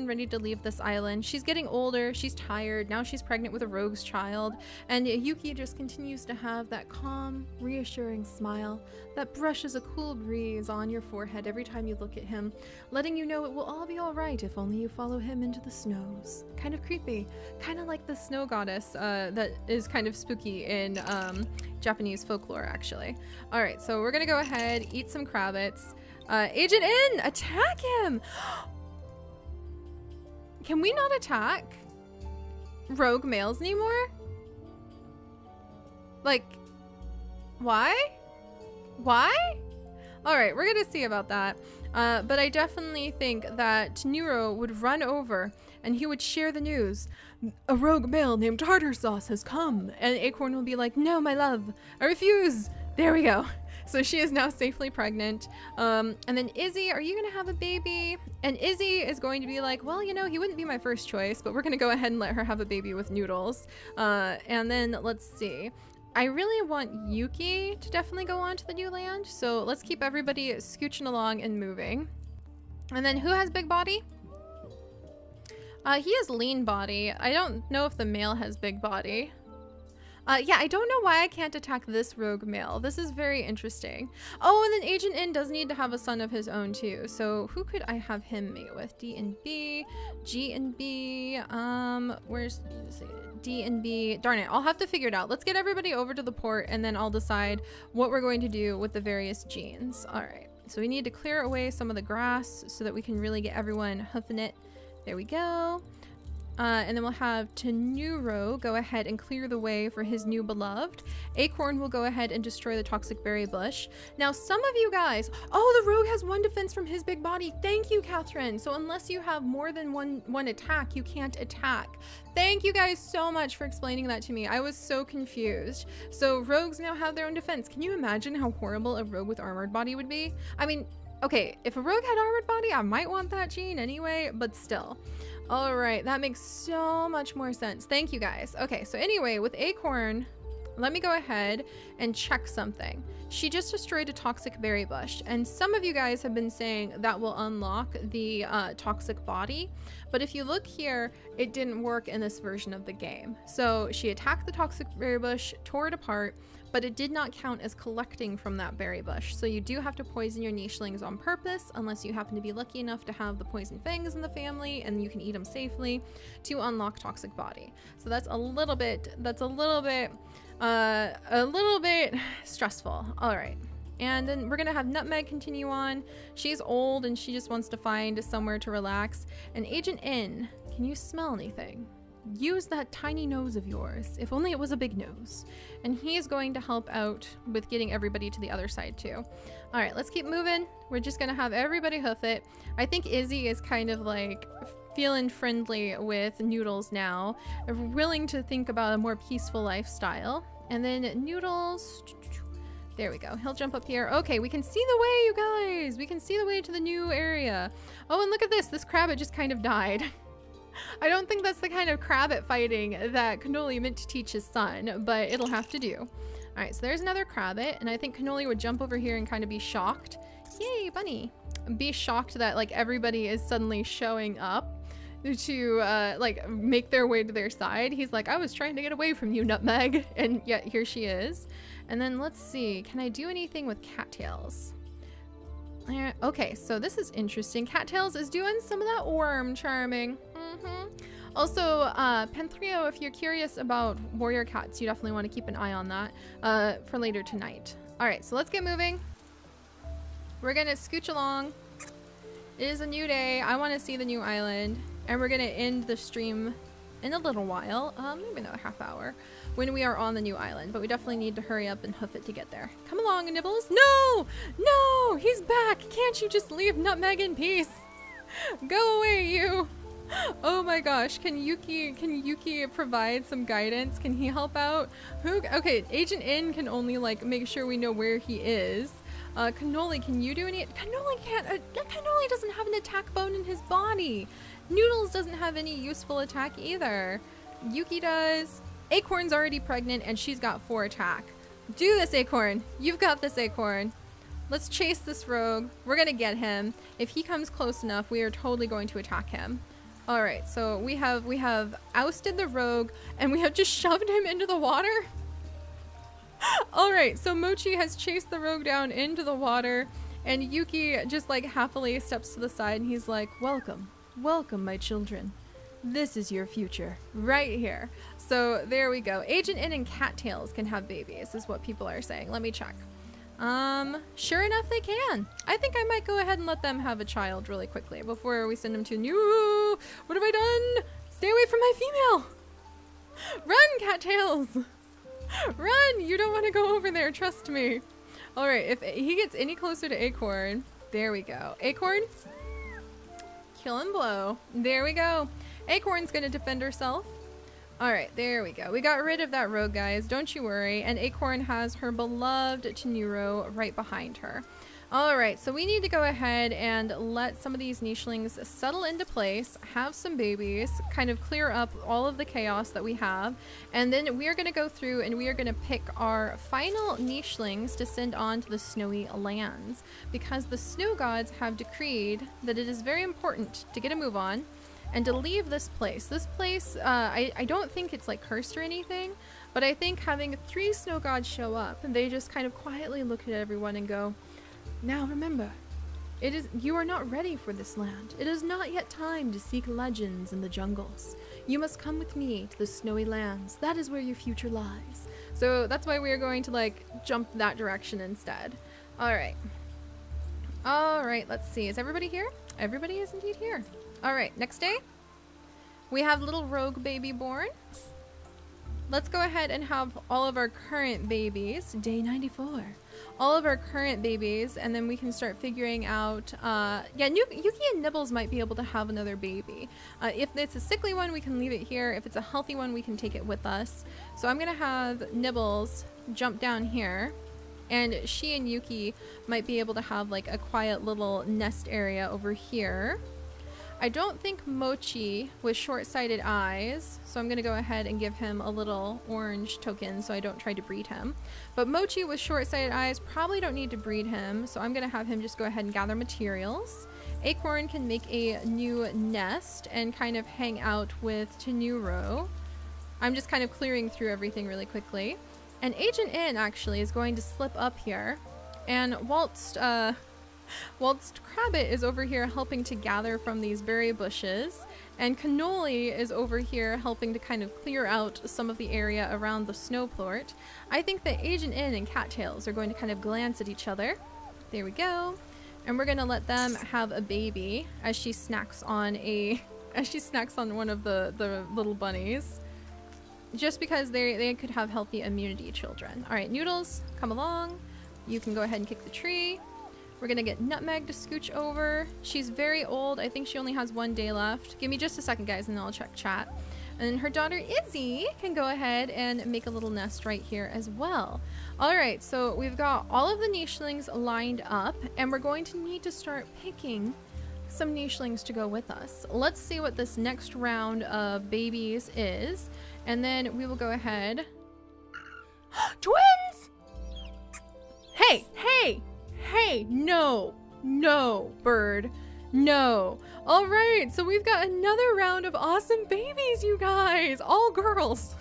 Speaker 1: ready to leave this island. She's getting older, she's tired, now she's pregnant with a rogue's child, and Yuki just continues to have that calm, reassuring smile that brushes a cool breeze on your forehead every time you look at him, letting you know it will all be alright if only you follow him into the snows. Kind of creepy, kind of like the snow goddess that is kind of spooky in Japanese folklore, actually. All right, so we're gonna go ahead, eat some Crabbits. Agent N, attack him! Can we not attack rogue males anymore? Like, why? Why? All right, we're gonna see about that. But I definitely think that Nero would run over and he would share the news. A rogue male named Tartar Sauce has come. And Acorn will be like, no, my love, I refuse. There we go. So she is now safely pregnant. And then Izzy, are you gonna have a baby? And Izzy is going to be like, well, you know, he wouldn't be my first choice, but we're gonna go ahead and let her have a baby with Noodles. And then let's see. I really want Yuki to definitely go on to the new land. So let's keep everybody scooching along and moving. And then who has big body? He has lean body. I don't know if the male has big body. Yeah, I don't know why I can't attack this rogue male. This is very interesting. Oh, and then Agent N does need to have a son of his own too. So who could I have him mate with? D and B, G and B, where's D and B? Darn it, I'll have to figure it out. Let's get everybody over to the port and then I'll decide what we're going to do with the various genes. All right, so we need to clear away some of the grass so that we can really get everyone hoofing it. There we go. And then we'll have Tenuro go ahead and clear the way for his new beloved. Acorn will go ahead and destroy the toxic berry bush. Now, some of you guys, oh, the rogue has one defense from his big body. Thank you, Catherine. So unless you have more than one attack, you can't attack. Thank you guys so much for explaining that to me. I was so confused. So rogues now have their own defense. Can you imagine how horrible a rogue with armored body would be? I mean, okay, if a rogue had armored body, I might want that gene anyway, but still. All right, that makes so much more sense. Thank you guys. Okay, so anyway, with Acorn, let me go ahead and check something. She just destroyed a toxic berry bush, and some of you guys have been saying that will unlock the toxic body, but if you look here, it didn't work in this version of the game. So she attacked the toxic berry bush, tore it apart, but it did not count as collecting from that berry bush. So you do have to poison your nichelings on purpose, unless you happen to be lucky enough to have the poison fangs in the family and you can eat them safely to unlock toxic body. So that's a little bit stressful. All right. And then we're gonna have Nutmeg continue on. She's old and she just wants to find somewhere to relax. And Agent N, can you smell anything? Use that tiny nose of yours, if only it was a big nose. And he's going to help out with getting everybody to the other side too. All right, let's keep moving. We're just gonna have everybody hoof it. I think Izzy is kind of like feeling friendly with Noodles now, willing to think about a more peaceful lifestyle. And then Noodles, there we go. He'll jump up here. Okay, we can see the way, you guys. We can see the way to the new area. Oh, and look at this. This crabbit just kind of died. I don't think that's the kind of crabbit fighting that Cannoli meant to teach his son, but it'll have to do. All right, so there's another crabbit, and I think Cannoli would jump over here and kind of be shocked. Yay, bunny. Be shocked that like everybody is suddenly showing up to like make their way to their side. He's like, I was trying to get away from you, Nutmeg, and yet here she is. And then let's see, can I do anything with cattails? Okay, so this is interesting. Cattails is doing some of that worm charming. Also, Penthrio, if you're curious about warrior cats, you definitely want to keep an eye on that for later tonight. All right, so let's get moving. We're gonna scooch along. It is a new day. I want to see the new island, and we're gonna end the stream in a little while, maybe another half hour, when we are on the new island, but we definitely need to hurry up and hoof it to get there. Come along, Nibbles. No! No! He's back! Can't you just leave Nutmeg in peace? Go away, you! Oh my gosh, can Yuki provide some guidance? Can he help out? Okay, Agent N can only like make sure we know where he is. Cannoli, can you do any? Cannoli can't, Cannoli doesn't have an attack bone in his body. Noodles doesn't have any useful attack either. Yuki does. Acorn's already pregnant and she's got 4 attack. Do this, Acorn. You've got this, Acorn. Let's chase this rogue. We're gonna get him. If he comes close enough, we are totally going to attack him. All right, so we have ousted the rogue and we have just shoved him into the water. All right, so Mochi has chased the rogue down into the water and Yuki just like happily steps to the side and he's like, welcome. Welcome, my children. This is your future, right here. So there we go. Agent N and cattails can have babies, is what people are saying. Let me check. Sure enough, they can. I think I might go ahead and let them have a child really quickly before we send them to new. What have I done? Stay away from my female. Run, cattails. Run. You don't want to go over there. Trust me. All right. If he gets any closer to Acorn, there we go. Acorn. Kill and blow. There we go. Acorn's gonna defend herself. All right, there we go. We got rid of that rogue, guys. Don't you worry. And Acorn has her beloved Tenuro right behind her. All right, so we need to go ahead and let some of these nichelings settle into place, have some babies, kind of clear up all of the chaos that we have. And then we are going to go through and we are going to pick our final nichelings to send on to the snowy lands, because the snow gods have decreed that it is very important to get a move on and to leave this place. This place, I don't think it's like cursed or anything, but I think having 3 snow gods show up and they just kind of quietly look at everyone and go, now remember, you are not ready for this land. It is not yet time to seek legends in the jungles. You must come with me to the snowy lands. That is where your future lies. So that's why we are going to like jump that direction instead. All right. All right, let's see. Is everybody here? Everybody is indeed here. All right, next day, we have little rogue baby born. Let's go ahead and have all of our current babies, day 94. All of our current babies, and then we can start figuring out, yeah, Yuki and Nibbles might be able to have another baby. If it's a sickly one, we can leave it here. If it's a healthy one, we can take it with us. So I'm gonna have Nibbles jump down here, and she and Yuki might be able to have like a quiet little nest area over here. I don't think Mochi with short-sighted eyes, so I'm gonna go ahead and give him a little orange token so I don't try to breed him. But Mochi with short-sighted eyes probably don't need to breed him, so I'm gonna have him just go ahead and gather materials. Acorn can make a new nest and kind of hang out with Tenuro. I'm just kind of clearing through everything really quickly. And Agent In actually is going to slip up here, and whilst Crabbit is over here helping to gather from these berry bushes, and Cannoli is over here helping to kind of clear out some of the area around the snowport, I think that Agent In and Cattails are going to kind of glance at each other. There we go. And we're gonna let them have a baby as she snacks on one of the little bunnies. Just because they could have healthy immunity children. Alright, Noodles, come along. You can go ahead and kick the tree. We're gonna get Nutmeg to scooch over. She's very old. I think she only has 1 day left. Give me just a second, guys, and then I'll check chat. And then her daughter Izzy can go ahead and make a little nest right here as well. Alright, so we've got all of the nichelings lined up, and we're going to need to start picking some nichelings to go with us. Let's see what this next round of babies is, and then we will go ahead. Twins! Hey, hey, hey, no, no, bird, no. All right, so we've got another round of awesome babies, you guys, all girls.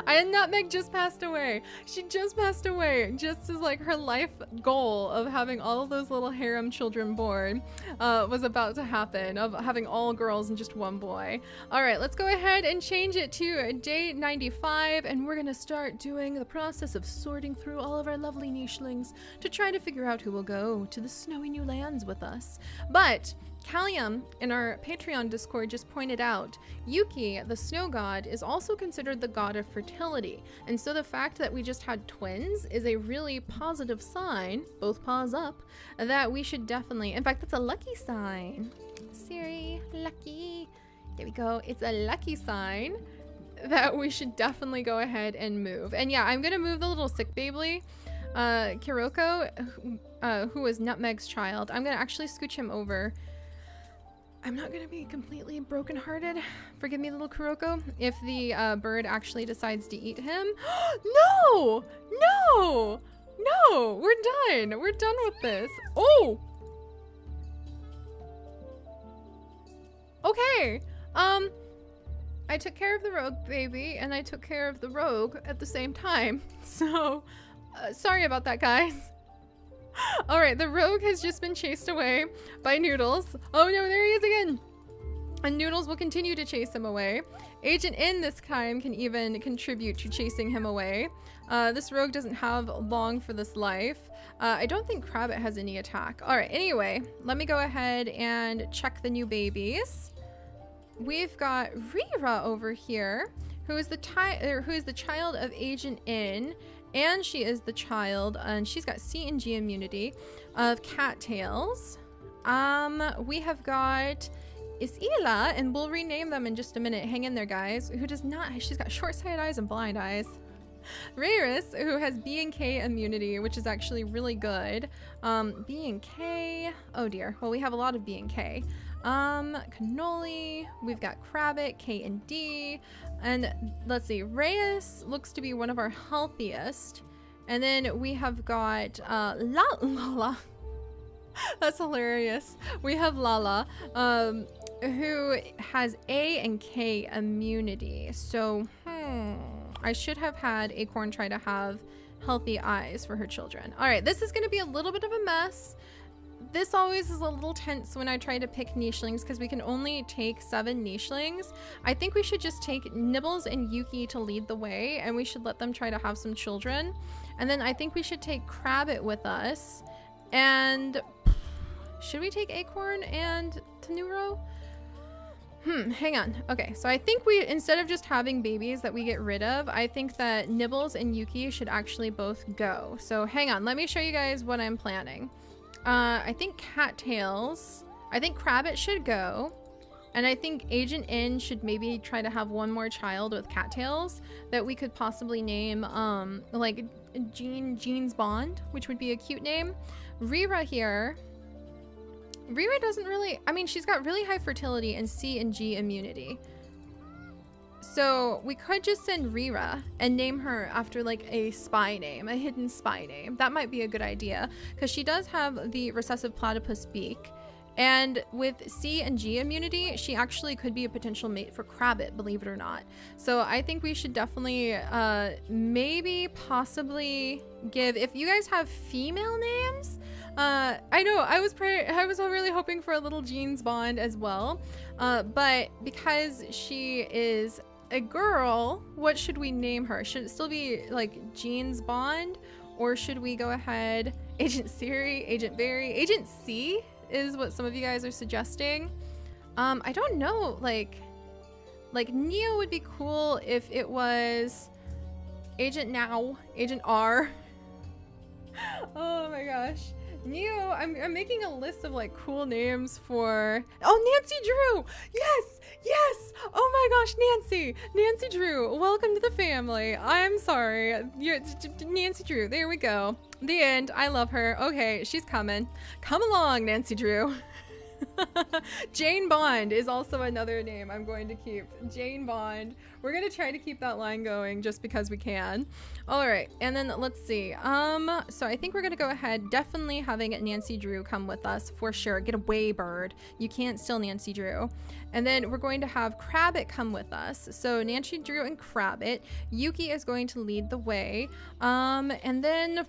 Speaker 1: And Nutmeg just passed away. She just passed away, just as like her life goal of having all of those little harem children born was about to happen, of having all girls and just 1 boy. All right, let's go ahead and change it to day 95, and we're gonna start doing the process of sorting through all of our lovely nichelings to try to figure out who will go to the snowy new lands with us. But Callium in our Patreon Discord just pointed out, Yuki, the snow god, is also considered the god of fertility. And so the fact that we just had twins is a really positive sign, both paws up, that we should definitely, in fact, that's a lucky sign. Seri, lucky. There we go. It's a lucky sign that we should definitely go ahead and move. And yeah, I'm going to move the little sick baby, Kiroko, who is Nutmeg's child. I'm going to actually scooch him over. I'm not going to be completely brokenhearted, forgive me little Kuroko, if the bird actually decides to eat him. No! No! No! We're done! We're done with this. Oh! Okay. I took care of the rogue baby, and I took care of the rogue at the same time. So, sorry about that, guys. Alright, the rogue has just been chased away by Noodles. Oh no, there he is again! And Noodles will continue to chase him away. Agent In this time can even contribute to chasing him away. This rogue doesn't have long for this life. I don't think Crabbit has any attack. Alright, anyway, let me go ahead and check the new babies. We've got Rira over here, who is the child of Agent In. And she is the child, and she's got C and G immunity, of Cattails. We have got Isila, and we'll rename them in just a minute. Hang in there, guys. Who does not, she's got short-sighted eyes and blind eyes. Rairis, who has B and K immunity, which is actually really good. B and K, oh dear. Well, we have a lot of B and K. Cannoli, we've got Crabbit, K and D, and let's see, Reyes looks to be one of our healthiest, and then we have got Lala. That's hilarious. We have Lala, who has A and K immunity, so I should have had Acorn try to have healthy eyes for her children. All right, this is going to be a little bit of a mess. This always is a little tense when I try to pick nichelings because we can only take 7 nichelings. I think we should just take Nibbles and Yuki to lead the way, and we should let them try to have some children. And then I think we should take Crabbit with us. And should we take Acorn and Tanuro? Hang on. Okay, so I think we, instead of just having babies that we get rid of, I think that Nibbles and Yuki should actually both go. So hang on, let me show you guys what I'm planning. I think Cattails, I think Crabbit should go, and I think Agent In should maybe try to have 1 more child with Cattails that we could possibly name, like Jean's Bond, which would be a cute name. Rira here, Rira doesn't really, I mean, she's got really high fertility and C and G immunity. So we could just send Rira and name her after like a spy name, a hidden spy name. That might be a good idea because she does have the recessive platypus beak, And with C and G immunity, she actually could be a potential mate for Crabbit, believe it or not. So I think we should definitely maybe possibly give, if you guys have female names, I know I was really hoping for a little Jeans bond as well, but because she is a girl, what should we name her? Should it still be like Jeans Bond, or should we go ahead Agent Seri, Agent Barry, Agent C is what some of you guys are suggesting. I don't know, like Neo would be cool if it was Agent Now, Agent R. Oh my gosh. Neo, I'm making a list of like cool names for, oh, Nancy Drew. Yes, yes. Oh my gosh, Nancy Drew, welcome to the family. I'm sorry, you're Nancy Drew. There we go. The end. I love her. Okay, she's coming. Come along, Nancy Drew. Jane Bond is also another name I'm going to keep. Jane Bond. We're gonna try to keep that line going just because we can. All right, and then let's see. So I think we're gonna go ahead, definitely having Nancy Drew come with us for sure. Get away, bird. You can't steal Nancy Drew. And then we're going to have Crabbit come with us. So Nancy Drew and Crabbit. Yuki is going to lead the way. And then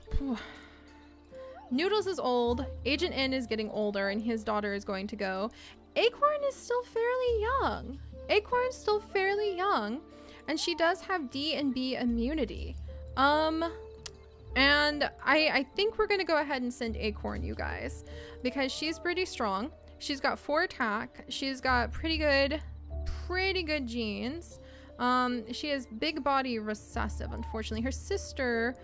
Speaker 1: Noodles is old, Agent N is getting older, and his daughter is going to go. Acorn is still fairly young. Acorn's still fairly young, and she does have D and B immunity. And I think we're gonna go ahead and send Acorn, you guys, because she's pretty strong. She's got 4 attack. She's got pretty good genes. She has big body recessive, unfortunately. Her sister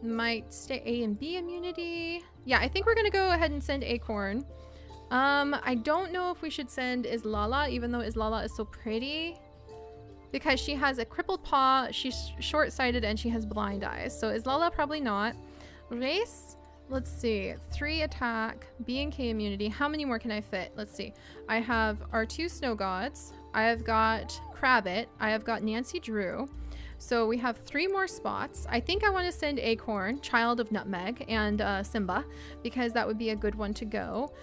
Speaker 1: might stay A and B immunity. Yeah, I think we're gonna go ahead and send Acorn. I don't know if we should send Islala, even though Islala is so pretty, because she has a crippled paw, she's short-sighted, and she has blind eyes. So Islala, probably not. Race, let's see, 3 attack, B and K immunity. How many more can I fit? Let's see. I have our 2 snow gods. I have got Crabbit. I have got Nancy Drew. So we have 3 more spots. I think I want to send Acorn, Child of Nutmeg, and Simba, because that would be a good one to go.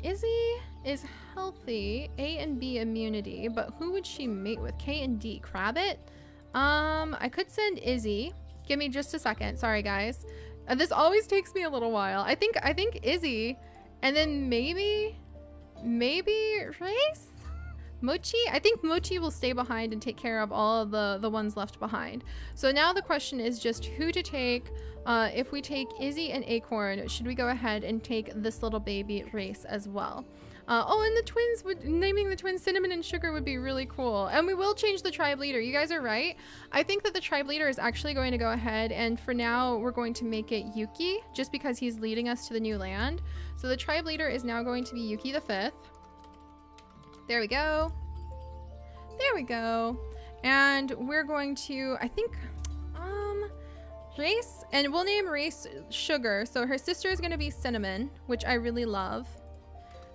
Speaker 1: Izzy is healthy, A and B immunity, but who would she mate with? K and D, Crabbit? I could send Izzy. Give me just a second. Sorry, guys. This always takes me a little while. I think Izzy, and then maybe Race? Mochi? I think Mochi will stay behind and take care of all of the ones left behind. So now the question is just who to take. If we take Izzy and Acorn, should we go ahead and take this little baby Race as well? Oh, and the twins, naming the twins Cinnamon and Sugar would be really cool. And we will change the tribe leader. You guys are right. I think that the tribe leader is actually going to go ahead, and for now we're going to make it Yuki, just because he's leading us to the new land. So the tribe leader is now going to be Yuki the 5th. There we go. There we go. And we're going to, I think, Race, and we'll name Race Sugar. So her sister is going to be Cinnamon, which I really love.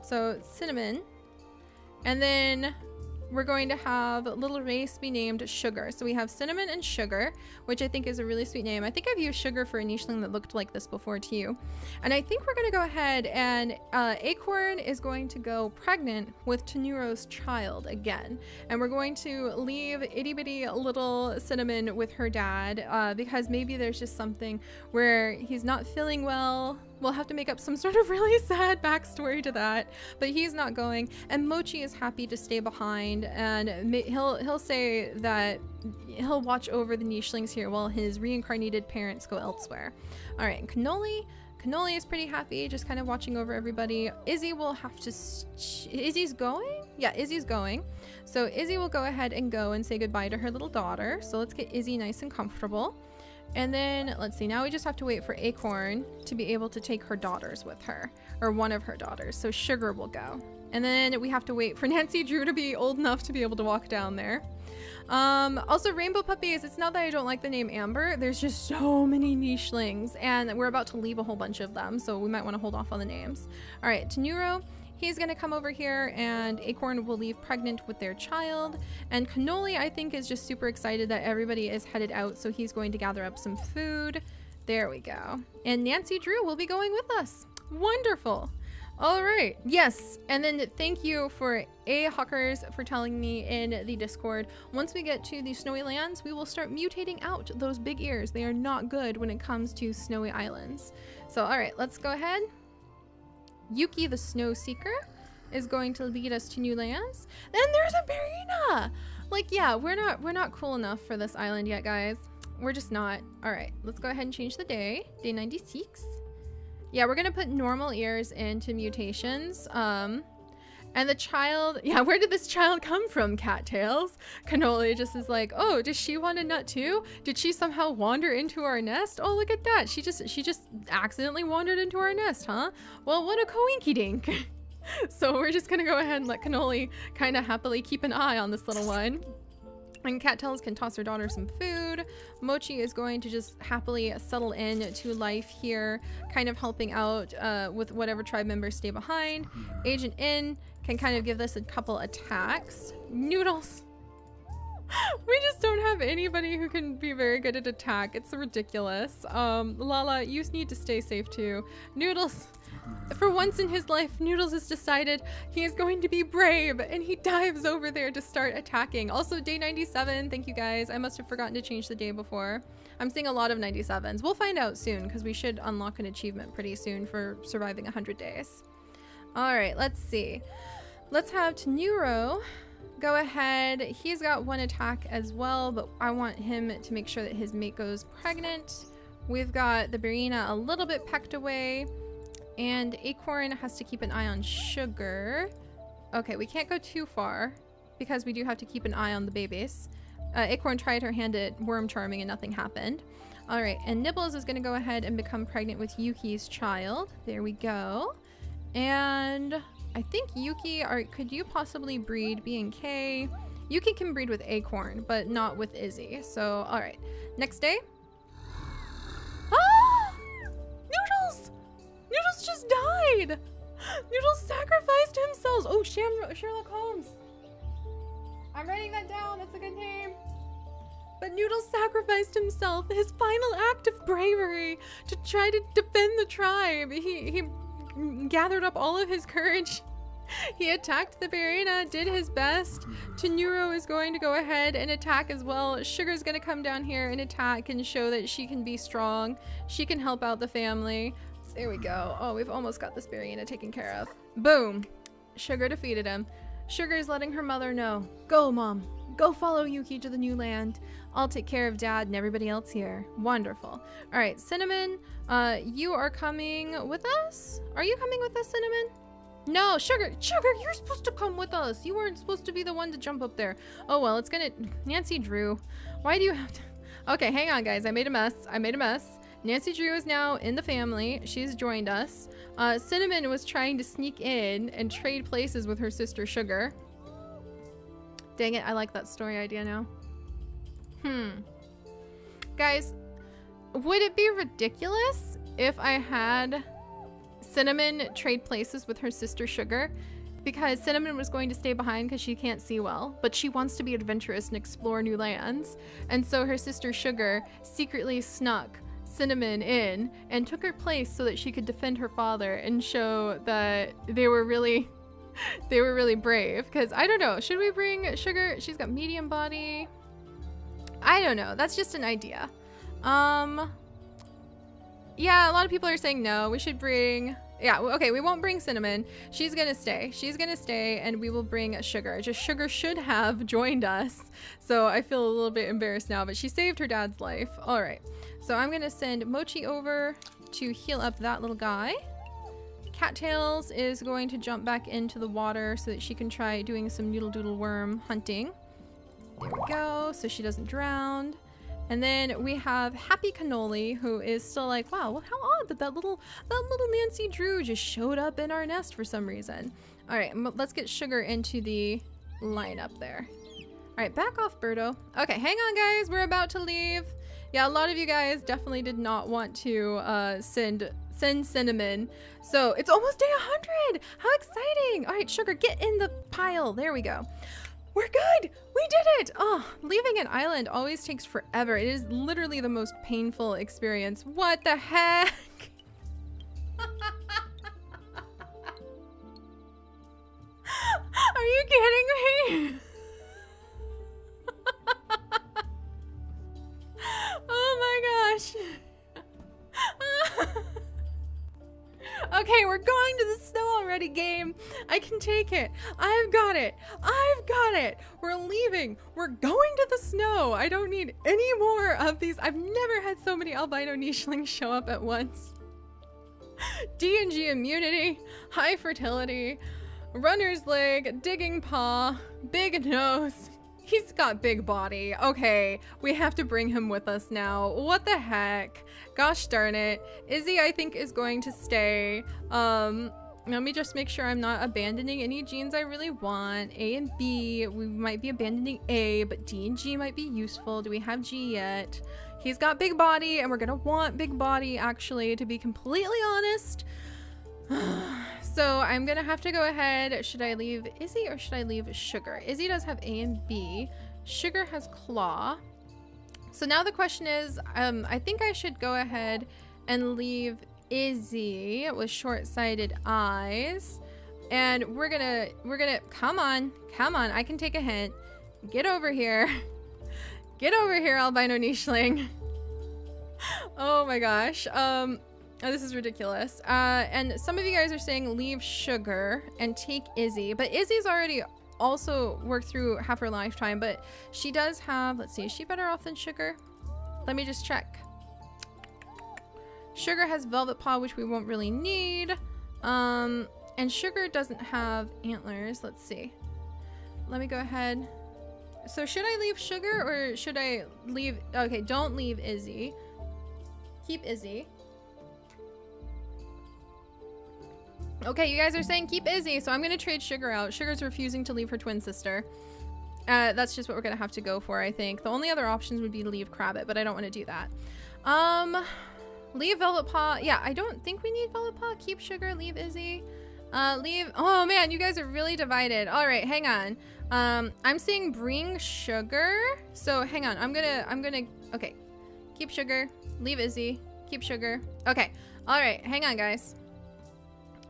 Speaker 1: So Cinnamon. And then we're going to have little Race be named Sugar. So we have Cinnamon and Sugar, which I think is a really sweet name. I think I've used Sugar for a nicheling that looked like this before too. And I think we're going to go ahead and Acorn is going to go pregnant with Tenuro's child again. And we're going to leave itty bitty little Cinnamon with her dad because maybe there's just something where he's not feeling well. We'll have to make up some sort of really sad backstory to that, but he's not going. And Mochi is happy to stay behind, and he'll say that he'll watch over the nichelings here while his reincarnated parents go elsewhere. All right, and Cannoli is pretty happy, just kind of watching over everybody. Izzy will have to, Izzy's going? Yeah, Izzy's going. So Izzy will go ahead and go and say goodbye to her little daughter. So let's get Izzy nice and comfortable. And then let's see, now we just have to wait for Acorn to be able to take her daughters with her, or one of her daughters. So Sugar will go. And then we have to wait for Nancy Drew to be old enough to be able to walk down there. Also rainbow puppies, it's not that I don't like the name Amber, there's just so many nichelings and we're about to leave a whole bunch of them, so we might want to hold off on the names. All right, Tenuro, he's gonna come over here, and Acorn will leave pregnant with their child. And Cannoli, I think, is just super excited that everybody is headed out, so he's going to gather up some food. There we go. And Nancy Drew will be going with us. Wonderful. All right. Yes. And then thank you for Huckers for telling me in the Discord. Once we get to the snowy lands, we will start mutating out those big ears. They are not good when it comes to snowy islands. So, all right, let's go ahead. Yuki, the snow seeker, is going to lead us to new lands. Then there's a Barina. Like, yeah, we're not cool enough for this island yet, guys. We're just not. All right, let's go ahead and change the day. Day 96. Yeah, we're gonna put normal ears into mutations. And the child, yeah, where did this child come from, Cattails? Cannoli just is like, oh, does she want a nut too? Did she somehow wander into our nest? Oh, look at that. She just accidentally wandered into our nest, huh? Well, what a coinky dink. So we're just gonna go ahead and let Cannoli kind of happily keep an eye on this little one. And Cattails can toss her daughter some food. Mochi is going to just happily settle in to life here, kind of helping out with whatever tribe members stay behind. Agent In can kind of give this a couple attacks. Noodles. We just don't have anybody who can be very good at attack. It's ridiculous. Lala, you need to stay safe too. Noodles. For once in his life, Noodles has decided he is going to be brave, and he dives over there to start attacking. Also, day 97, thank you guys. I must have forgotten to change the day before. I'm seeing a lot of 97s. We'll find out soon, because we should unlock an achievement pretty soon for surviving 100 days. All right, let's see. Let's have Tenuro go ahead. He's got one attack as well, but I want him to make sure that his mate goes pregnant. We've got the Barina a little bit pecked away. And Acorn has to keep an eye on Sugar. Okay, we can't go too far because we do have to keep an eye on the babies. Acorn tried her hand at worm charming and nothing happened. All right, and Nibbles is gonna go ahead and become pregnant with Yuki's child. There we go. And I think Yuki, could you possibly breed B&K? Yuki can breed with Acorn, but not with Izzy. So, all right, next day. Ah! Noodles! Noodles just died! Noodles sacrificed himself! Oh, Sherlock Holmes! I'm writing that down, that's a good name. But Noodles sacrificed himself, his final act of bravery, to try to defend the tribe. He gathered up all of his courage. He attacked the Barina, did his best. Tenuro is going to go ahead and attack as well. Sugar's gonna come down here and attack and show that she can be strong. She can help out the family. There we go. Oh, we've almost got this Barina taken care of. Boom. Sugar defeated him. Sugar is letting her mother know. Go, Mom. Go follow Yuki to the new land. I'll take care of Dad and everybody else here. Wonderful. All right, Cinnamon, you are coming with us? Are you coming with us, Cinnamon? No, Sugar, you're supposed to come with us. You weren't supposed to be the one to jump up there. Oh, well, it's gonna... Nancy Drew. Why do you have to... Okay, hang on, guys. I made a mess. Nancy Drew is now in the family. She's joined us. Cinnamon was trying to sneak in and trade places with her sister Sugar. Dang it, I like that story idea now. Guys, would it be ridiculous if I had Cinnamon trade places with her sister Sugar? Because Cinnamon was going to stay behind because she can't see well, but she wants to be adventurous and explore new lands. And so her sister Sugar secretly snuck Cinnamon in and took her place so that she could defend her father and show that they were really brave. Because I don't know, should we bring Sugar? She's got medium body. I don't know, that's just an idea. Yeah, a lot of people are saying no, we should bring... Yeah, okay, we won't bring Cinnamon. She's gonna stay and we will bring Sugar. Just Sugar should have joined us, so I feel a little bit embarrassed now, but she saved her dad's life. All right, so I'm gonna send Mochi over to heal up that little guy. Cattails is going to jump back into the water so that she can try doing some noodle doodle worm hunting. There we go, so she doesn't drown. And then we have Happy Cannoli, who is still like, wow, well, how odd that little Nancy Drew just showed up in our nest for some reason. All right, let's get Sugar into the lineup there. All right, back off, Birdo. Okay, hang on, guys. We're about to leave. Yeah, a lot of you guys definitely did not want to send Cinnamon. So it's almost day 100. How exciting. All right, Sugar, get in the pile. There we go. We're good! We did it! Oh, leaving an island always takes forever. It is literally the most painful experience. What the heck? kidding me? Oh my gosh. Okay, we're going to the snow already, game. I can take it. I've got it. I've got it. We're leaving. We're going to the snow. I don't need any more of these. I've never had so many albino nichelings show up at once. D&G immunity, high fertility, runner's leg, digging paw, big nose. He's got big body. Okay, we have to bring him with us now. What the heck? Gosh darn it. Izzy, I think, is going to stay. Let me just make sure I'm not abandoning any genes I really want. A and B, we might be abandoning A, but D and G might be useful. Do we have G yet? He's got big body, and we're gonna want big body, actually, to be completely honest. So I'm gonna have to go ahead. Should I leave Izzy or should I leave Sugar? Izzy does have A and B. Sugar has Claw. So now the question is, I think I should go ahead and leave Izzy with short-sighted eyes. And we're gonna, come on, I can take a hint. Get over here. Get over here, albino nicheling. Oh my gosh. Oh, this is ridiculous. And some of you guys are saying leave Sugar and take Izzy, but Izzy's already also worked through half her lifetime, but she does have, let's see, is she better off than Sugar? Let me just check. Sugar has Velvet Paw, which we won't really need. And Sugar doesn't have antlers. Let's see. Let me go ahead. So should I leave Sugar or should I leave? Okay, don't leave Izzy. Keep Izzy. Okay, you guys are saying keep Izzy, so I'm gonna trade Sugar out. Sugar's refusing to leave her twin sister. That's just what we're gonna have to go for, I think. The only other options would be to leave Crabbit, but I don't want to do that. Leave Velvet Paw. Yeah, I don't think we need Velvet Paw. Keep Sugar, leave Izzy. Leave, oh man, you guys are really divided. All right, hang on. I'm saying bring Sugar. So hang on, I'm gonna, okay. Keep Sugar, leave Izzy, keep Sugar. Okay, all right, hang on guys.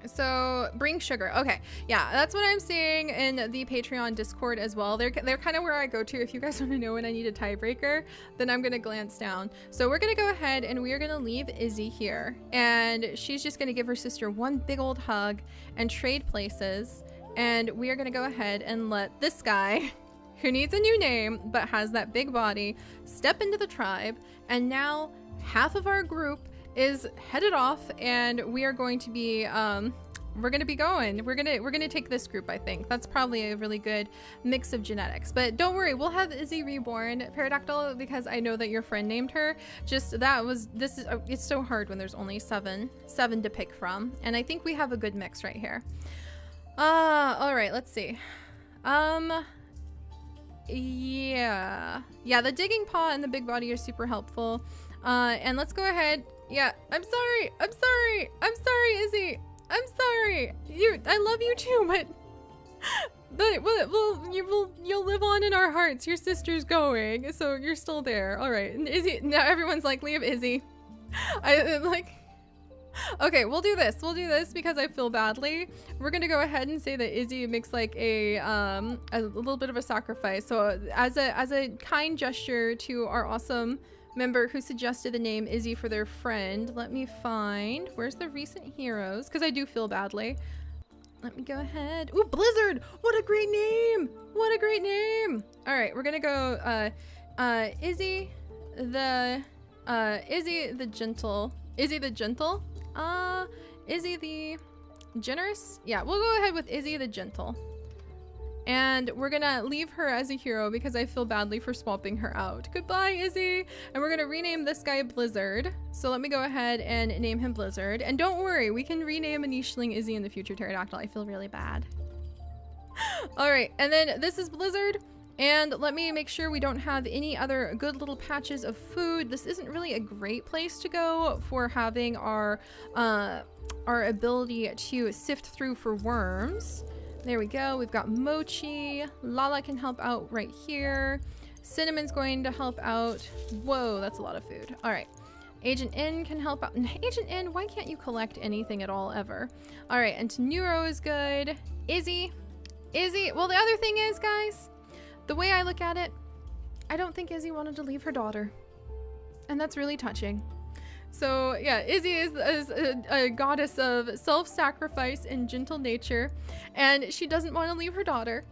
Speaker 1: So bring Sugar. Okay, yeah, that's what I'm seeing in the Patreon Discord as well. They're kind of where I go to if you guys want to know when I need a tiebreaker. Then I'm gonna glance down. So we're gonna go ahead and we are gonna leave Izzy here, and she's just gonna give her sister one big old hug and trade places. And we are gonna go ahead and let this guy, who needs a new name but has that big body, step into the tribe. And now half of our group is headed off, and we are going to be we're gonna take this group. I think that's probably a really good mix of genetics, but don't worry, we'll have Izzy reborn, Pterodactyl, because I know that your friend named her. Just it's so hard when there's only seven to pick from, and I think we have a good mix right here. All right, let's see. Yeah, the digging paw and the big body are super helpful. And let's go ahead. Yeah, I'm sorry, Izzy. I'm sorry. I love you too, but you'll live on in our hearts. Your sister's going, so you're still there. All right, and Izzy. Now everyone's like, leave Izzy. Okay, we'll do this. We'll do this because I feel badly. We're gonna go ahead and say that Izzy makes like a little bit of a sacrifice. So as a kind gesture to our awesome member who suggested the name Izzy for their friend, let me find, where's the recent heroes? Because I do feel badly. Let me go ahead. Ooh, Blizzard! What a great name! What a great name! All right, we're gonna go Izzy the gentle. Izzy the gentle? Izzy the generous? Yeah, we'll go ahead with Izzy the gentle. And we're gonna leave her as a hero because I feel badly for swapping her out. Goodbye, Izzy! And we're gonna rename this guy Blizzard. So let me go ahead and name him Blizzard. And don't worry, we can rename a nicheling Izzy in the future, Pterodactyl. I feel really bad. All right, and then this is Blizzard. And let me make sure we don't have any other good little patches of food. This isn't really a great place to go for having our ability to sift through for worms. There we go. We've got Mochi. Lala can help out right here. Cinnamon's going to help out. Whoa, that's a lot of food. All right. Agent N can help out. Agent N, why can't you collect anything at all ever? All right, and Neuro is good. Izzy. Izzy, well, the other thing is, guys, the way I look at it, I don't think Izzy wanted to leave her daughter. And that's really touching. So yeah, Izzy is a goddess of self-sacrifice and gentle nature, and she doesn't want to leave her daughter.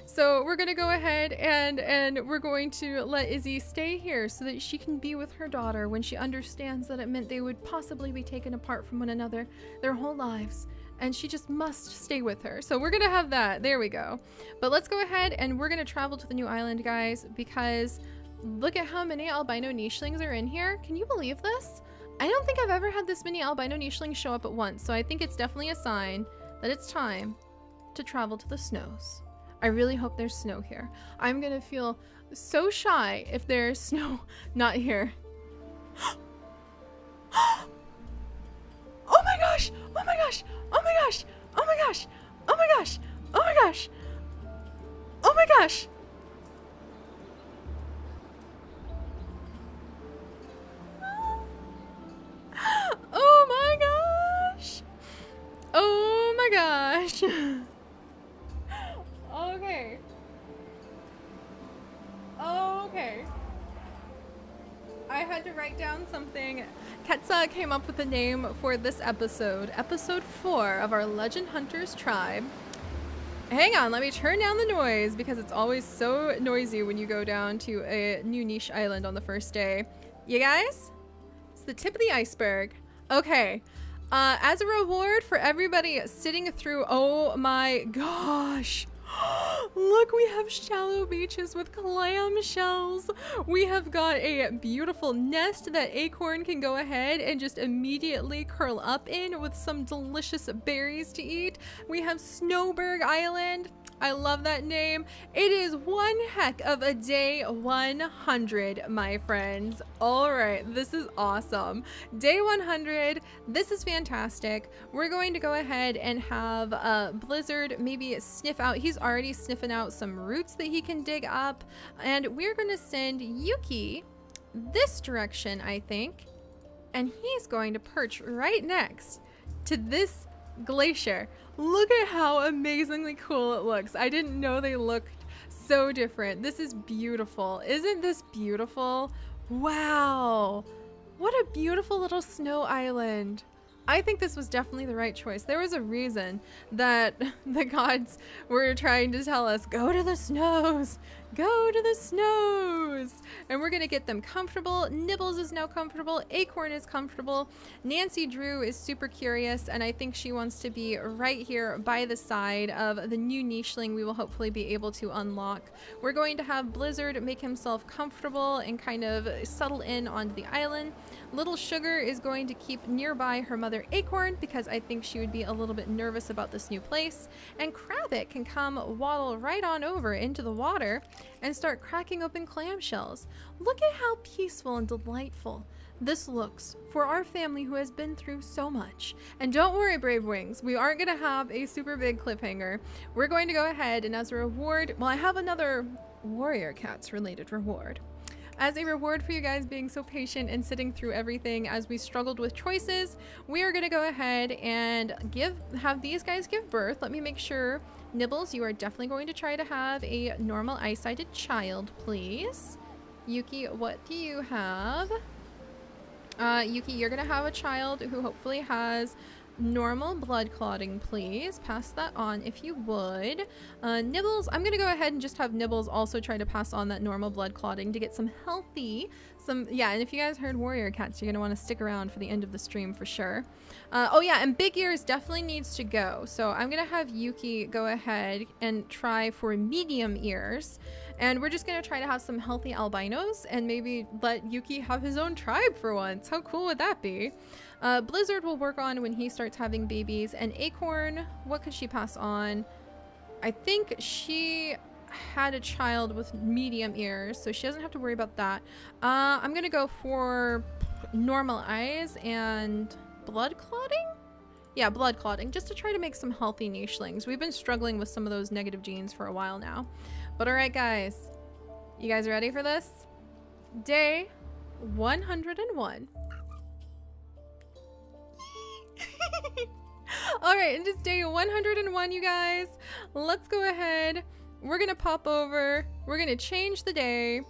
Speaker 1: So we're gonna go ahead and we're going to let Izzy stay here so that she can be with her daughter when she understands that it meant they would possibly be taken apart from one another their whole lives. And she just must stay with her. So we're gonna have that. There we go. But let's go ahead and we're gonna travel to the new island, guys, because look at how many albino nichelings are in here. Can you believe this? I don't think I've ever had this many albino nichelings show up at once. So I think it's definitely a sign that it's time to travel to the snows. I really hope there's snow here. I'm gonna feel so shy if there's snow not here. Oh my gosh! Oh my gosh! Oh my gosh! Oh my gosh! Oh my gosh! Oh my gosh! Oh my gosh! Oh my gosh! Oh my gosh! Okay. Okay. I had to write down something. Ketsa came up with a name for this episode. Episode 4 of our Legend Hunters tribe. Hang on, let me turn down the noise because it's always so noisy when you go down to a new niche island on the first day. You guys? It's the tip of the iceberg. Okay. As a reward for everybody sitting through, oh my gosh. Look, we have shallow beaches with clam shells. We have got a beautiful nest that Acorn can go ahead and just immediately curl up in with some delicious berries to eat. We have Snowberg Island. I love that name. It is one heck of a day 100, my friends. All right, this is awesome. Day 100, this is fantastic. We're going to go ahead and have Blizzard maybe sniff out. He's already sniffing out some roots that he can dig up. And we're going to send Yuki this direction, I think. And he's going to perch right next to this glacier. Look at how amazingly cool it looks. I didn't know they looked so different. This is beautiful. Isn't this beautiful? Wow. What a beautiful little snow island. I think this was definitely the right choice. There was a reason that the gods were trying to tell us, go to the snows, go to the snows. And we're gonna get them comfortable. Nibbles is now comfortable. Acorn is comfortable. Nancy Drew is super curious, and I think she wants to be right here by the side of the new nicheling we will hopefully be able to unlock. We're going to have Blizzard make himself comfortable and kind of settle in onto the island. Little Sugar is going to keep nearby her mother Acorn because I think she would be a little bit nervous about this new place. And Crabbit can come waddle right on over into the water and start cracking open clamshells. Look at how peaceful and delightful this looks for our family who has been through so much. And don't worry, Brave Wings, we aren't going to have a super big cliffhanger. We're going to go ahead and as a reward, well, I have another Warrior Cats related reward. As a reward for you guys being so patient and sitting through everything as we struggled with choices, we are going to go ahead and have these guys give birth. Let me make sure. Nibbles, you are definitely going to try to have a normal eye-sighted child, please. Yuki, what do you have? Yuki, you're going to have a child who hopefully has normal blood clotting, please. Pass that on if you would. Nibbles, I'm gonna go ahead and just have Nibbles also try to pass on that normal blood clotting to get some healthy, yeah, and if you guys heard Warrior Cats, you're gonna want to stick around for the end of the stream for sure. Oh yeah, and Big Ears definitely needs to go, so I'm gonna have Yuki go ahead and try for medium ears. And we're just gonna try to have some healthy albinos and maybe let Yuki have his own tribe for once. How cool would that be? Blizzard will work on when he starts having babies. And Acorn, what could she pass on? I think she had a child with medium ears, so she doesn't have to worry about that. I'm gonna go for normal eyes and blood clotting? Yeah, blood clotting, just to try to make some healthy nichelings. We've been struggling with some of those negative genes for a while now. But alright guys, you guys ready for this? Day 101. All right, it is day 101, you guys. Let's go ahead. We're gonna pop over. We're gonna change the day.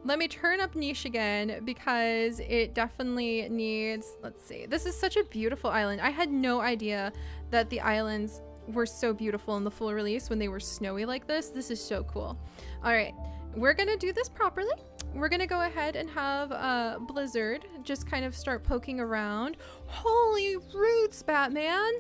Speaker 1: Let me turn up niche again because it definitely needs, let's see. This is such a beautiful island. I had no idea that the islands were so beautiful in the full release when they were snowy like this. This is so cool. All right, we're gonna do this properly. We're gonna go ahead and have Blizzard just kind of start poking around. Holy roots, Batman!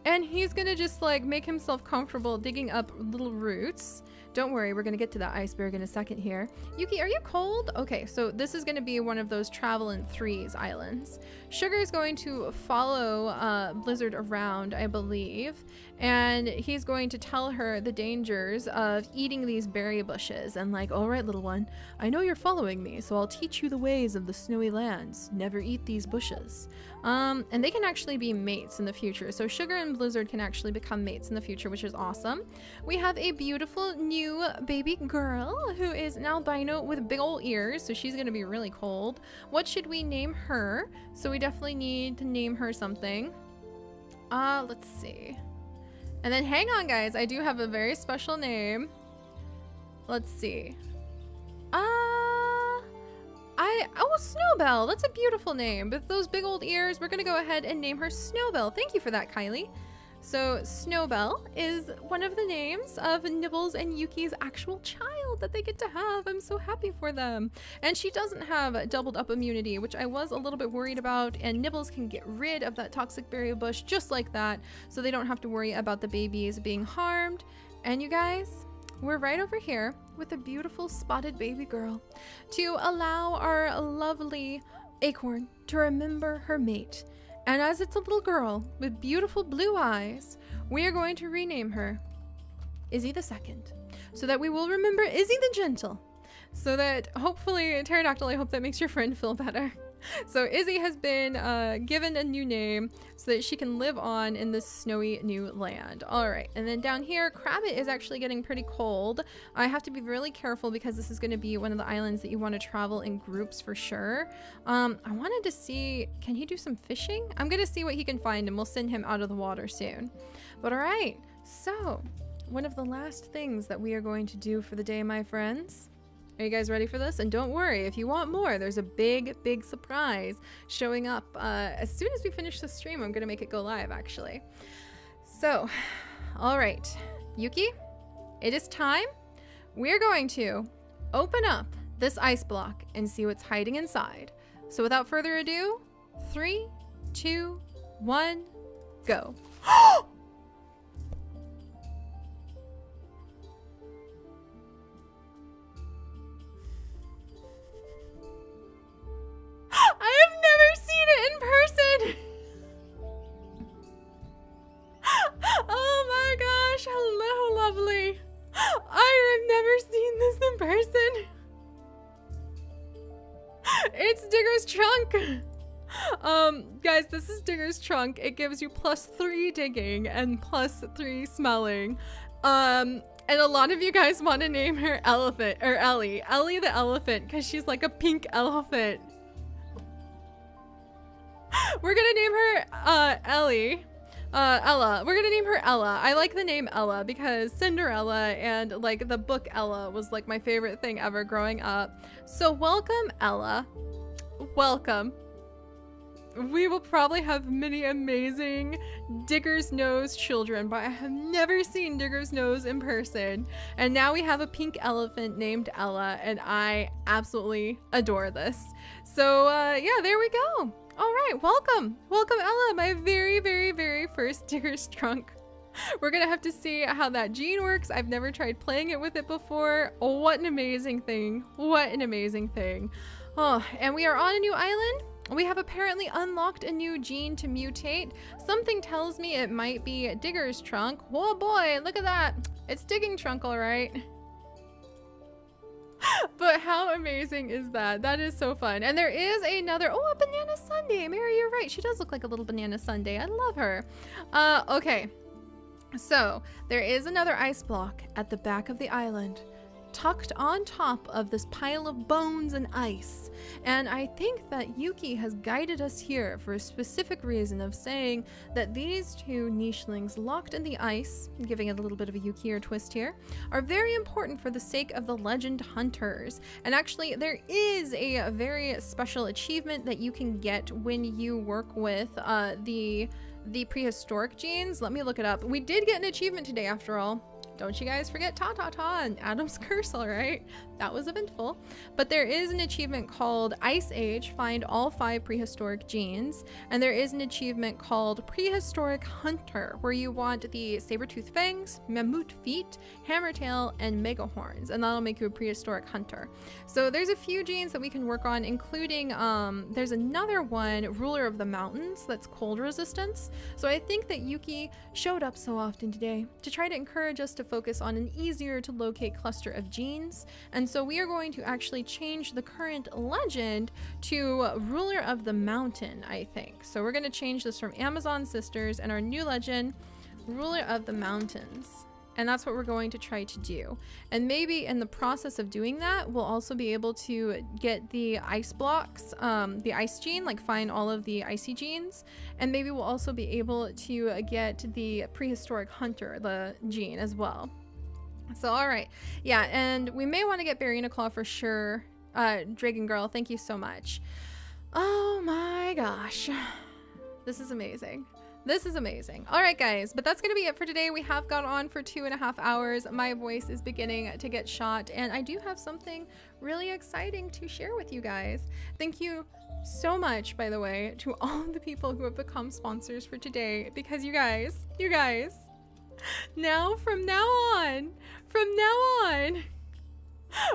Speaker 1: And he's gonna just like make himself comfortable digging up little roots. Don't worry, we're gonna get to that iceberg in a second here. Yuki, are you cold? Okay, so this is gonna be one of those travel in threes islands. Sugar is going to follow Blizzard around, I believe, and he's going to tell her the dangers of eating these berry bushes and like, all right, little one, I know you're following me, so I'll teach you the ways of the snowy lands. Never eat these bushes. And they can actually be mates in the future. So Sugar and Blizzard can actually become mates in the future, which is awesome. We have a beautiful new baby girl who is an albino with big old ears, so she's gonna be really cold. What should we name her? So we definitely need to name her something. Let's see. And then hang on, guys, I do have a very special name. Let's see. Oh, Snowbell. That's a beautiful name. With those big old ears, we're gonna go ahead and name her Snowbell. Thank you for that, Kylie. So Snowbell is one of the names of Nibbles and Yuki's actual child that they get to have. I'm so happy for them. And she doesn't have doubled up immunity, which I was a little bit worried about, and Nibbles can get rid of that toxic berry bush just like that, so they don't have to worry about the babies being harmed. And you guys, we're right over here with a beautiful spotted baby girl to allow our lovely acorn to remember her mate. And as it's a little girl with beautiful blue eyes, we are going to rename her Izzy the Second, so that we will remember Izzy the Gentle, so that hopefully, Pterodactyl, I hope that makes your friend feel better. So Izzy has been given a new name so that she can live on in this snowy new land. All right, and then down here, Crabbit is actually getting pretty cold. I have to be really careful because this is going to be one of the islands that you want to travel in groups for sure. I wanted to see, can he do some fishing? I'm going to see what he can find and we'll send him out of the water soon. But all right, so one of the last things that we are going to do for the day, my friends. Are you guys ready for this? And don't worry, if you want more, there's a big surprise showing up as soon as we finish the stream. I'm gonna make it go live, actually. So, all right, Yuki, it is time. We're going to open up this ice block and see what's hiding inside. So without further ado, 3, 2, 1, go. I have never seen it in person. Oh my gosh, hello, lovely. I have never seen this in person. It's Digger's trunk. Guys, this is Digger's trunk. It gives you +3 digging and +3 smelling. And a lot of you guys want to name her Elephant, or Ellie. Ellie the elephant, because she's like a pink elephant. We're gonna name her Ella. We're gonna name her Ella. I like the name Ella because Cinderella and like the book Ella was like my favorite thing ever growing up. So welcome, Ella. Welcome. We will probably have many amazing Digger's Nose children, but I have never seen Digger's Nose in person. And now we have a pink elephant named Ella, and I absolutely adore this. So yeah, there we go. All right, welcome. Welcome, Ella, my very first Digger's trunk. We're gonna have to see how that gene works. I've never tried playing it with it before. Oh, what an amazing thing. What an amazing thing. Oh, and we are on a new island. We have apparently unlocked a new gene to mutate. Something tells me it might be Digger's trunk. Oh boy, look at that. It's Digging trunk, all right. But how amazing is that? That is so fun. And there is another, oh, a banana sundae. Mary, you're right. She does look like a little banana sundae. I love her. Okay. So there is another ice block at the back of the island. tucked on top of this pile of bones and ice. And I think that Yuki has guided us here for a specific reason of saying that these two nichelings locked in the ice, giving it a little bit of a Yuki-er twist here, are very important for the sake of the legend hunters. And actually, there is a very special achievement that you can get when you work with the prehistoric genes. Let me look it up. We did get an achievement today after all. Don't you guys forget Ta-Ta-Ta and Adam's Curse, all right? That was eventful. But there is an achievement called Ice Age, find all 5 prehistoric genes. And there is an achievement called Prehistoric Hunter, where you want the saber-toothed fangs, mammoth feet, hammertail, and megahorns. And that'll make you a prehistoric hunter. So there's a few genes that we can work on, including, there's another one, Ruler of the Mountains, that's cold resistance. So I think that Yuki showed up so often today to try to encourage us to focus on an easier to locate cluster of genes. And so we are going to actually change the current legend to Ruler of the Mountain, I think. So we're going to change this from Amazon Sisters and our new legend, Ruler of the Mountains. And that's what we're going to try to do. And maybe in the process of doing that, we'll also be able to get the ice blocks, the ice gene, like find all of the icy genes. And maybe we'll also be able to get the prehistoric hunter, the gene as well. So, all right. Yeah, and we may want to get Barina Claw for sure. Dragon Girl, thank you so much. Oh my gosh. This is amazing. This is amazing. All right, guys, but that's going to be it for today. We have gone on for 2.5 hours. My voice is beginning to get shot, and I do have something really exciting to share with you guys. Thank you so much, by the way, to all of the people who have become sponsors for today, because you guys, now, from now on,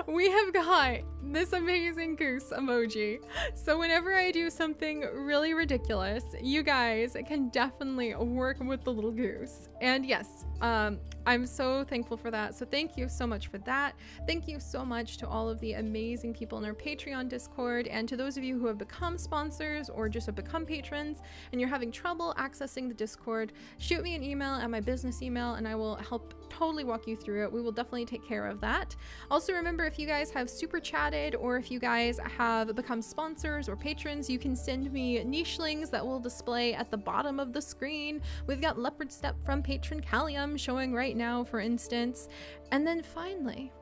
Speaker 1: we have got this amazing goose emoji. So whenever I do something really ridiculous, you guys can definitely work with the little goose. And yes, I'm so thankful for that. So thank you so much for that. Thank you so much to all of the amazing people in our Patreon Discord, and to those of you who have become sponsors or just have become patrons and you're having trouble accessing the Discord, shoot me an email at my business email and I will help totally walk you through it. We will definitely take care of that. Also remember, if you guys have super chatted or if you guys have become sponsors or patrons, you can send me nichelings that will display at the bottom of the screen. We've got Leopard Step from Patron Callium showing right now, for instance. And then finally,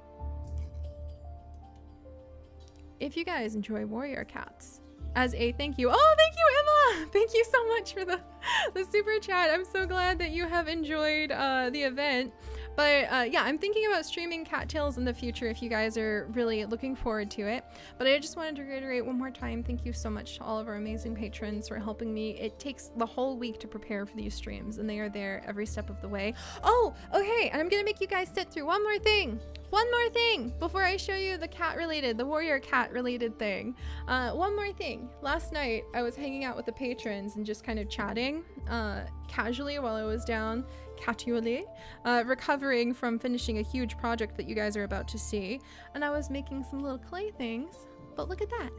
Speaker 1: if you guys enjoy warrior cats, as a thank you. Oh, thank you, Emma! Thank you so much for the super chat. I'm so glad that you have enjoyed the event. But yeah, I'm thinking about streaming cattails in the future if you guys are really looking forward to it. But I just wanted to reiterate one more time, thank you so much to all of our amazing patrons for helping me. It takes the whole week to prepare for these streams, and they are there every step of the way. Oh, okay, and I'm gonna make you guys sit through one more thing. One more thing before I show you the cat related, the warrior cat related thing. One more thing. Last night I was hanging out with the patrons and just kind of chatting casually while I was down recovering from finishing a huge project that you guys are about to see. And I was making some little clay things, but look at that.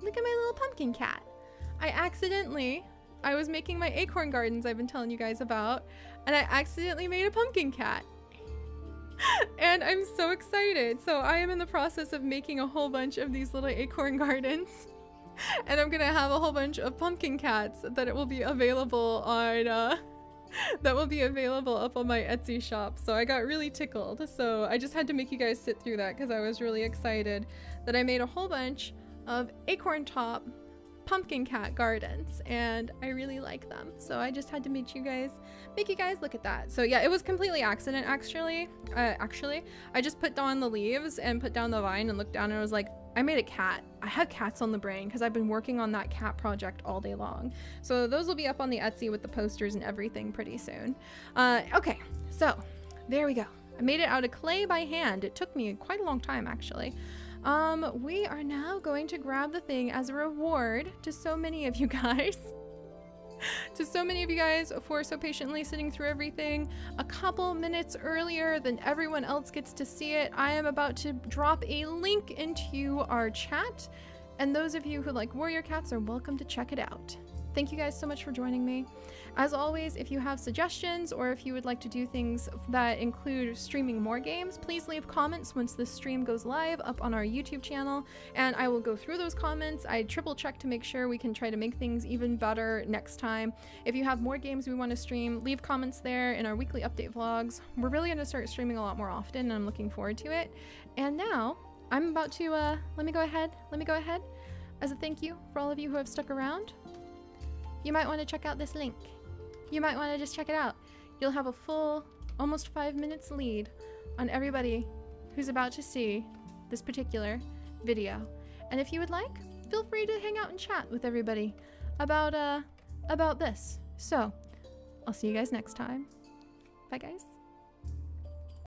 Speaker 1: Look at my little pumpkin cat. I was making my acorn gardens I've been telling you guys about, and I accidentally made a pumpkin cat. And I'm so excited. So I am in the process of making a whole bunch of these little acorn gardens. And I'm gonna have a whole bunch of pumpkin cats that it will be available on that will be available up on my Etsy shop. So I got really tickled. So I just had to make you guys sit through that because I was really excited that I made a whole bunch of acorn top pumpkin cat gardens, and I really like them. So I just had to make you guys look at that. So yeah, it was completely accident actually. I just put down the leaves and put down the vine and looked down and I was like, I made a cat. I have cats on the brain because I've been working on that cat project all day long. So those will be up on the Etsy with the posters and everything pretty soon. Okay, so there we go. I made it out of clay by hand. It took me quite a long time actually. We are now going to grab the thing as a reward to so many of you guys. To so many of you guys for so patiently sitting through everything a couple minutes earlier than everyone else gets to see it. I am about to drop a link into our chat, and those of you who like warrior cats are welcome to check it out. Thank you guys so much for joining me. As always, if you have suggestions or if you would like to do things that include streaming more games, please leave comments once this stream goes live up on our YouTube channel, and I will go through those comments. I triple check to make sure we can try to make things even better next time. If you have more games we want to stream, leave comments there in our weekly update vlogs. We're really going to start streaming a lot more often, and I'm looking forward to it. And now I'm about to let me go ahead as a thank you for all of you who have stuck around. You might want to check out this link. You might want to just check it out. You'll have a full, almost 5 minutes lead on everybody who's about to see this particular video. And if you would like, feel free to hang out and chat with everybody about this. So, I'll see you guys next time. Bye, guys.